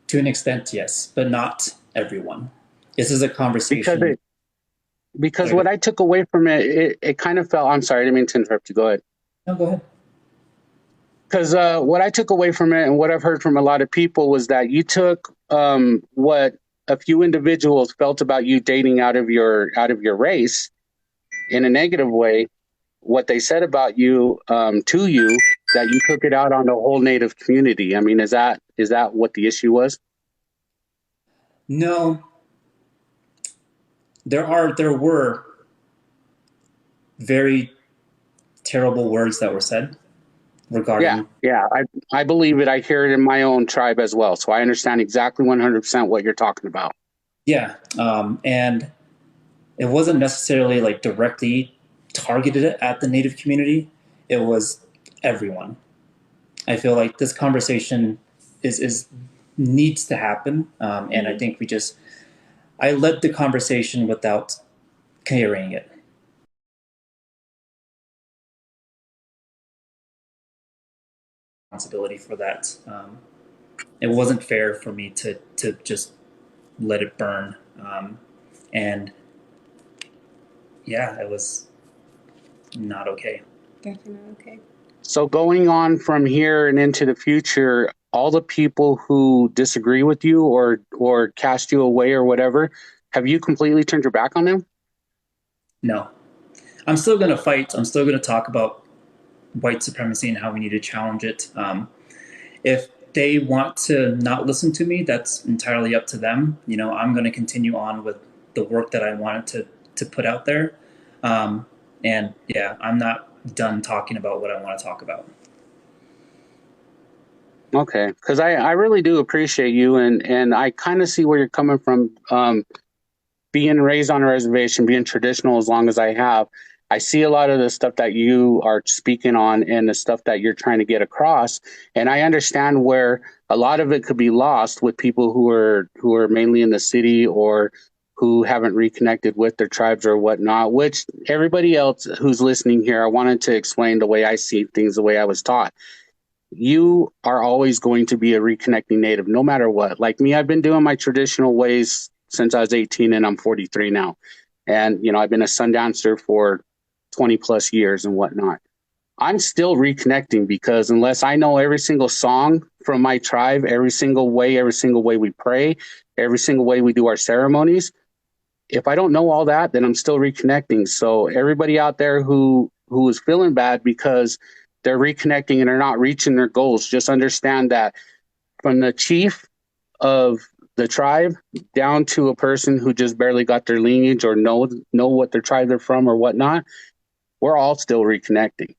To an extent, yes, but not everyone. This is a conversation. Because what I took away from it kind of felt. I'm sorry, I didn't mean to interrupt you. Go ahead. No, go ahead. Because what I took away from it and what I've heard from a lot of people was that you took what a few individuals felt about you dating out of your race in a negative way, what they said about you to you, that you took it out on the whole Native community. I mean, is that what the issue was? No. There were very terrible words that were said regarding. Yeah, I believe it. I hear it in my own tribe as well, so I understand exactly 100% what you're talking about. Yeah, and it wasn't necessarily like directly targeted at the Native community. It was everyone. I feel like this conversation is needs to happen, and I think I led the conversation without carrying it. Responsibility for that. It wasn't fair for me to just let it burn, and yeah, it was not okay. Definitely not okay. So going on from here and into the future, all the people who disagree with you or cast you away or whatever, have you completely turned your back on them? No. I'm still going to fight. I'm still going to talk about white supremacy and how we need to challenge it. If they want to not listen to me, that's entirely up to them. You know, I'm going to continue on with the work that I wanted to put out there. And yeah, I'm not done talking about what I want to talk about. Okay, because I really do appreciate you, and I kind of see where you're coming from. Being raised on a reservation, being traditional as long as I have, I see a lot of the stuff that you are speaking on and the stuff that you're trying to get across, and I understand where a lot of it could be lost with people who are mainly in the city or who haven't reconnected with their tribes or whatnot. Which everybody else who's listening here, I wanted to explain the way I see things, the way I was taught. You are always going to be a reconnecting Native, no matter what. Like me, I've been doing my traditional ways since I was 18 and I'm 43 now. And, you know, I've been a sundancer for 20 plus years and whatnot. I'm still reconnecting because unless I know every single song from my tribe, every single way we pray, every single way we do our ceremonies, if I don't know all that, then I'm still reconnecting. So everybody out there who is feeling bad because they're reconnecting and they're not reaching their goals, just understand that from the chief of the tribe down to a person who just barely got their lineage or know what their tribe they're from or whatnot, we're all still reconnecting.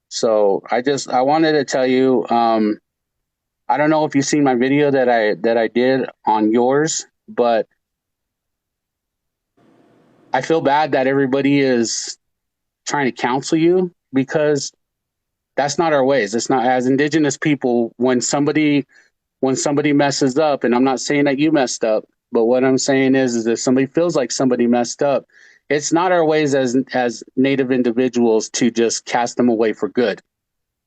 So I wanted to tell you, I don't know if you've seen my video that I did on yours, but I feel bad that everybody is trying to counsel you because that's not our ways. It's not, as Indigenous people, when somebody messes up, and I'm not saying that you messed up, but what I'm saying is if somebody feels like somebody messed up, it's not our ways as Native individuals to just cast them away for good.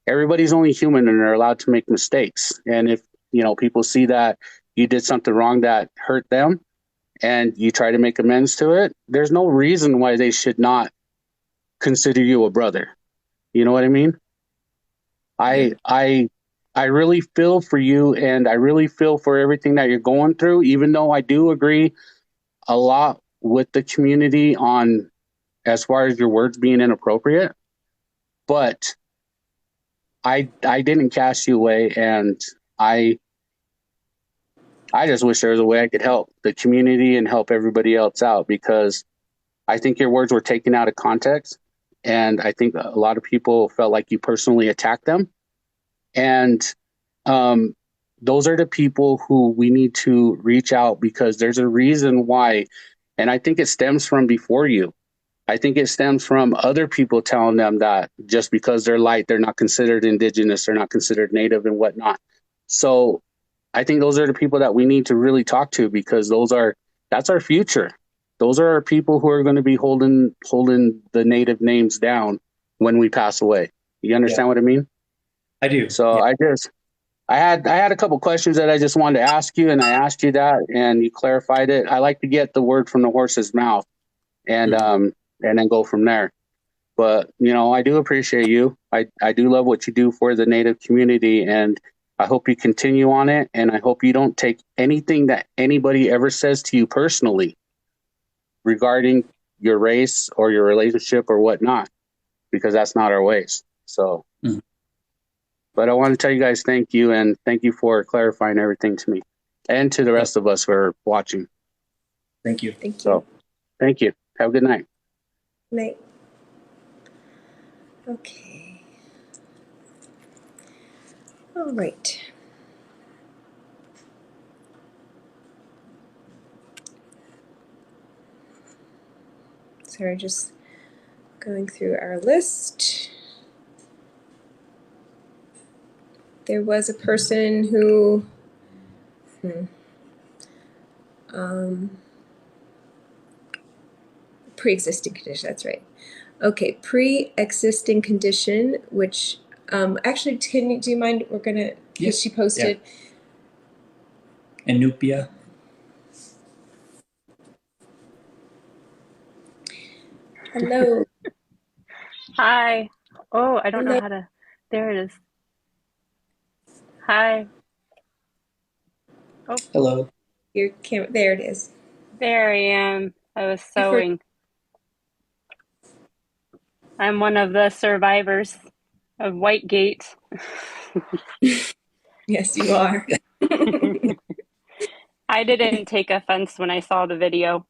Everybody's only human and they're allowed to make mistakes. And if, you know, people see that you did something wrong that hurt them and you try to make amends to it, there's no reason why they should not consider you a brother. You know what I mean? I really feel for you, and I really feel for everything that you're going through, even though I do agree a lot with the community on as far as your words being inappropriate. But I didn't cast you away, and I just wish there was a way I could help the community and help everybody else out, because I think your words were taken out of context. And I think a lot of people felt like you personally attacked them. And those are the people who we need to reach out, because there's a reason why. And I think it stems from before you. I think it stems from other people telling them that just because they're light, they're not considered indigenous, they're not considered native and whatnot. So I think those are the people that we need to really talk to, because that's our future. Those are our people who are going to be holding the native names down when we pass away. You understand what I mean? I do. So I had a couple questions that I just wanted to ask you, and I asked you that, and you clarified it. I like to get the word from the horse's mouth, and then go from there. But I do appreciate you. I do love what you do for the Native community, and I hope you continue on it. And I hope you don't take anything that anybody ever says to you personally regarding your race or your relationship or whatnot, because that's not our ways. So, but I want to tell you guys thank you, and thank you for clarifying everything to me and to the rest of us who are watching. Thank you. Thank you. So, thank you. Have a good night. Night. Okay. All right. Sorry, just going through our list. There was a person who pre-existing condition, that's right. Okay, pre-existing condition, which actually, do you mind? We're gonna, because she posted. Anupia. Hello. Hi. Oh, I don't know Hello. how to. There it is. Hi. Oh, Hello. Your camera. There it is. there I am. I was sewing. I'm one of the survivors of Whitegate. Yes, you are. I didn't take offense when I saw the video.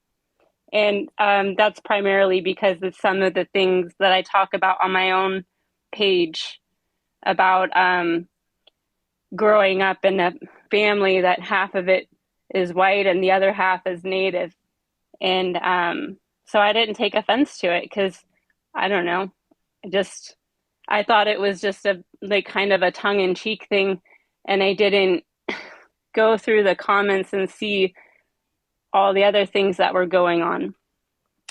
And that's primarily because of some of the things that I talk about on my own page about growing up in a family that half of it is white and the other half is native. And so I didn't take offense to it because, I don't know, I thought it was just a kind of a tongue-in-cheek thing, and I didn't go through the comments and see all the other things that were going on.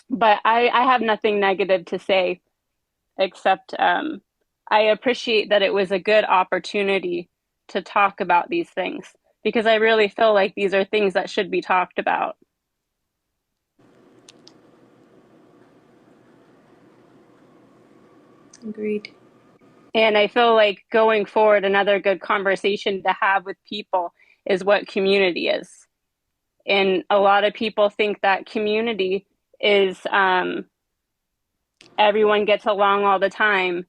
But I have nothing negative to say, except I appreciate that it was a good opportunity to talk about these things, because I really feel like these are things that should be talked about. Agreed. And I feel like going forward, another good conversation to have with people is what community is. And a lot of people think that community is everyone gets along all the time,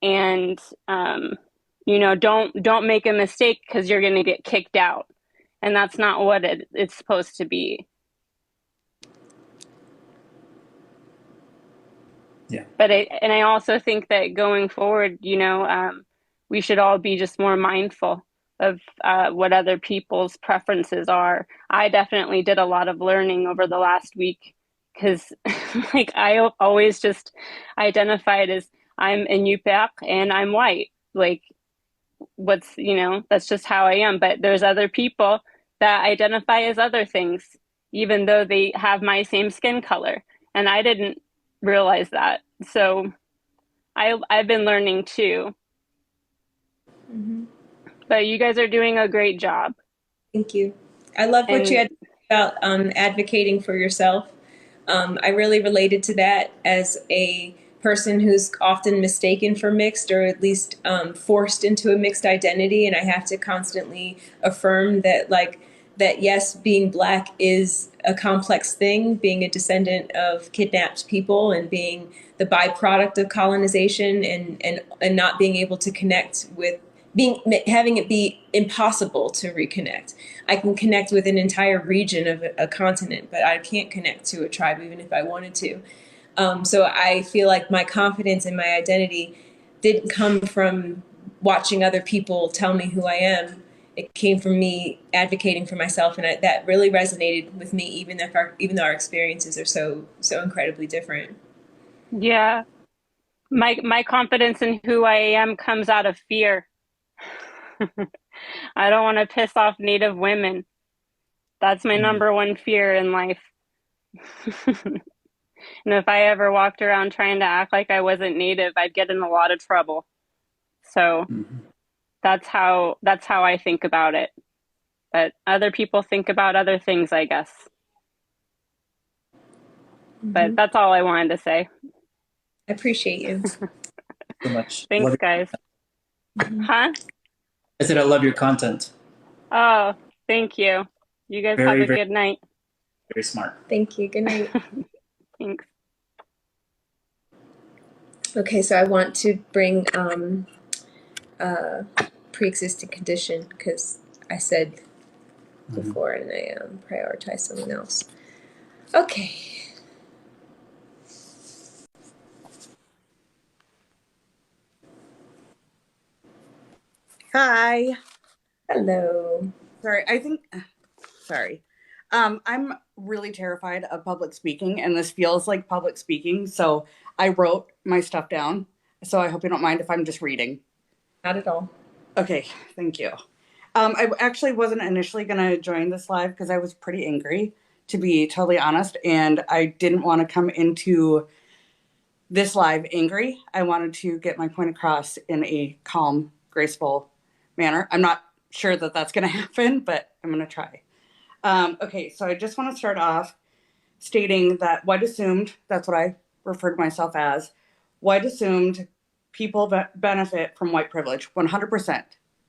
and don't make a mistake because you're going to get kicked out, and that's not what it's supposed to be. Yeah. But I also think that going forward, we should all be just more mindful of what other people's preferences are. I definitely did a lot of learning over the last week, because I always just identified as I'm Inupiaq and I'm white. That's just how I am. But there's other people that identify as other things, even though they have my same skin color. And I didn't realize that. So I've been learning too. Mm-hmm. But you guys are doing a great job. Thank you. I love what you And had to say about advocating for yourself. I really related to that as a person who's often mistaken for mixed, or at least forced into a mixed identity, and I have to constantly affirm that, like, that yes, being Black is a complex thing, being a descendant of kidnapped people and being the byproduct of colonization, and not being able to connect with, having it be impossible to reconnect. I can connect with an entire region of a continent, but I can't connect to a tribe even if I wanted to. So I feel like my confidence in my identity didn't come from watching other people tell me who I am. It came from me advocating for myself, and that really resonated with me, even though our experiences are so incredibly different. yeah, my confidence in who I am comes out of fear. I don't want to piss off Native women. That's my number one fear in life. And if I ever walked around trying to act like I wasn't Native, I'd get in a lot of trouble. So that's how I think about it. But other people think about other things, I guess. But that's all I wanted to say. I appreciate you. So much. Thanks, guys. Huh? I said I love your content. Oh, thank you. You guys have a good night. Very smart. Thank you. Good night. Thanks. Okay, so I want to bring pre-existing condition, because I said before and I prioritize someone else. Okay. Hi. Hello. Sorry. I'm really terrified of public speaking, and this feels like public speaking. So I wrote my stuff down. So I hope you don't mind if I'm just reading. Not at all. Okay, thank you. I actually wasn't initially going to join this live because I was pretty angry, to be totally honest. And I didn't want to come into this live angry. I wanted to get my point across in a calm, graceful manner. I'm not sure that that's going to happen, but I'm going to try. Okay, so I just want to start off stating that white assumed, that's what I refer to myself as, white assumed people benefit from white privilege, 100%.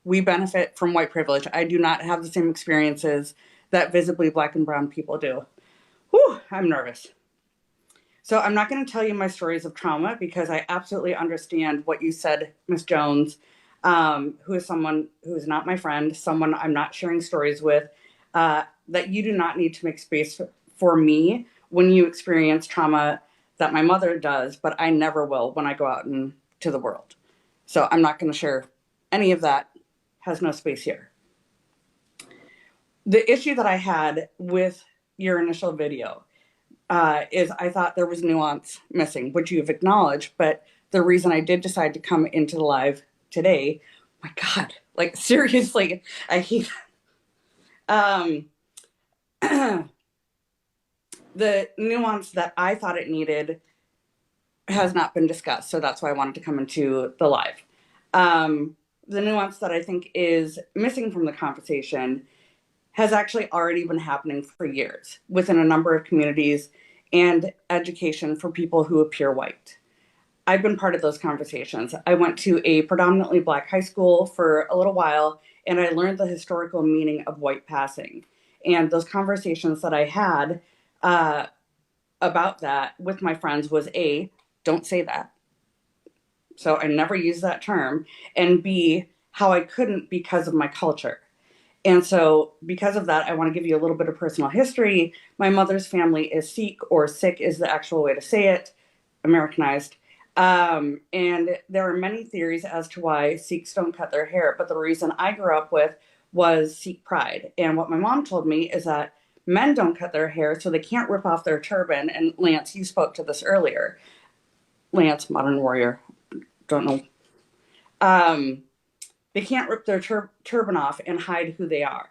We benefit from white privilege. I do not have the same experiences that visibly Black and brown people do. Whew, I'm nervous. So I'm not going to tell you my stories of trauma because I absolutely understand what you said, Ms. Jones, who is someone who is not my friend, someone I'm not sharing stories with, that you do not need to make space for me when you experience trauma that my mother does, but I never will when I go out into the world. So I'm not going to share any of that. Has no space here. The issue that I had with your initial video is I thought there was nuance missing, which you've acknowledged, but the reason I did decide to come into the live today, my God, like seriously, I hate the nuance that I thought it needed has not been discussed. So that's why I wanted to come into the live. The nuance that I think is missing from the conversation has actually already been happening for years within a number of communities and education for people who appear white. I've been part of those conversations. I went to a predominantly Black high school for a little while, and I learned the historical meaning of white passing. And those conversations that I had about that with my friends was A, don't say that. So I never used that term. And B, how I couldn't because of my culture. And so because of that, I want to give you a little bit of personal history. My mother's family is Sikh, or Sikh is the actual way to say it, Americanized. And there are many theories as to why Sikhs don't cut their hair. But the reason I grew up with was Sikh pride. And what my mom told me is that men don't cut their hair so they can't rip off their turban. And Lance, you spoke to this earlier. Lance, modern warrior, don't know. They can't rip their turban off and hide who they are.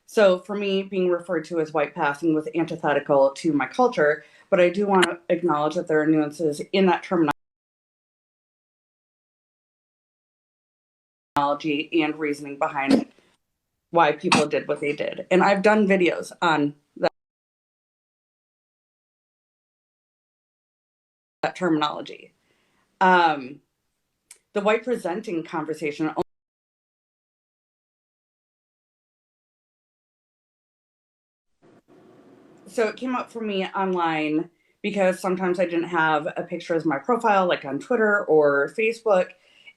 So for me, being referred to as white passing was antithetical to my culture, but I do want to acknowledge that there are nuances in that terminology and reasoning behind why people did what they did. And I've done videos on that terminology. The white presenting conversation. So it came up for me online because sometimes I didn't have a picture as my profile, like on Twitter or Facebook.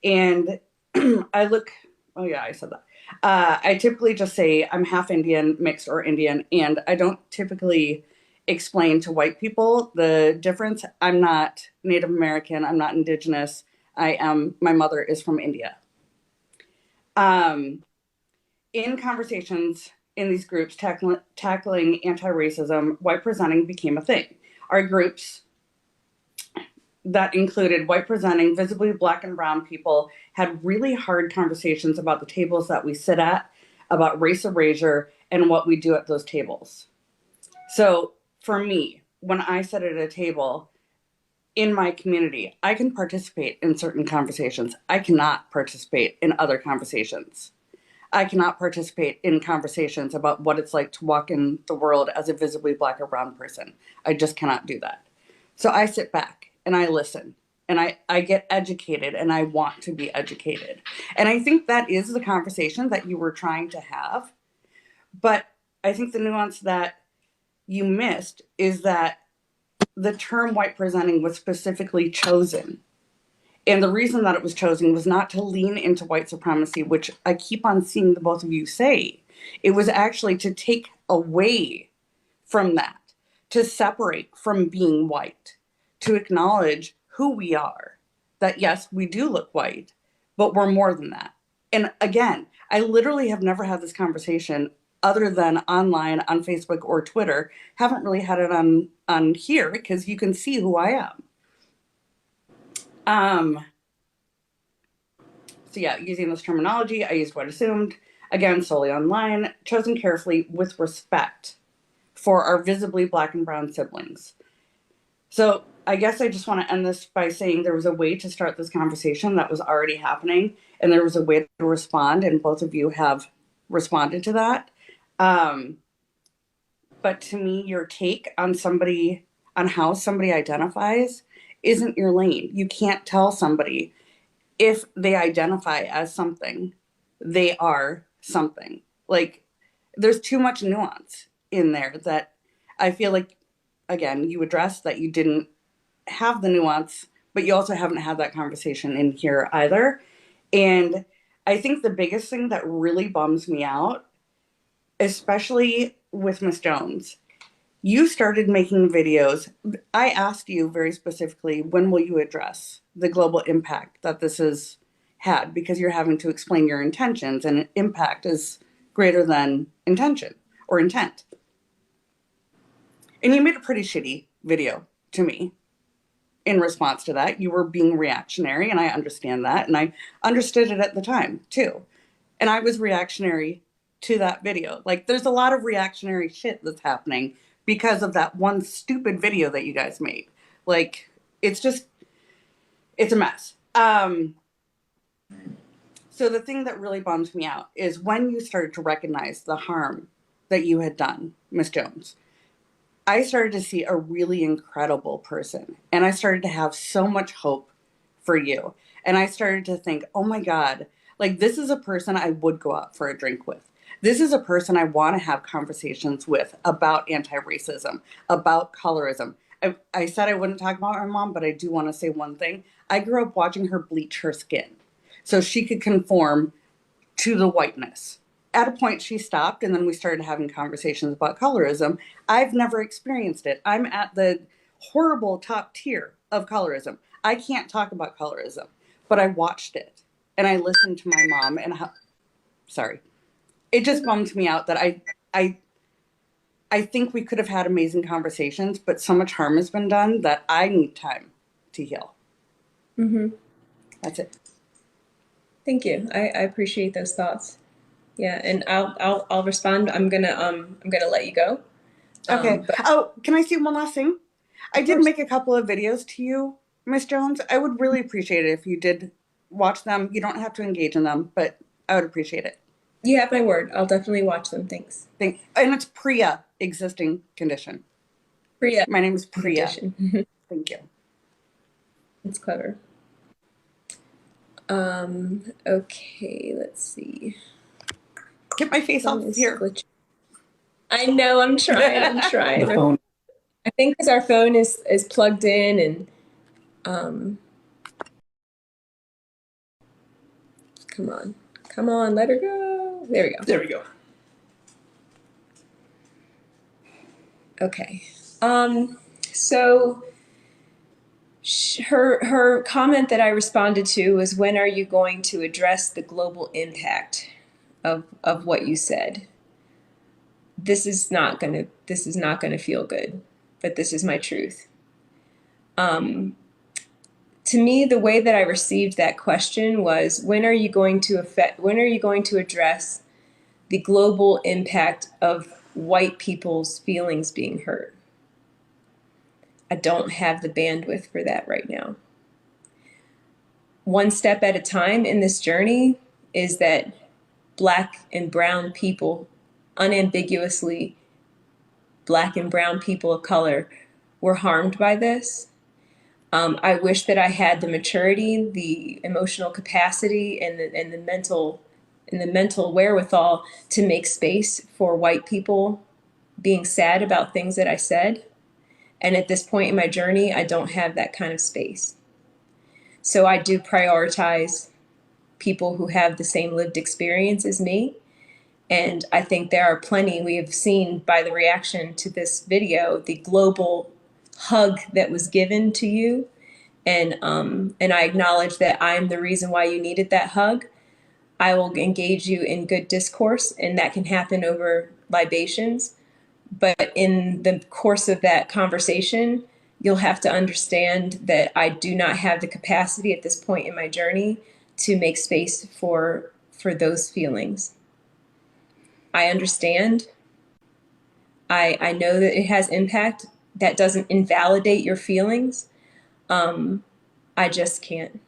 And I look, oh yeah, I said that. I typically just say I'm half Indian, mixed, or Indian, and I don't typically explain to white people the difference. I'm not Native American, I'm not Indigenous. My mother is from India. In conversations in these groups tackling anti-racism, white presenting became a thing. Our groups that included white presenting, visibly Black and brown people had really hard conversations about the tables that we sit at, about race erasure, and what we do at those tables. So for me, when I sit at a table in my community, I can participate in certain conversations. I cannot participate in other conversations. I cannot participate in conversations about what it's like to walk in the world as a visibly Black or brown person. I just cannot do that. So I sit back and I listen and I get educated and I want to be educated. And I think that is the conversation that you were trying to have. But I think the nuance that you missed is that the term white presenting was specifically chosen. And the reason that it was chosen was not to lean into white supremacy, which I keep on seeing the both of you say. It was actually to take away from that, to separate from being white, to acknowledge who we are. That yes, we do look white, but we're more than that. And again, I literally have never had this conversation other than online on Facebook or Twitter. Haven't really had it on here because you can see who I am. So yeah, using this terminology, I used what assumed, again, solely online, chosen carefully with respect for our visibly Black and brown siblings. So I guess I just want to end this by saying there was a way to start this conversation that was already happening, and there was a way to respond, and both of you have responded to that. But to me, your take on how somebody identifies isn't your lane. You can't tell somebody if they identify as something, they are something. Like, there's too much nuance in there that I feel like, again, you addressed that you didn't have the nuance, but you also haven't had that conversation in here either. And I think the biggest thing that really bums me out, especially with Miss Jones, you started making videos. I asked you very specifically, when will you address the global impact that this has had? Because you're having to explain your intentions, and impact is greater than intention or intent. And you made a pretty shitty video to me in response to that. You were being reactionary, and I understand that. And I understood it at the time, too. And I was reactionary to that video. Like, there's a lot of reactionary shit that's happening because of that one stupid video that you guys made. Like, it's a mess. So the thing that really bums me out is when you started to recognize the harm that you had done, Miss Jones, I started to see a really incredible person. And I started to have so much hope for you. And I started to think, oh my God, like, this is a person I would go out for a drink with. This is a person I want to have conversations with about anti-racism, about colorism. I said I wouldn't talk about my mom, but I do want to say one thing. I grew up watching her bleach her skin so she could conform to the whiteness. At a point, she stopped, and then we started having conversations about colorism. I've never experienced it. I'm at the horrible top tier of colorism. I can't talk about colorism, but I watched it, and I listened to my mom, and sorry. It just bums me out that I think we could have had amazing conversations, but so much harm has been done that I need time to heal. Mm-hmm. That's it. Thank you. I appreciate those thoughts. Yeah, and I'll respond. I'm gonna let you go. Okay. Can I say one last thing? I did make a couple of videos to you, Miss Jones. I would really appreciate it if you did watch them. You don't have to engage in them, but I would appreciate it. You have my word. I'll definitely watch them. Thanks. And it's Priya, existing condition. Priya. My name is Priya. Condition. Thank you. It's clever. Okay, let's see. Get my face off here. I know, I'm trying. I'm trying. The phone. I think because our phone is plugged in and come on, let her go. There we go. There we go. Okay. So her comment that I responded to was, when are you going to address the global impact of what you said? This is not gonna feel good, but this is my truth. To me, the way that I received that question was, when are you going to address the global impact of white people's feelings being hurt? I don't have the bandwidth for that right now. One step at a time in this journey is that Black and brown people, unambiguously Black and brown people of color, were harmed by this. I wish that I had the maturity, the emotional capacity, and the mental wherewithal to make space for white people being sad about things that I said. And at this point in my journey, I don't have that kind of space. So I do prioritize people who have the same lived experience as me. And I think there are plenty. We have seen by the reaction to this video, the global hug that was given to you. And I acknowledge that I'm the reason why you needed that hug. I will engage you in good discourse, and that can happen over libations. But in the course of that conversation, you'll have to understand that I do not have the capacity at this point in my journey to make space for those feelings. I understand. I know that it has impact. That doesn't invalidate your feelings. I just can't.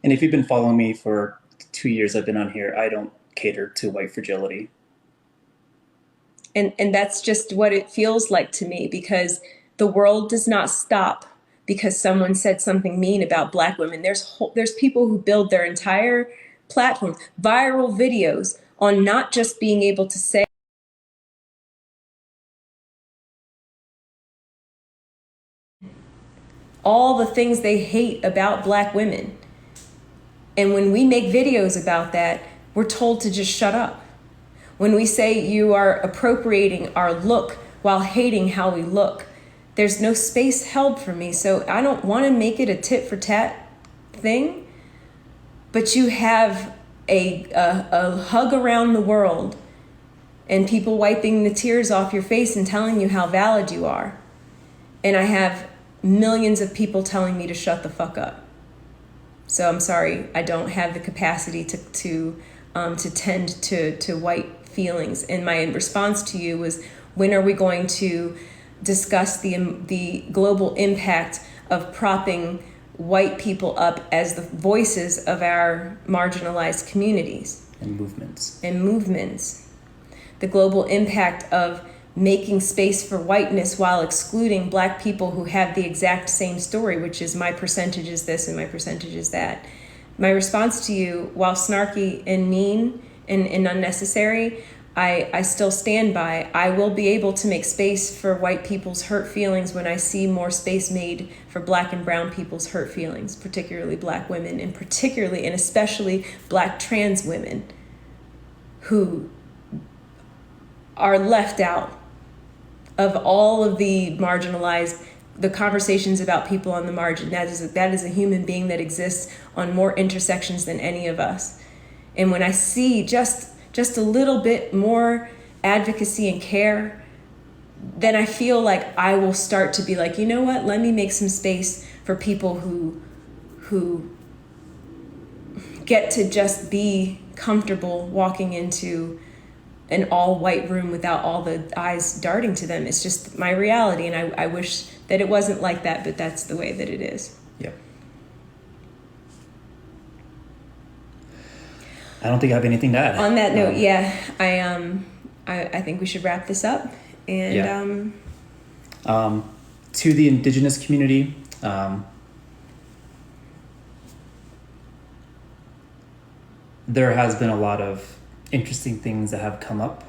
And if you've been following me for 2 years I've been on here, I don't cater to white fragility. And that's just what it feels like to me, because the world does not stop because someone said something mean about Black women. There's people who build their entire platform, viral videos, on not just being able to say all the things they hate about Black women. And when we make videos about that, we're told to just shut up. When we say you are appropriating our look while hating how we look, there's no space held for me. So I don't want to make it a tit for tat thing, but you have a hug around the world and people wiping the tears off your face and telling you how valid you are. And I have millions of people telling me to shut the fuck up. So I'm sorry, I don't have the capacity to tend to white feelings. And my response to you was, when are we going to discuss the global impact of propping white people up as the voices of our marginalized communities and movements? The global impact of making space for whiteness while excluding Black people who have the exact same story, which is my percentage is this and my percentage is that. My response to you, while snarky and mean and unnecessary, I still stand by. I will be able to make space for white people's hurt feelings when I see more space made for Black and brown people's hurt feelings, particularly Black women, and particularly and especially Black trans women who are left out of all of the marginalized, the conversations about people on the margin. That is a human being that exists on more intersections than any of us. And when I see just a little bit more advocacy and care, then I feel like I will start to be like, you know what, let me make some space for people who get to just be comfortable walking into an all-white room without all the eyes darting to them. It's just my reality, and I wish that it wasn't like that, but that's the way that it is. Yep. I don't think I have anything to add. On that note, yeah, I think we should wrap this up. And yeah. To the Indigenous community, there has been a lot of interesting things that have come up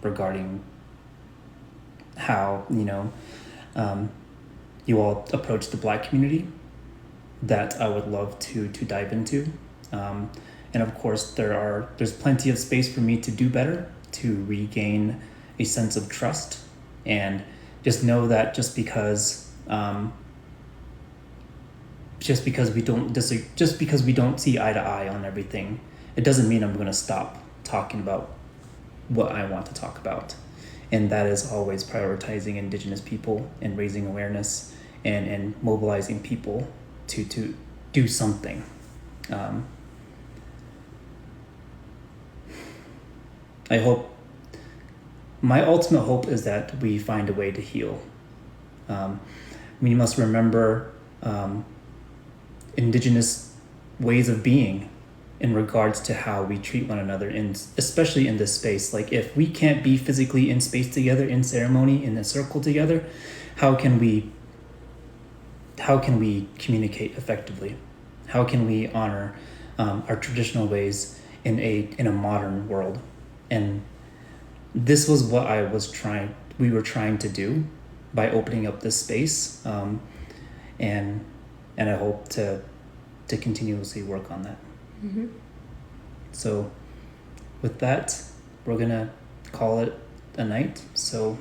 regarding how you all approach the Black community that I would love to dive into, and of course there's plenty of space for me to do better, to regain a sense of trust, and just know that just because we don't see eye to eye on everything, it doesn't mean I'm going to stop talking about what I want to talk about. And that is always prioritizing Indigenous people and raising awareness and mobilizing people to do something. My ultimate hope is that we find a way to heal. We must remember Indigenous ways of being in regards to how we treat one another, especially in this space. Like, if we can't be physically in space together, in ceremony, in a circle together, how can we communicate effectively? How can we honor our traditional ways in a modern world? And this was what we were trying to do by opening up this space, and I hope to continuously work on that. Mm-hmm. So with that, we're gonna call it a night. So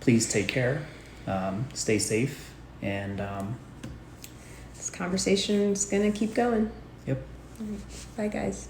please take care, stay safe, and this conversation is gonna keep going. Yep. All right. Bye, guys.